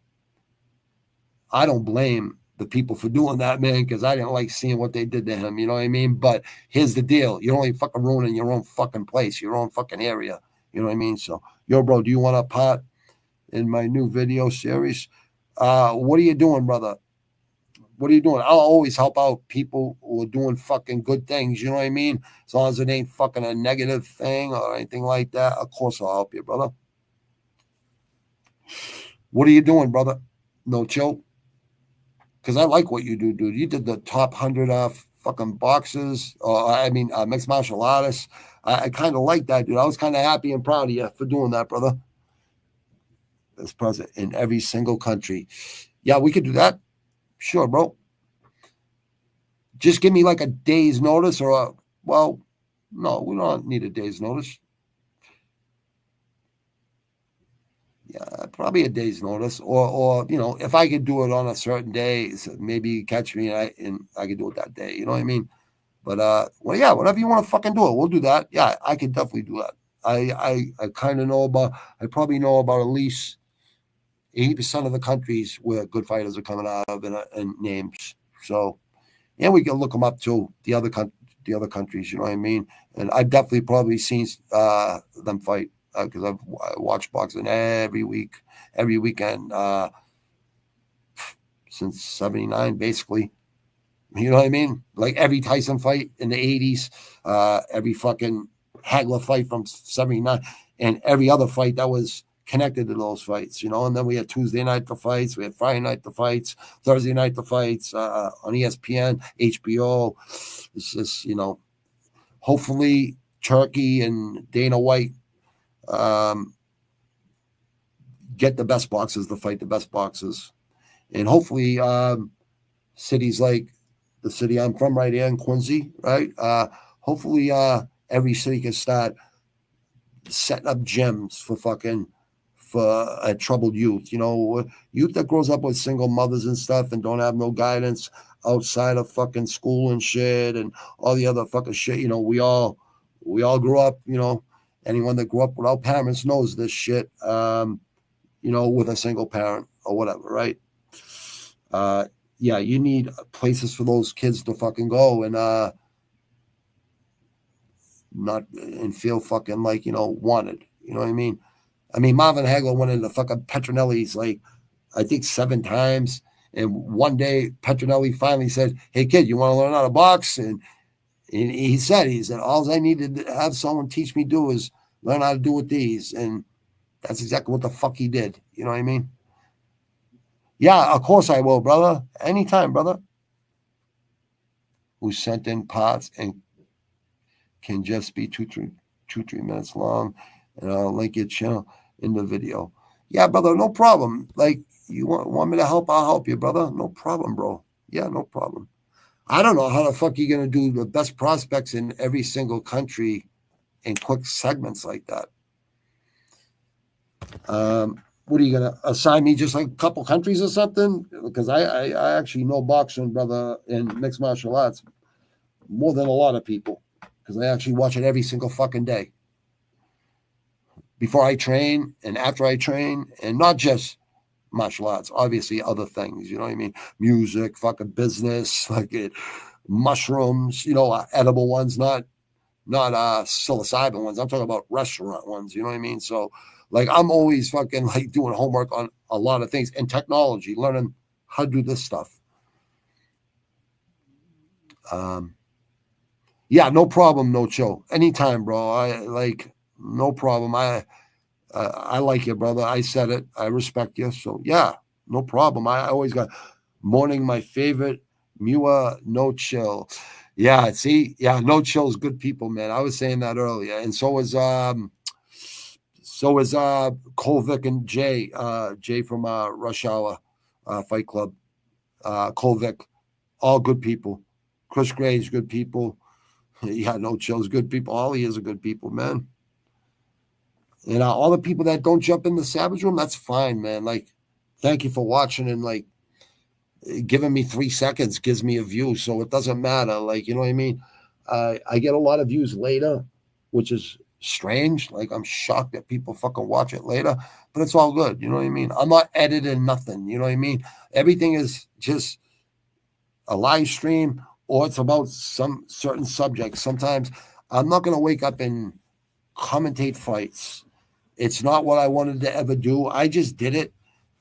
I don't blame the people for doing that, man, because I didn't like seeing what they did to him. You know what I mean? But here's the deal. You're only fucking ruining your own fucking place, your own fucking area. You know what I mean? So, bro, do you want a part in my new video series? What are you doing, brother? What are you doing? I'll always help out people who are doing fucking good things. You know what I mean? As long as it ain't fucking a negative thing or anything like that, of course I'll help you, brother. What are you doing, brother? No chill? Because I like what you do, dude. You did the top 100 fucking boxers, mixed martial artists. I kind of like that, dude. I was kind of happy and proud of you for doing that, brother. As president in every single country. Yeah, we could do that. Sure, bro. Just give me like a day's notice no, we don't need a day's notice. Yeah, probably a day's notice, or if I could do it on a certain day, maybe you catch me and I could do it that day. You know what I mean? But whatever you want to fucking do it, we'll do that. Yeah, I could definitely do that. I kind of know about. I probably know about at least 80% of the countries where good fighters are coming out of and names. So, and we can look them up too. The other countries, you know what I mean? And I've definitely probably seen them fight. Because I watched boxing every weekend since 79, basically. You know what I mean? Like every Tyson fight in the 80s, every fucking Hagler fight from 79, and every other fight that was connected to those fights, And then we had Tuesday night the fights, we had Friday night the fights, Thursday night the fights on ESPN, HBO. It's just, hopefully Turkey and Dana White get the best boxers to fight the best boxers, and hopefully cities like the city I'm from right here in Quincy, right? Hopefully every city can start setting up gyms for troubled youth, youth that grows up with single mothers and stuff and don't have no guidance outside of fucking school and shit and all the other fucking shit. We all grew up, anyone that grew up without parents knows this shit, with a single parent or whatever, right? You need places for those kids to fucking go and not and feel fucking like, wanted. You know what I mean? Marvin Hagler went into fucking Petronelli's like, I think 7 times. And one day Petronelli finally said, "Hey kid, you want to learn how to box?" And he said, all I needed to have someone teach me do is learn how to do with these. And that's exactly what the fuck he did. You know what I mean? Yeah, of course I will, brother. Anytime, brother. Who sent in parts and can just be 2-3 minutes long. And I'll link your channel in the video. Yeah, brother, no problem. Like, you want me to help? I'll help you, brother. No problem, bro. Yeah, no problem. I don't know how the fuck you're going to do the best prospects in every single country in quick segments like that. What are you going to assign me, just like a couple countries or something? Because I actually know boxing, brother, and mixed martial arts more than a lot of people, because I actually watch it every single fucking day. Before I train and after I train, and not just martial arts, obviously other things, you know what I mean? Music, fucking business, like mushrooms, edible ones, not psilocybin ones. I'm talking about restaurant ones, you know what I mean? So like I'm always fucking like doing homework on a lot of things and technology, learning how to do this stuff. Yeah, no problem, no chill. Anytime, bro. No problem. I like you, brother. I said it. I respect you. So yeah, no problem. I always got morning, my favorite. Mua, no chill. Yeah, see, yeah, no chill is good people, man. I was saying that earlier, and so is Kolvik and Jay from Rush Hour Fight Club. Kolvik, all good people. Chris Gray's good people. Yeah, no chills, good people. All he is are good people, man. And all the people that don't jump in the Savage Room, that's fine, man. Like, thank you for watching and like giving me 3 seconds gives me a view, so it doesn't matter. Like, you know what I mean? I get a lot of views later, which is strange. Like, I'm shocked that people fucking watch it later, but it's all good. You know what I mean? I'm not editing nothing. You know what I mean? Everything is just a live stream or it's about some certain subject. Sometimes I'm not going to wake up and commentate fights. It's not what I wanted to ever do. I just did it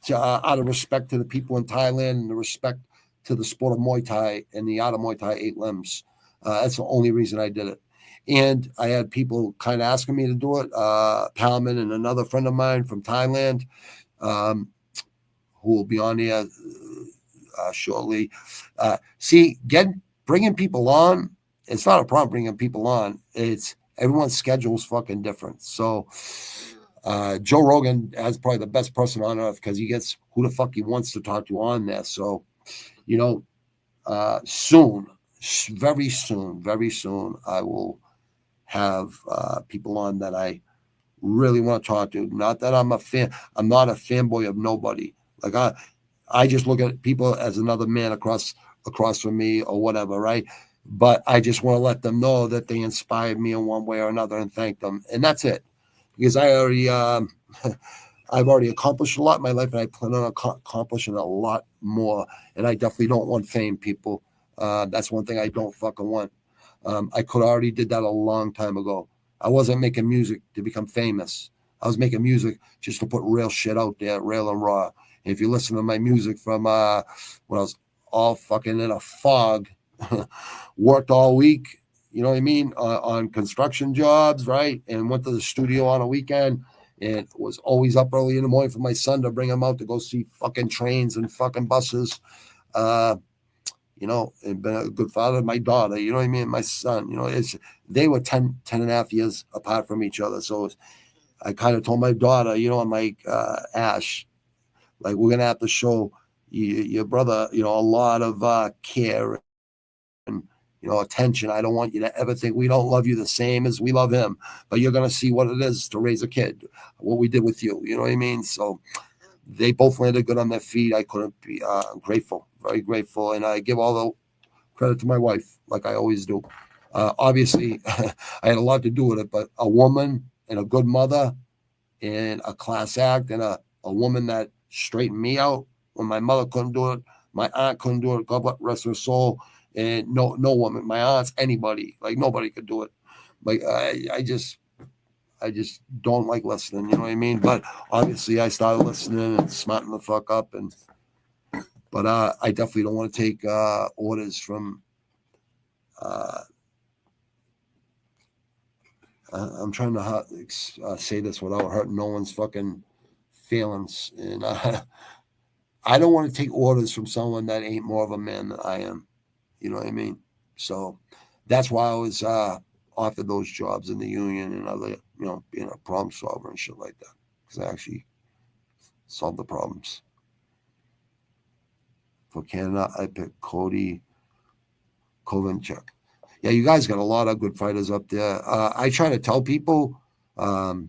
out of respect to the people in Thailand and the respect to the sport of Muay Thai and the art of Muay Thai 8 limbs. That's the only reason I did it. And I had people kind of asking me to do it. Palman and another friend of mine from Thailand, who will be on here shortly. Bringing people on, it's not a problem bringing people on. It's everyone's schedule's fucking different. So Joe Rogan is probably the best person on earth because he gets who the fuck he wants to talk to on there. So, you know, soon, very soon, I will have people on that I really want to talk to. Not that I'm a fan. I'm not a fanboy of nobody. Like I just look at people as another man across from me or whatever, right? But I just want to let them know that they inspired me in one way or another and thank them. And that's it. Because I already, I've already accomplished a lot in my life, and I plan on accomplishing a lot more. And I definitely don't want fame, people. That's one thing I don't fucking want. I could already did that a long time ago. I wasn't making music to become famous. I was making music just to put real shit out there, real and raw. And if you listen to my music from when I was all fucking in a fog, worked all week, you know what I mean, on construction jobs, right? And went to the studio on a weekend and was always up early in the morning for my son to bring him out to go see fucking trains and fucking buses. You know, and been a good father to my daughter, you know what I mean? My son, you know, they were 10 and a half years apart from each other. So I kind of told my daughter, you know, I'm like, Ash, like, we're going to have to show your brother, you know, a lot of care and, you know, attention. I don't want you to ever think we don't love you the same as we love him, but you're going to see what it is to raise a kid, what we did with you. You know what I mean? So they both landed good on their feet. I couldn't be grateful, very grateful. And I give all the credit to my wife, like I always do. Obviously, I had a lot to do with it, but a woman and a good mother and a class act and a woman that straightened me out when my mother couldn't do it, my aunt couldn't do it, God rest her soul, and no woman, my aunts, anybody, like nobody could do it. Like I just don't like listening, you know what I mean? But obviously I started listening and smarting the fuck up, but I definitely don't want to take orders from I'm trying to say this without hurting no one's fucking feelings, and I don't want to take orders from someone that ain't more of a man than I am. You know what I mean? So that's why I was offered those jobs in the union and other, you know, being a problem solver and shit like that, because I actually solved the problems. For Canada, I picked Cody Kovenchuk. Yeah, you guys got a lot of good fighters up there. I try to tell people the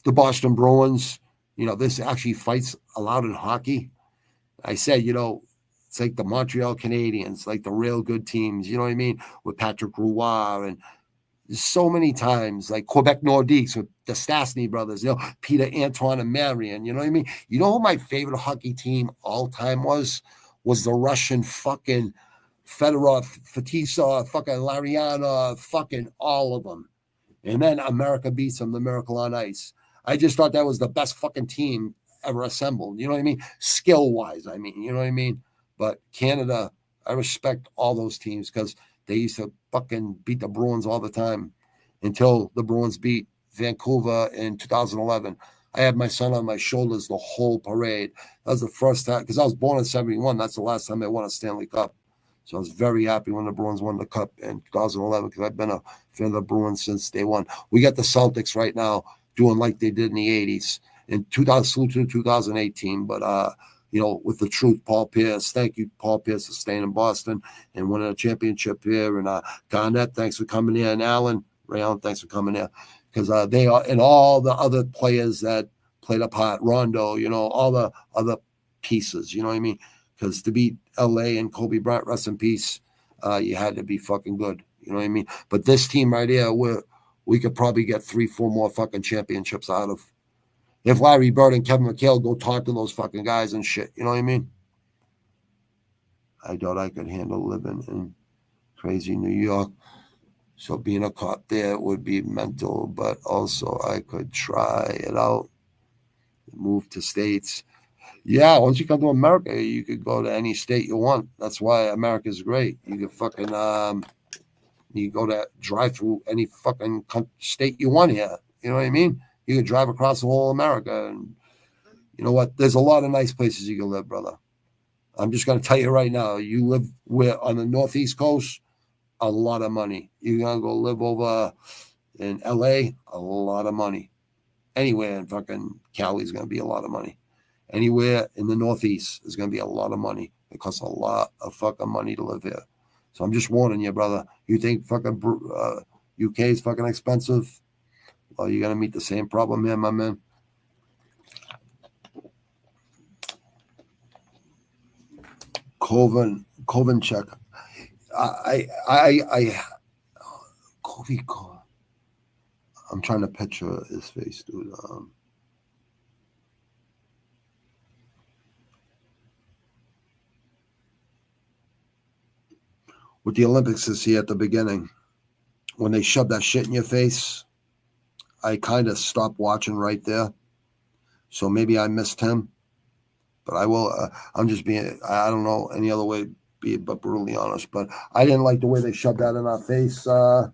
Boston Bruins, you know, this actually fights allowed in hockey. I said, you know, it's like the Montreal Canadiens, like the real good teams, you know what I mean? With Patrick Roy and so many times, like Quebec Nordiques with the Stastny brothers, you know, Peter, Antoine, and Marion, you know what I mean? You know who my favorite hockey team all time was the Russian fucking Fedorov, Fetisov, fucking Lariana, fucking all of them. And then America beats them, the Miracle on Ice. I just thought that was the best fucking team ever assembled. You know what I mean? Skill-wise, I mean, you know what I mean? But Canada, I respect all those teams because They used to fucking beat the Bruins all the time until the Bruins beat Vancouver in 2011. I had my son on my shoulders the whole parade. That was the first time, because I was born in 71. That's the last time I won a Stanley Cup. So I was very happy when the Bruins won the Cup in 2011 because I've been a fan of the Bruins since day one. We got the Celtics right now doing like they did in the 80s in 2018. But, with the truth, Paul Pierce, thank you, Paul Pierce, for staying in Boston and winning a championship here. And Garnett, thanks for coming here. And Ray Allen, thanks for coming here. Because they are, and all the other players that played a part, Rondo, all the other pieces, you know what I mean? Because to beat LA and Kobe Bryant, rest in peace, you had to be fucking good. You know what I mean? But this team right here, we could probably get 3-4 more fucking championships out of. If Larry Bird and Kevin McHale go talk to those fucking guys and shit, you know what I mean? I doubt I could handle living in crazy New York. So being a cop there would be mental, but also I could try it out, move to states. Yeah, once you come to America, you could go to any state you want. That's why America's great. You could fucking you go to drive through any fucking state you want here. You know what I mean? You could drive across the whole America, and you know what? There's a lot of nice places you can live, brother. I'm just gonna tell you right now. You live on the Northeast coast, a lot of money. You're gonna go live over in LA, a lot of money. Anywhere in fucking Cali is gonna be a lot of money. Anywhere in the Northeast is going to be a lot of money. It costs a lot of fucking money to live here. So I'm just warning you, brother. You think fucking UK is fucking expensive? Well, you're going to meet the same problem here, my man. Kovenchek. I'm trying to picture his face, dude. With the Olympics this year at the beginning, when they shoved that shit in your face, I kind of stopped watching right there. So maybe I missed him. But I will, I'm just being, I don't know any other way to be but brutally honest. But I didn't like the way they shoved that in our face on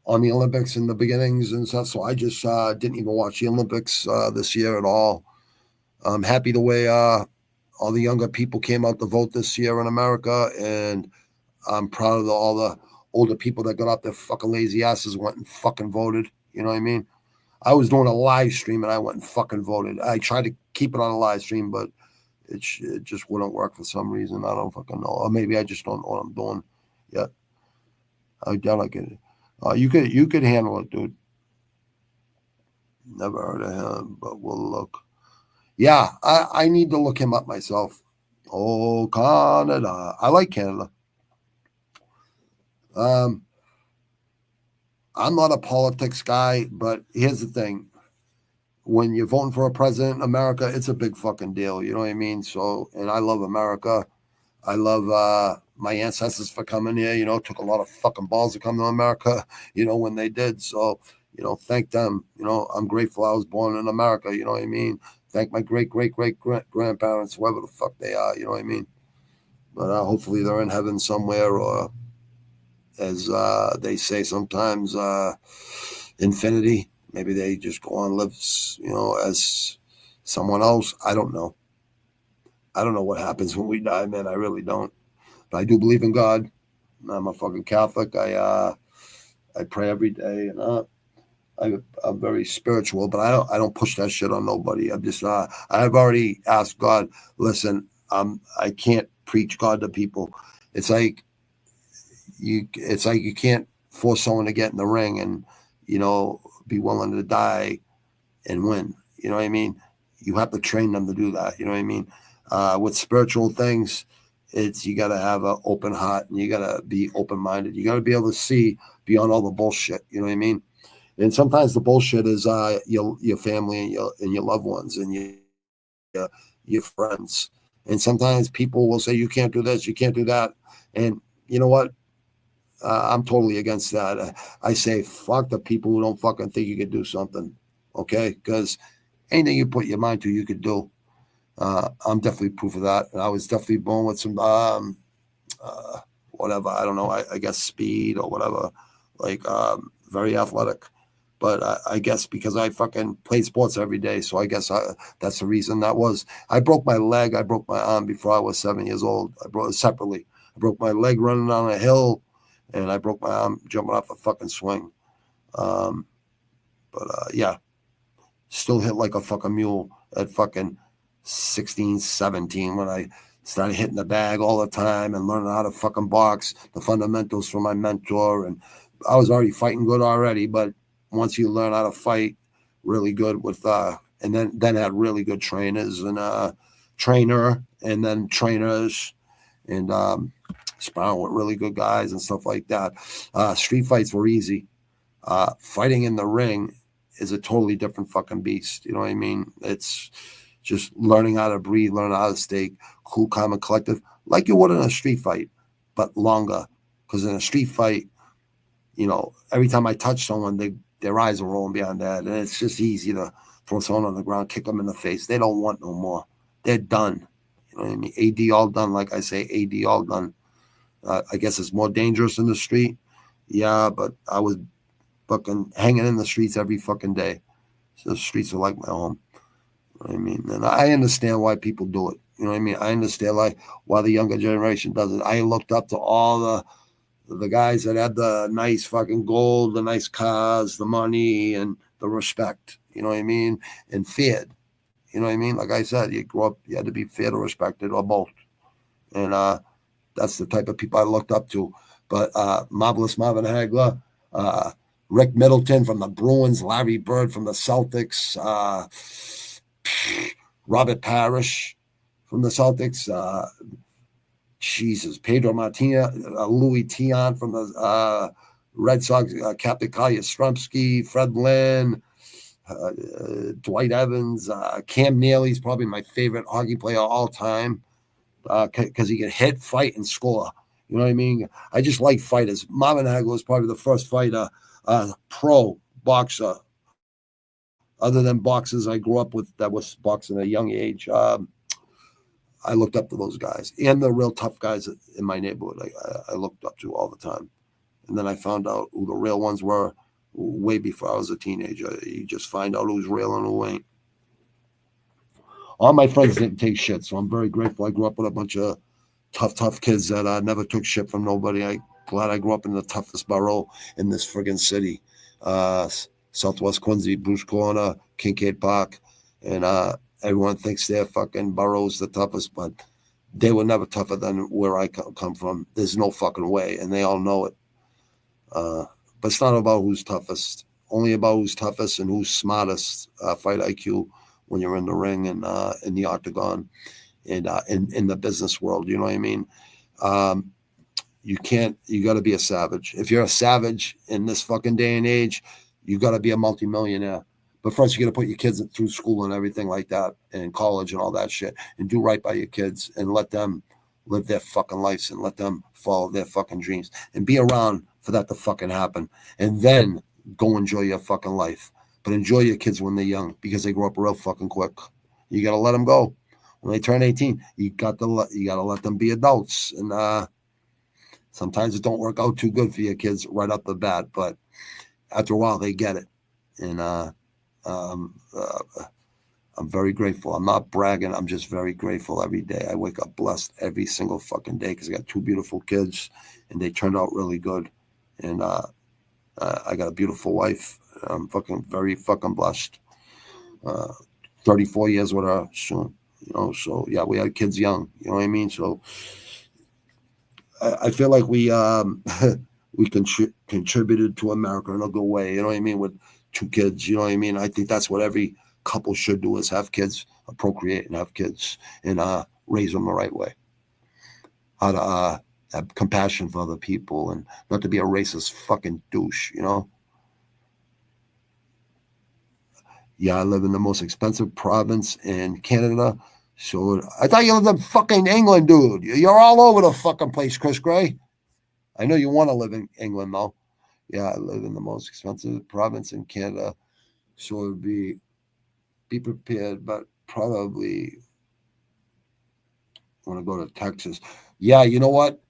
the Olympics in the beginnings and stuff. So I just didn't even watch the Olympics this year at all. I'm happy the way all the younger people came out to vote this year in America, and I'm proud of all the older people that got out their fucking lazy asses, went and fucking voted. You know what I mean? I was doing a live stream and I went and fucking voted. I tried to keep it on a live stream, but it just wouldn't work for some reason. I don't fucking know. Or maybe I just don't know what I'm doing yet. I doubt I get it. You could handle it, dude. Never heard of him, but we'll look. Yeah, I need to look him up myself. Oh, Canada. I like Canada. I'm not a politics guy, but here's the thing. When you're voting for a president in America, it's a big fucking deal. You know what I mean? So, and I love America. I love my ancestors for coming here. You know, it took a lot of fucking balls to come to America, you know, when they did. So, you know, thank them. You know, I'm grateful I was born in America. You know what I mean? Thank my great-great-great-grandparents, whoever the fuck they are. You know what I mean? But hopefully they're in heaven somewhere, or as they say sometimes, infinity. Maybe they just go on and live, you know, as someone else. I don't know. I don't know what happens when we die, man. I really don't. But I do believe in God. I'm a fucking Catholic. I pray every day, and I'm very spiritual, but I don't push that shit on nobody. I'm just I've already asked God. Listen, I can't preach God to people. It's like you can't force someone to get in the ring and, you know, be willing to die and win. You know what I mean? You have to train them to do that. You know what I mean? With spiritual things, you got to have an open heart, and you got to be open-minded. You got to be able to see beyond all the bullshit. You know what I mean? And sometimes the bullshit is your family and your loved ones and your friends. And sometimes people will say, you can't do this, you can't do that. And you know what? I'm totally against that. I say, fuck the people who don't fucking think you could do something. Okay? Because anything you put your mind to, you could do. I'm definitely proof of that. And I was definitely born with some, whatever. I don't know. I guess speed or whatever. Like very athletic. But I guess because I fucking played sports every day, so I guess that's the reason that was. I broke my leg. I broke my arm before I was 7 years old. I broke it separately. I broke my leg running down a hill, and I broke my arm jumping off a fucking swing. Yeah, still hit like a fucking mule at fucking 16, 17 when I started hitting the bag all the time and learning how to fucking box, the fundamentals from my mentor. And I was already fighting good already, but once you learn how to fight really good with, and then had really good trainers and trainer and then trainers and sparring with really good guys and stuff like that. Street fights were easy. Fighting in the ring is a totally different fucking beast. You know what I mean? It's just learning how to breathe, learning how to stay cool, calm, and collective, like you would in a street fight, but longer. Because in a street fight, you know, every time I touch someone, their eyes are rolling behind that, and it's just easy to throw someone on the ground, kick them in the face. They don't want no more. They're done. You know what I mean? AD all done, like I say, AD all done. I guess it's more dangerous in the street. Yeah, but I was fucking hanging in the streets every fucking day. So the streets are like my home. You know what I mean? And I understand why people do it. You know what I mean? I understand like why the younger generation does it. I looked up to all the guys that had the nice fucking gold, the nice cars, the money, and the respect. You know what I mean? And feared. You know what I mean? Like I said, you grew up, you had to be feared or respected or both. And that's the type of people I looked up to. But Marvelous Marvin Hagler, Rick Middleton from the Bruins, Larry Bird from the Celtics, Robert Parrish from the Celtics, Pedro Martinez, Louis Tiant from the Red Sox, Captain Kyle Yastrzemski, Fred Lynn, Dwight Evans, Cam Neely's probably my favorite hockey player of all time because he can hit, fight, and score. You know what I mean? I just like fighters. Marvin Hagler was probably the first fighter, pro boxer, other than boxers I grew up with that was boxing at a young age. I looked up to those guys and the real tough guys in my neighborhood. I looked up to all the time. And then I found out who the real ones were way before I was a teenager. You just find out who's real and who ain't. All my friends didn't take shit, so I'm very grateful. I grew up with a bunch of tough kids that never took shit from nobody. I'm glad I grew up in the toughest borough in this friggin' city. Southwest Quincy, Bruce Corner, Kincaid Park, and everyone thinks their fucking borough's the toughest, but they were never tougher than where I come from. There's no fucking way, and they all know it. But it's not about who's toughest, only about who's toughest and who's smartest, fight IQ when you're in the ring and in the octagon and in the business world. You know what I mean? You got to be a savage. If you're a savage in this fucking day and age, you got to be a multimillionaire. But first, you got to put your kids through school and everything like that, and college and all that shit, and do right by your kids and let them live their fucking lives and let them follow their fucking dreams and be around for that to fucking happen. And then go enjoy your fucking life. But enjoy your kids when they're young because they grow up real fucking quick. You got to let them go. When they turn 18, you got to let them be adults. And sometimes it don't work out too good for your kids right off the bat, but after a while they get it. And I'm very grateful. I'm not bragging. I'm just very grateful every day. I wake up blessed every single fucking day because I got two beautiful kids and they turned out really good. And I got a beautiful wife. I'm very fucking blessed. 34 years with her soon, so yeah, we had kids young, you know what I mean? So I feel like we contributed to America in a good way, you know what I mean, with two kids, you know what I mean? I think that's what every couple should do is have kids, procreate and have kids and raise them the right way. How to have compassion for other people and not to be a racist fucking douche, Yeah, I live in the most expensive province in Canada. So I thought you lived in fucking England, dude. You're all over the fucking place, Chris Gray. I know you want to live in England, though. Yeah, I live in the most expensive province in Canada. So it would be prepared, but probably want to go to Texas. Yeah, you know what?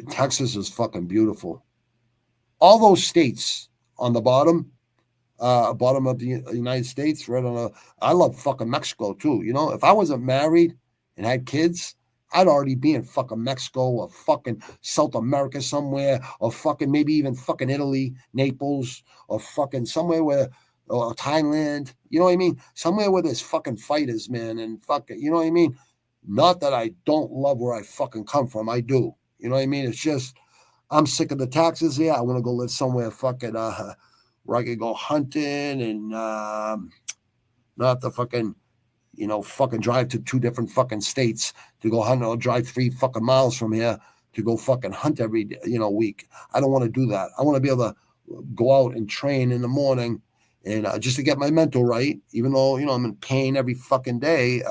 Texas is fucking beautiful. All those states on the bottom of the United States, right on I love fucking Mexico too. You know, if I wasn't married and had kids, I'd already be in fucking Mexico or fucking South America somewhere, or fucking maybe even fucking Italy, Naples, or fucking somewhere where, or Thailand, you know what I mean? Somewhere where there's fucking fighters, man, and fucking, you know what I mean? Not that I don't love where I fucking come from. I do. You know what I mean? It's just, I'm sick of the taxes here. I want to go live somewhere fucking, where I could go hunting and not the fucking, you know, fucking drive to 2 different fucking states to go hunt, or drive 3 fucking miles from here to go fucking hunt every, you know, week. I don't want to do that. I want to be able to go out and train in the morning and just to get my mental right, even though, you know, I'm in pain every fucking day.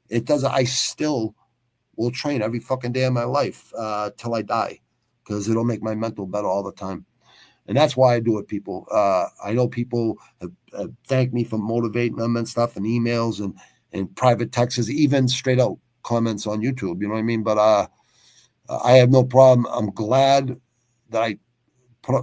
It doesn't, I still will train every fucking day of my life till I die, because it'll make my mental better all the time. And that's why I do it, people. I know people have thanked me for motivating them and stuff, and emails and private texts, even straight out comments on YouTube. You know what I mean? But I have no problem. I'm glad that I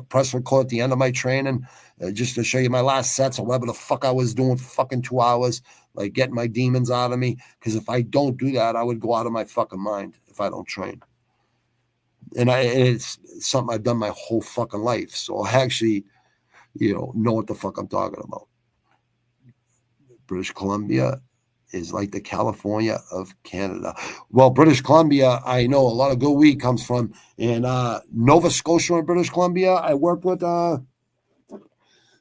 press record at the end of my training just to show you my last sets or whatever the fuck I was doing for fucking 2 hours, like getting my demons out of me. Because if I don't do that, I would go out of my fucking mind if I don't train. And it's something I've done my whole fucking life. So I actually, you know what the fuck I'm talking about. British Columbia is like the California of Canada. Well, British Columbia, I know a lot of good weed comes from. And Nova Scotia and British Columbia, I worked with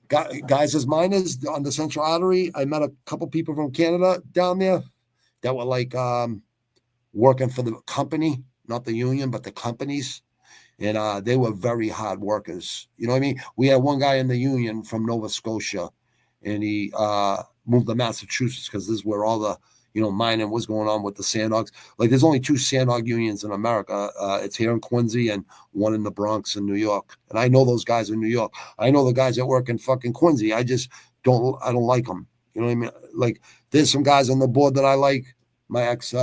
guys as miners on the Central Artery. I met a couple people from Canada down there that were like working for the company, not the union, but the companies. And they were very hard workers. You know what I mean? We had one guy in the union from Nova Scotia, and he moved to Massachusetts because this is where all the, you know, mining was going on with the sandhogs. Like, there's only 2 sandhog unions in America. It's here in Quincy and one in the Bronx in New York. And I know those guys in New York. I know the guys that work in fucking Quincy. I don't like them. You know what I mean? Like, there's some guys on the board that I like. My ex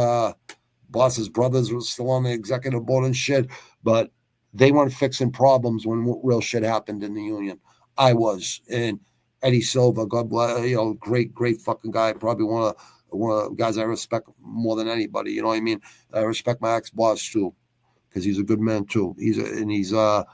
boss's brothers were still on the executive board and shit, but they weren't fixing problems when real shit happened in the union. I was. And Eddie Silva, God bless, you know, great fucking guy. Probably one of the guys I respect more than anybody. You know what I mean? I respect my ex-boss too, because he's a good man too. He's about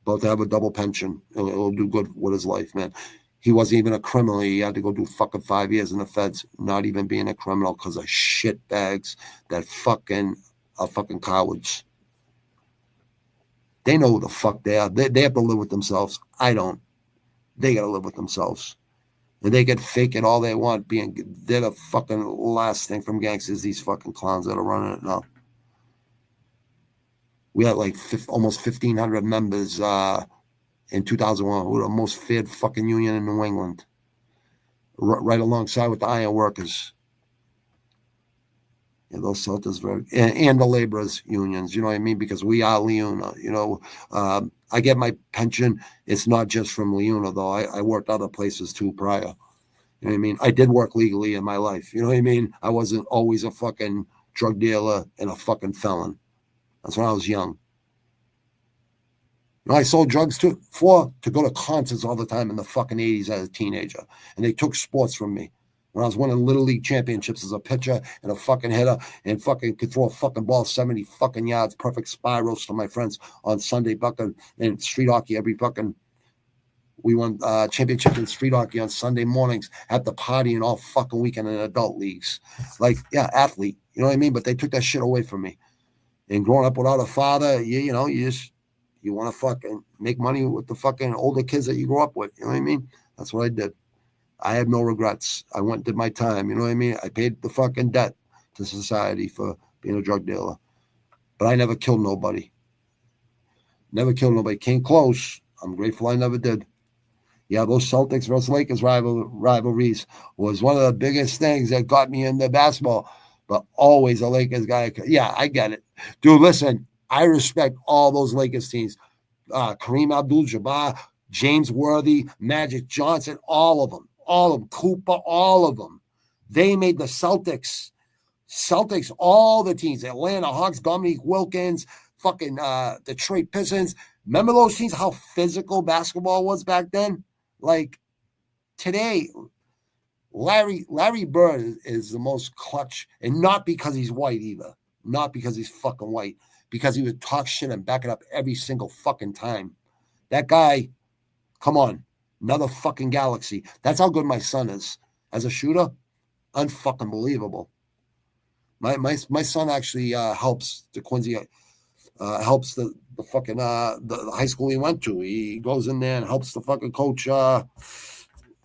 to have a double pension. He'll do good with his life, man. He wasn't even a criminal. He had to go do fucking 5 years in the feds, not even being a criminal, because of shit bags that are fucking cowards. They know who the fuck they are. They have to live with themselves. I don't. They got to live with themselves. And they can fake it all they want. They're the fucking last thing from gangsters, these fucking clowns that are running it now. We had like almost 1,500 members in 2001. We were the most feared fucking union in New England. Right alongside with the iron workers. Yeah, those Celtics and the laborers unions, you know what I mean? Because we are Leuna, you know. I get my pension. It's not just from Leuna, though. I worked other places too prior. You know what I mean? I did work legally in my life. You know what I mean? I wasn't always a fucking drug dealer and a fucking felon. That's when I was young. You know, I sold drugs to go to concerts all the time in the fucking 80s as a teenager. And they took sports from me. When I was winning Little League championships as a pitcher and a fucking hitter and fucking could throw a fucking ball 70 fucking yards, perfect spirals to my friends on Sunday bucking and street hockey we won championship in street hockey on Sunday mornings at the party and all fucking weekend in adult leagues. Like, yeah, athlete, you know what I mean? But they took that shit away from me. And growing up without a father, you want to fucking make money with the fucking older kids that you grew up with. You know what I mean? That's what I did. I have no regrets. I went and did my time. You know what I mean? I paid the fucking debt to society for being a drug dealer. But I never killed nobody. Never killed nobody. Came close. I'm grateful I never did. Yeah, those Celtics versus Lakers rivalries was one of the biggest things that got me into basketball. But always a Lakers guy. Yeah, I get it. Dude, listen, I respect all those Lakers teams. Kareem Abdul-Jabbar, James Worthy, Magic Johnson, all of them, Cooper, all of them. They made the Celtics, all the teams, Atlanta Hawks, Dominique Wilkins, fucking Detroit Pistons. Remember those teams, how physical basketball was back then? Like today, Larry Bird is the most clutch, and not because he's white either. Not because he's fucking white, because he would talk shit and back it up every single fucking time. That guy, come on, another fucking galaxy. That's how good my son is as a shooter. Unfucking believable. My son actually helps the Quincy, helps the fucking the high school he went to. He goes in there and helps the fucking coach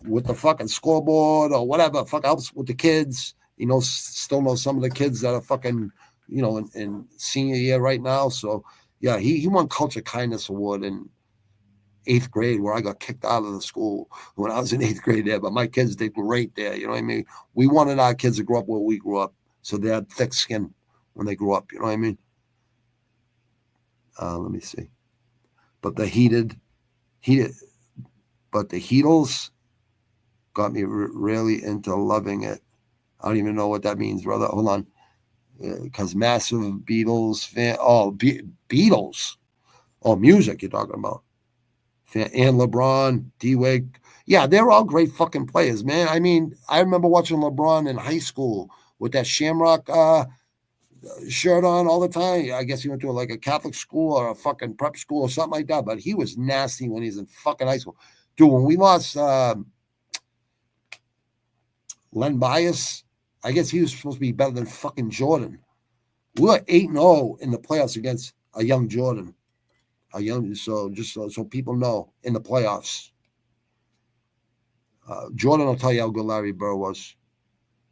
with the fucking scoreboard or whatever. Fuck, helps with the kids. He still knows some of the kids that are fucking, in senior year right now. So yeah, he won Culture Kindness Award in 8th grade, where I got kicked out of the school when I was in 8th grade there. But my kids did great there. You know what I mean? We wanted our kids to grow up where we grew up, so they had thick skin when they grew up. You know what I mean? Let me see. But the Heatles got me really into loving it. I don't even know what that means, brother. Hold on. Because massive Beatles fan. Oh, Beatles. Oh, music you're talking about. And LeBron, D-Wade. Yeah, they're all great fucking players, man. I mean, I remember watching LeBron in high school with that Shamrock shirt on all the time. I guess he went to a Catholic school or a fucking prep school or something like that, but he was nasty when he was in fucking high school. Dude, when we lost Len Bias, I guess he was supposed to be better than fucking Jordan. We were 8-0 in the playoffs against a young Jordan. So people know, in the playoffs. Jordan will tell you how good Larry Bird was.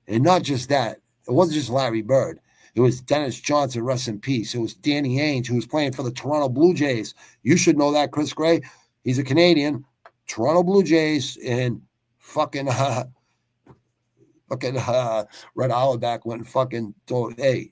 And not just that. It wasn't just Larry Bird. It was Dennis Johnson, rest in peace. It was Danny Ainge, who was playing for the Toronto Blue Jays. You should know that, Chris Gray. He's a Canadian. Toronto Blue Jays, and fucking Red Auerbach went and fucking told, hey,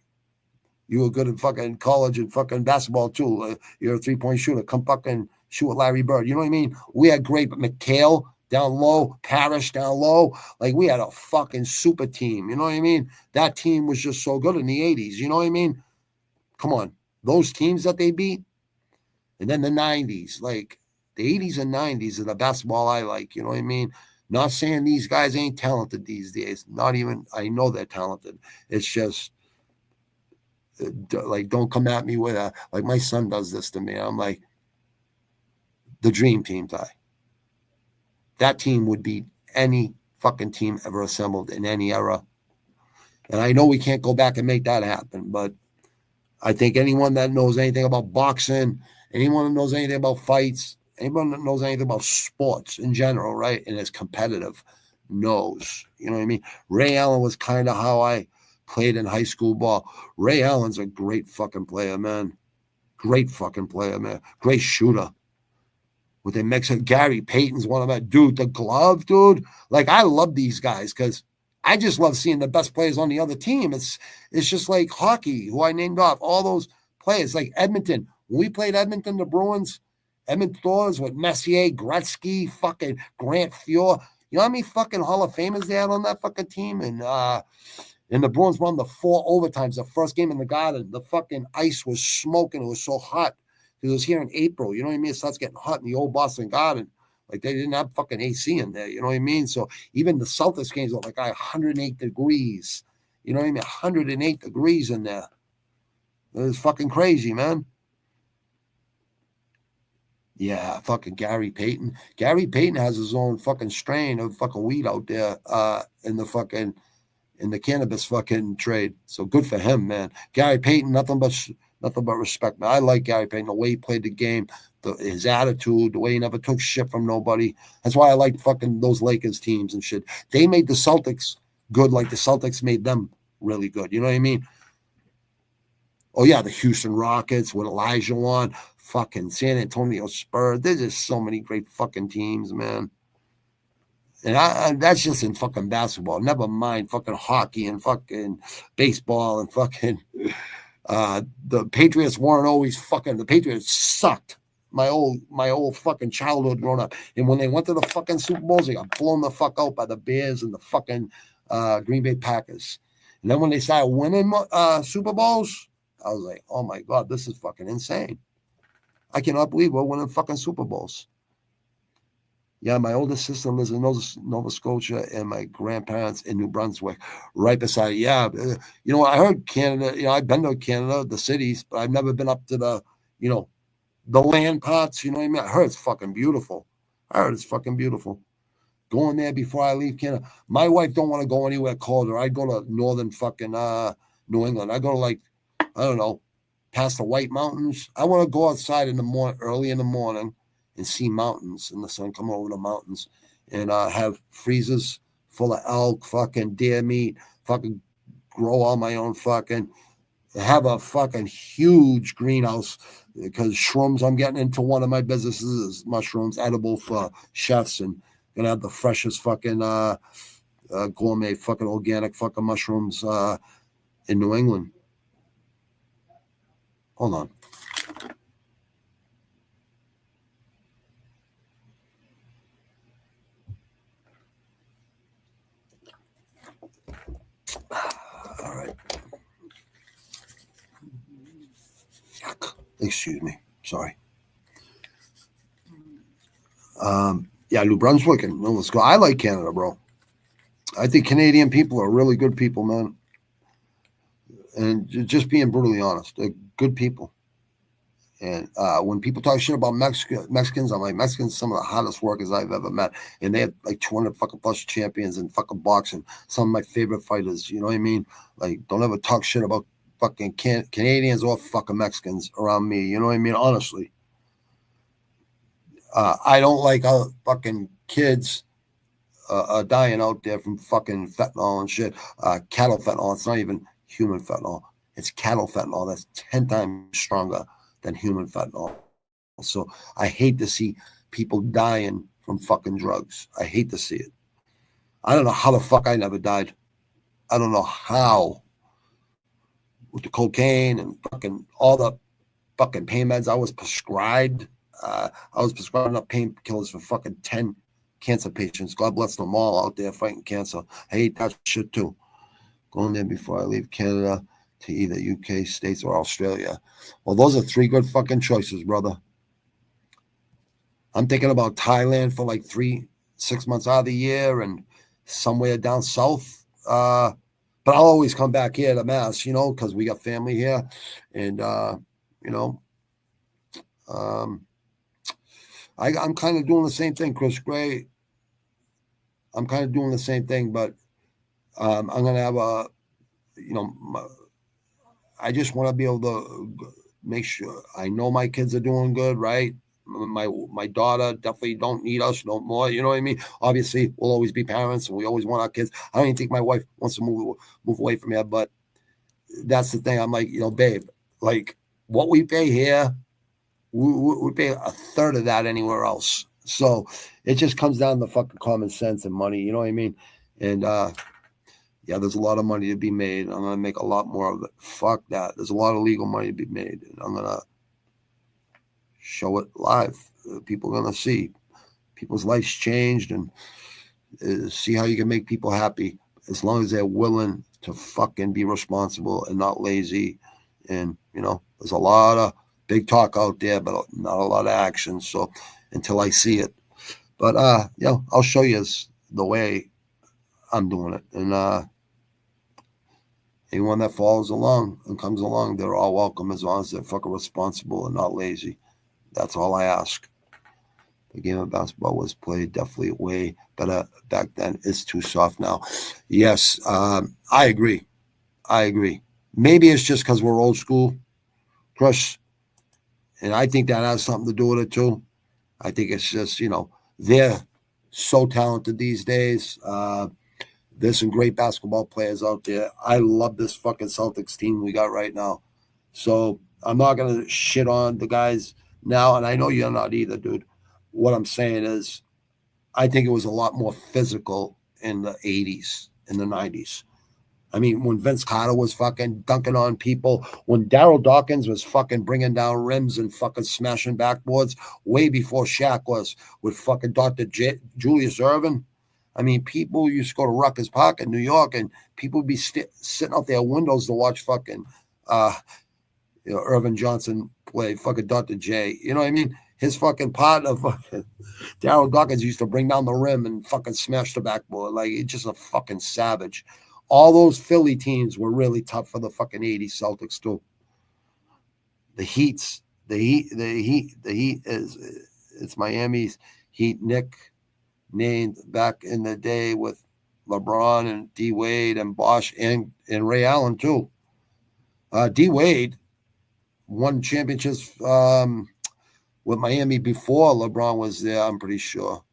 you were good in fucking college and fucking basketball too. You're a 3-point shooter. Come fucking shoot with Larry Bird. You know what I mean? We had great, but McHale down low, Parrish down low. Like, we had a fucking super team. You know what I mean? That team was just so good in the 80s. You know what I mean? Come on. Those teams that they beat. And then the 90s. Like, the 80s and 90s are the basketball I like. You know what I mean? Not saying these guys ain't talented these days. Not even, I know they're talented. It's just, like, don't come at me with like my son does this to me. I'm like, the dream team, Ty. That team would beat any fucking team ever assembled in any era. And I know we can't go back and make that happen, but I think anyone that knows anything about boxing, anyone that knows anything about fights, anyone that knows anything about sports in general, right, and is competitive, knows. You know what I mean? Ray Allen was kind of how I played in high school ball. Ray Allen's a great fucking player, man. Great fucking player, man. Great shooter. With a mix of Gary Payton's one of them. Dude, the glove, dude. Like, I love these guys because I just love seeing the best players on the other team. It's just like hockey, who I named off. All those players, like Edmonton. When we played Edmonton, the Bruins, Edmonton Thors with Messier, Gretzky, fucking Grant Fuhr. You know how many fucking Hall of Famers they had on that fucking team? And the Bruins won the 4 overtimes. The first game in the Garden, the fucking ice was smoking. It was so hot. It was here in April. You know what I mean? It starts getting hot in the old Boston Garden. Like, they didn't have fucking AC in there. You know what I mean? So even the Celtics games were like 108 degrees. You know what I mean? 108 degrees in there. It was fucking crazy, man. Yeah, fucking Gary Payton. Gary Payton has his own fucking strain of fucking weed out there in the cannabis fucking trade. So good for him, man. Gary Payton, nothing but respect, man. I like Gary Payton, the way he played the game, his attitude, the way he never took shit from nobody. That's why I like fucking those Lakers teams and shit. They made the Celtics good like the Celtics made them really good. You know what I mean? Oh, yeah, the Houston Rockets with Elijah Wan, fucking San Antonio Spurs. There's just so many great fucking teams, man. And that's just in fucking basketball. Never mind fucking hockey and fucking baseball and fucking the Patriots weren't always fucking. The Patriots sucked my old fucking childhood growing up. And when they went to the fucking Super Bowls, they got blown the fuck out by the Bears and the fucking Green Bay Packers. And then when they started winning Super Bowls, I was like, oh my God, this is fucking insane. I cannot believe we're winning fucking Super Bowls. Yeah, my older sister lives in Nova Scotia, and my grandparents in New Brunswick, right beside. Yeah, you know, I heard Canada. You know, I've been to Canada, the cities, but I've never been up to the, you know, the land parts. You know what I mean? I heard it's fucking beautiful. Going there before I leave Canada. My wife don't want to go anywhere colder. I'd go to northern fucking New England. I go to, like, I don't know, past the White Mountains. I want to go outside in the morning, early in the morning, and see mountains and the sun come over the mountains, and have freezers full of elk, fucking deer meat, fucking grow all my own fucking, have a fucking huge greenhouse, because shrooms, I'm getting into one of my businesses is mushrooms, edible for chefs, and gonna have the freshest fucking gourmet fucking organic fucking mushrooms in New England. Hold on. All right. Excuse me. Sorry. Yeah, New Brunswick and Nova Scotia. I like Canada, bro. I think Canadian people are really good people, man. And just being brutally honest, they're good people. And when people talk shit about Mexicans, I'm like, Mexicans, some of the hottest workers I've ever met. And they have like 200 fucking plus champions in fucking boxing. Some of my favorite fighters, you know what I mean? Like, don't ever talk shit about fucking Canadians or fucking Mexicans around me. You know what I mean? Honestly. I don't like fucking kids dying out there from fucking fentanyl and shit. Cattle fentanyl. It's not even human fentanyl. It's cattle fentanyl. That's 10 times stronger than human fentanyl. So I hate to see people dying from fucking drugs. I hate to see it. I don't know how the fuck I never died. I don't know how. With the cocaine and fucking all the fucking pain meds I was prescribed. I was prescribed enough painkillers for fucking 10 cancer patients. God bless them all out there fighting cancer. I hate that shit too. Going there before I leave Canada to either UK, States, or Australia. Well, those are 3 good fucking choices, brother. I'm thinking about Thailand for like 3-6 months out of the year and somewhere down south. But I'll always come back here to Mass, you know, because we got family here. And, you know, I'm kind of doing the same thing, Chris Gray. I'm kind of doing the same thing, but I'm going to have a, you know, I just want to be able to make sure I know my kids are doing good, right? My daughter definitely don't need us no more. You know what I mean? Obviously, we'll always be parents, and we always want our kids. I don't even think my wife wants to move away from here, but that's the thing. I'm like, you know, babe, like what we pay here, we pay a third of that anywhere else. So it just comes down to fucking common sense and money. You know what I mean? And yeah, there's a lot of money to be made. I'm gonna make a lot more of it. Fuck that. There's a lot of legal money to be made, and I'm gonna show it live. People are gonna see. People's lives changed, and see how you can make people happy as long as they're willing to fucking be responsible and not lazy. And you know, there's a lot of big talk out there, but not a lot of action. So until I see it, but you know, I'll show you the way I'm doing it, and anyone that follows along and comes along, they're all welcome as long as they're fucking responsible and not lazy. That's all I ask. The game of basketball was played definitely way better back then. It's too soft now. Yes, I agree. Maybe it's just because we're old school, Chris, and I think that has something to do with it too. I think it's just, you know, they're so talented these days. There's some great basketball players out there. I love this fucking Celtics team we got right now. So I'm not going to shit on the guys now, and I know you're not either, dude. What I'm saying is I think it was a lot more physical in the 80s, in the 90s. I mean, when Vince Carter was fucking dunking on people, when Daryl Dawkins was fucking bringing down rims and fucking smashing backboards way before Shaq was with fucking Dr. Julius Erving. I mean, people used to go to Rutgers Park in New York, and people would be sitting out their windows to watch fucking Irvin Johnson played fucking Dr. J. You know what I mean? His fucking partner, fucking Darryl Dawkins used to bring down the rim and fucking smash the backboard. Like, he's just a fucking savage. All those Philly teams were really tough for the fucking 80s Celtics too. The Heat is, it's Miami's Heat. Nick named back in the day with LeBron and D Wade and Bosh and Ray Allen too. D Wade won championships with Miami before LeBron was there. I'm pretty sure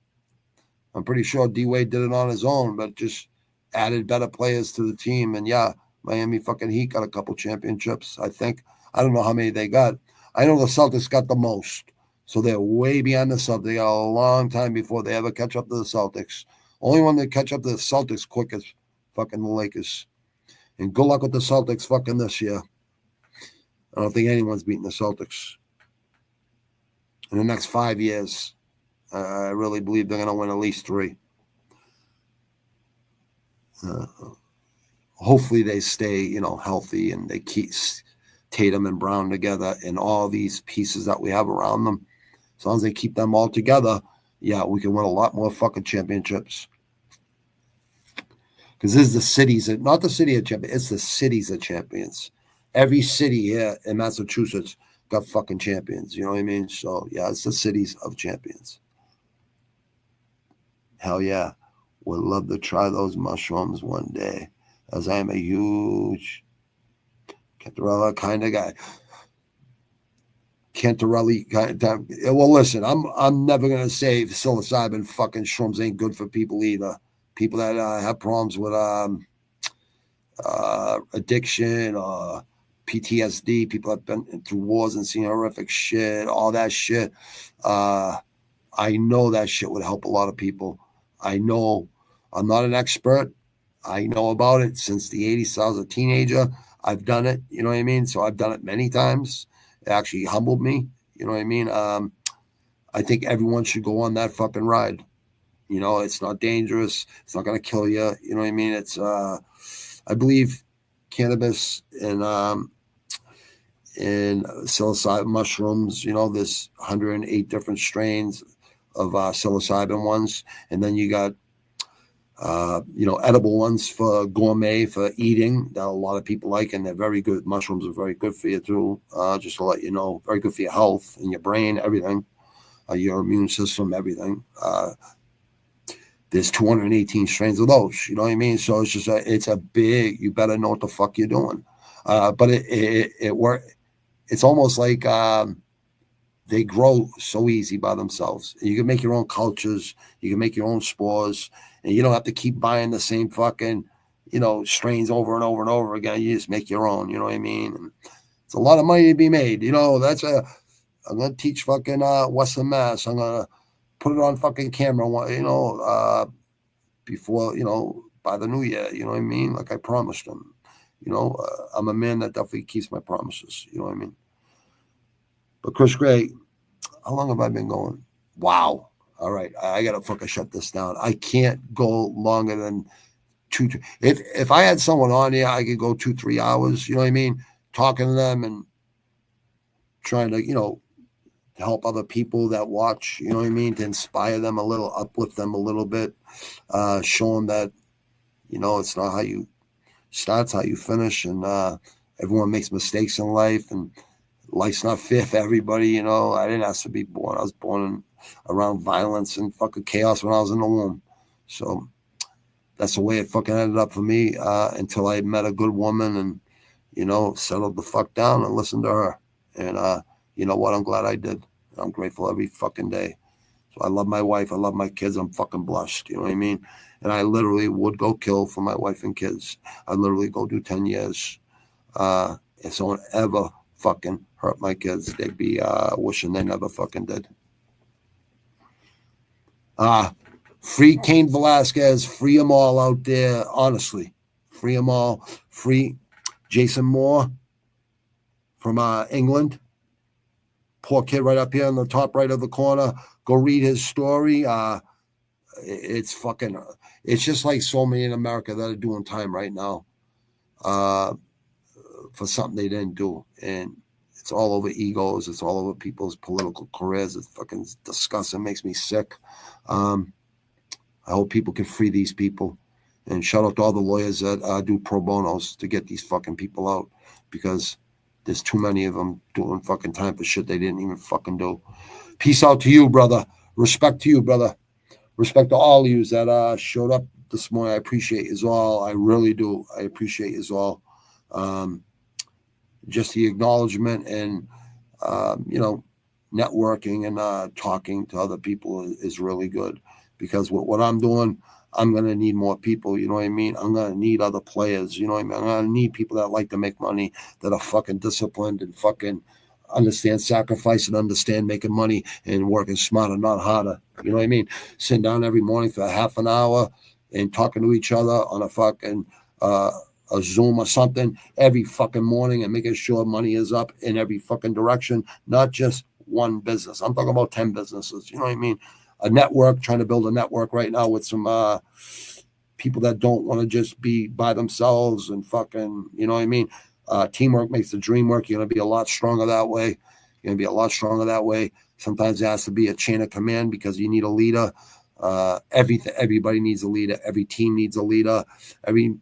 D Wade did it on his own, but just added better players to the team. And yeah, Miami fucking Heat got a couple championships, I think. I don't know how many they got. I know the Celtics got the most. So they're way behind the Celtics. They got a long time before they ever catch up to the Celtics. Only one that catch up to the Celtics quick is fucking the Lakers. And good luck with the Celtics fucking this year. I don't think anyone's beating the Celtics. In the next 5 years, I really believe they're going to win at least 3. Hopefully they stay, healthy, and they keep Tatum and Brown together and all these pieces that we have around them. As long as they keep them all together, yeah, we can win a lot more fucking championships. Because this is the cities, not the city of champions, it's the cities of champions. Every city here in Massachusetts got fucking champions. You know what I mean? So, yeah, it's the cities of champions. Hell yeah. Would love to try those mushrooms one day, as I am a huge Cantarella kind of guy. Cantarelli kind of. Well, listen, I'm never gonna say psilocybin fucking shrooms ain't good for people either. People that have problems with addiction or PTSD, people that have been through wars and seen horrific shit, all that shit. I know that shit would help a lot of people. I know. I'm not an expert. I know about it since the 80s. So I was a teenager. I've done it. You know what I mean? So I've done it many times. It actually humbled me. You know what I mean? I think everyone should go on that fucking ride. It's not dangerous. It's not going to kill you. You know what I mean? It's, I believe cannabis and psilocybin mushrooms, there's 108 different strains of psilocybin ones. And then you got, edible ones for gourmet, for eating, that a lot of people like, and they're very good. Mushrooms are very good for you too, just to let you know. Very good for your health and your brain, everything, your immune system, everything. There's 218 strains of those, you know what I mean? So it's just it's a big, you better know what the fuck you're doing. But it works. It's almost like they grow so easy by themselves. You can make your own cultures, you can make your own spores, and you don't have to keep buying the same fucking, strains over and over and over again. You just make your own, you know what I mean? And it's a lot of money to be made. I'm going to teach fucking Western Mass. I'm going to put it on fucking camera, before, by the new year, you know what I mean? Like I promised them, I'm a man that definitely keeps my promises, you know what I mean? But Chris Gray, how long have I been going? Wow. All right. I got to fucking shut this down. I can't go longer than 2. If I had someone on here, I could go 2-3 hours, you know what I mean? Talking to them and trying to, to help other people that watch, you know what I mean? To inspire them a little, uplift them a little bit, show them that, it's not how you start, it's how you finish. And everyone makes mistakes in life, and life's not fair for everybody, I didn't ask to be born. I was born around violence and fucking chaos when I was in the womb. So that's the way it fucking ended up for me, until I met a good woman and, settled the fuck down and listened to her. And you know what? I'm glad I did. I'm grateful every fucking day. So I love my wife. I love my kids. I'm fucking blessed. You know what I mean? And I literally would go kill for my wife and kids. I'd literally go do 10 years. If someone ever fucking hurt my kids, they'd be wishing they never fucking did. Free Cain Velasquez, free them all out there, honestly. Free them all. Free Jason Moore from England. Poor kid right up here in the top right of the corner. Go read his story. It's just like so many in America that are doing time right now for something they didn't do. And It's all over egos. It's all over people's political careers. It's fucking disgusting. Makes me sick. I hope people can free these people. And shout out to all the lawyers that do pro bonos to get these fucking people out, because there's too many of them doing fucking time for shit they didn't even fucking do. Peace out to you, brother. Respect to you, brother. Respect to all of you that showed up this morning. I appreciate you all. I really do. I appreciate you all. Just the acknowledgement and, networking and talking to other people is really good, because what I'm doing, I'm going to need more people. You know what I mean? I'm going to need other players. You know what I mean? I'm going to need people that like to make money, that are fucking disciplined and fucking understand sacrifice and understand making money and working smarter, not harder. You know what I mean? Sitting down every morning for half an hour and talking to each other on a fucking a Zoom or something every fucking morning and making sure money is up in every fucking direction, not just one business. I'm talking about 10 businesses. You know what I mean? A network, trying to build a network right now with some people that don't want to just be by themselves and fucking, you know what I mean? Teamwork makes the dream work. You're going to be a lot stronger that way. You're going to be a lot stronger that way. Sometimes it has to be a chain of command because you need a leader. Everybody needs a leader. Every team needs a leader. Every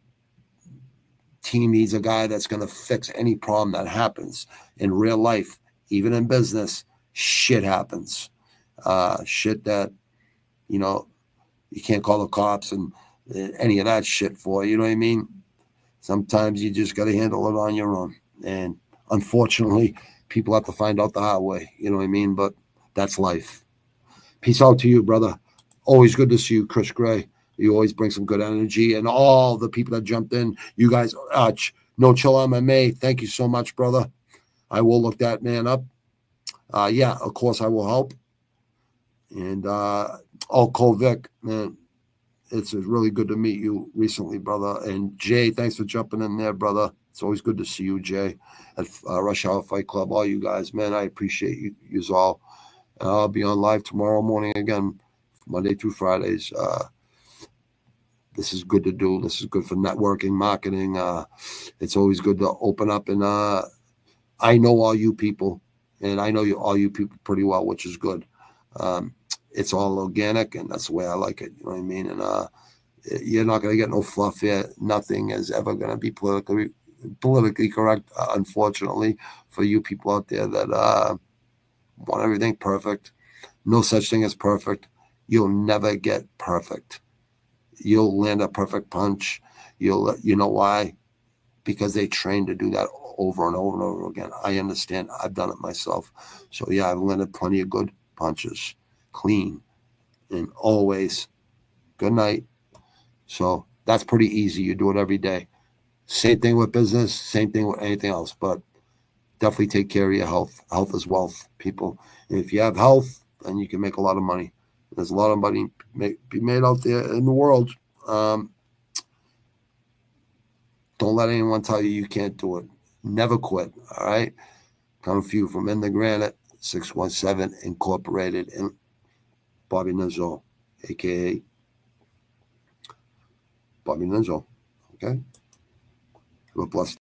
team needs a guy that's going to fix any problem that happens in real life. Even in business, shit happens. Shit that, you can't call the cops and any of that shit for. You know what I mean? Sometimes you just got to handle it on your own. And unfortunately, people have to find out the hard way. You know what I mean? But that's life. Peace out to you, brother. Always good to see you, Chris Gray. You always bring some good energy. And all the people that jumped in, you guys, No Chill MMA, thank you so much, brother. I will look that man up. Yeah, of course I will help. And Kovic, man, it's really good to meet you recently, brother. And Jay, thanks for jumping in there, brother. It's always good to see you, Jay, at Rush Hour Fight Club. All you guys, man, I appreciate you all. And I'll be on live tomorrow morning again, Monday through Fridays. This is good to do. This is good for networking, marketing. It's always good to open up. And I know all you people, and I know all you people pretty well, which is good. It's all organic, and that's the way I like it. You know what I mean? And you're not going to get no fluff here. Nothing is ever going to be politically correct, unfortunately, for you people out there that want everything perfect. No such thing as perfect. You'll never get perfect. You'll land a perfect punch. You know why? Because they train to do that over and over and over again. I understand. I've done it myself. So yeah, I've landed plenty of good punches, clean, and always good night. So that's pretty easy. You do it every day. Same thing with business, same thing with anything else, but definitely take care of your health. Health is wealth, people. And if you have health, then you can make a lot of money. There's a lot of money be made out there in the world. Don't let anyone tell you can't do it. Never quit, all right? Coming for you from InTheGranite617 Incorporated in Bobby Nizzo, a.k.a. Bobby Nizzo, okay? Have a blessed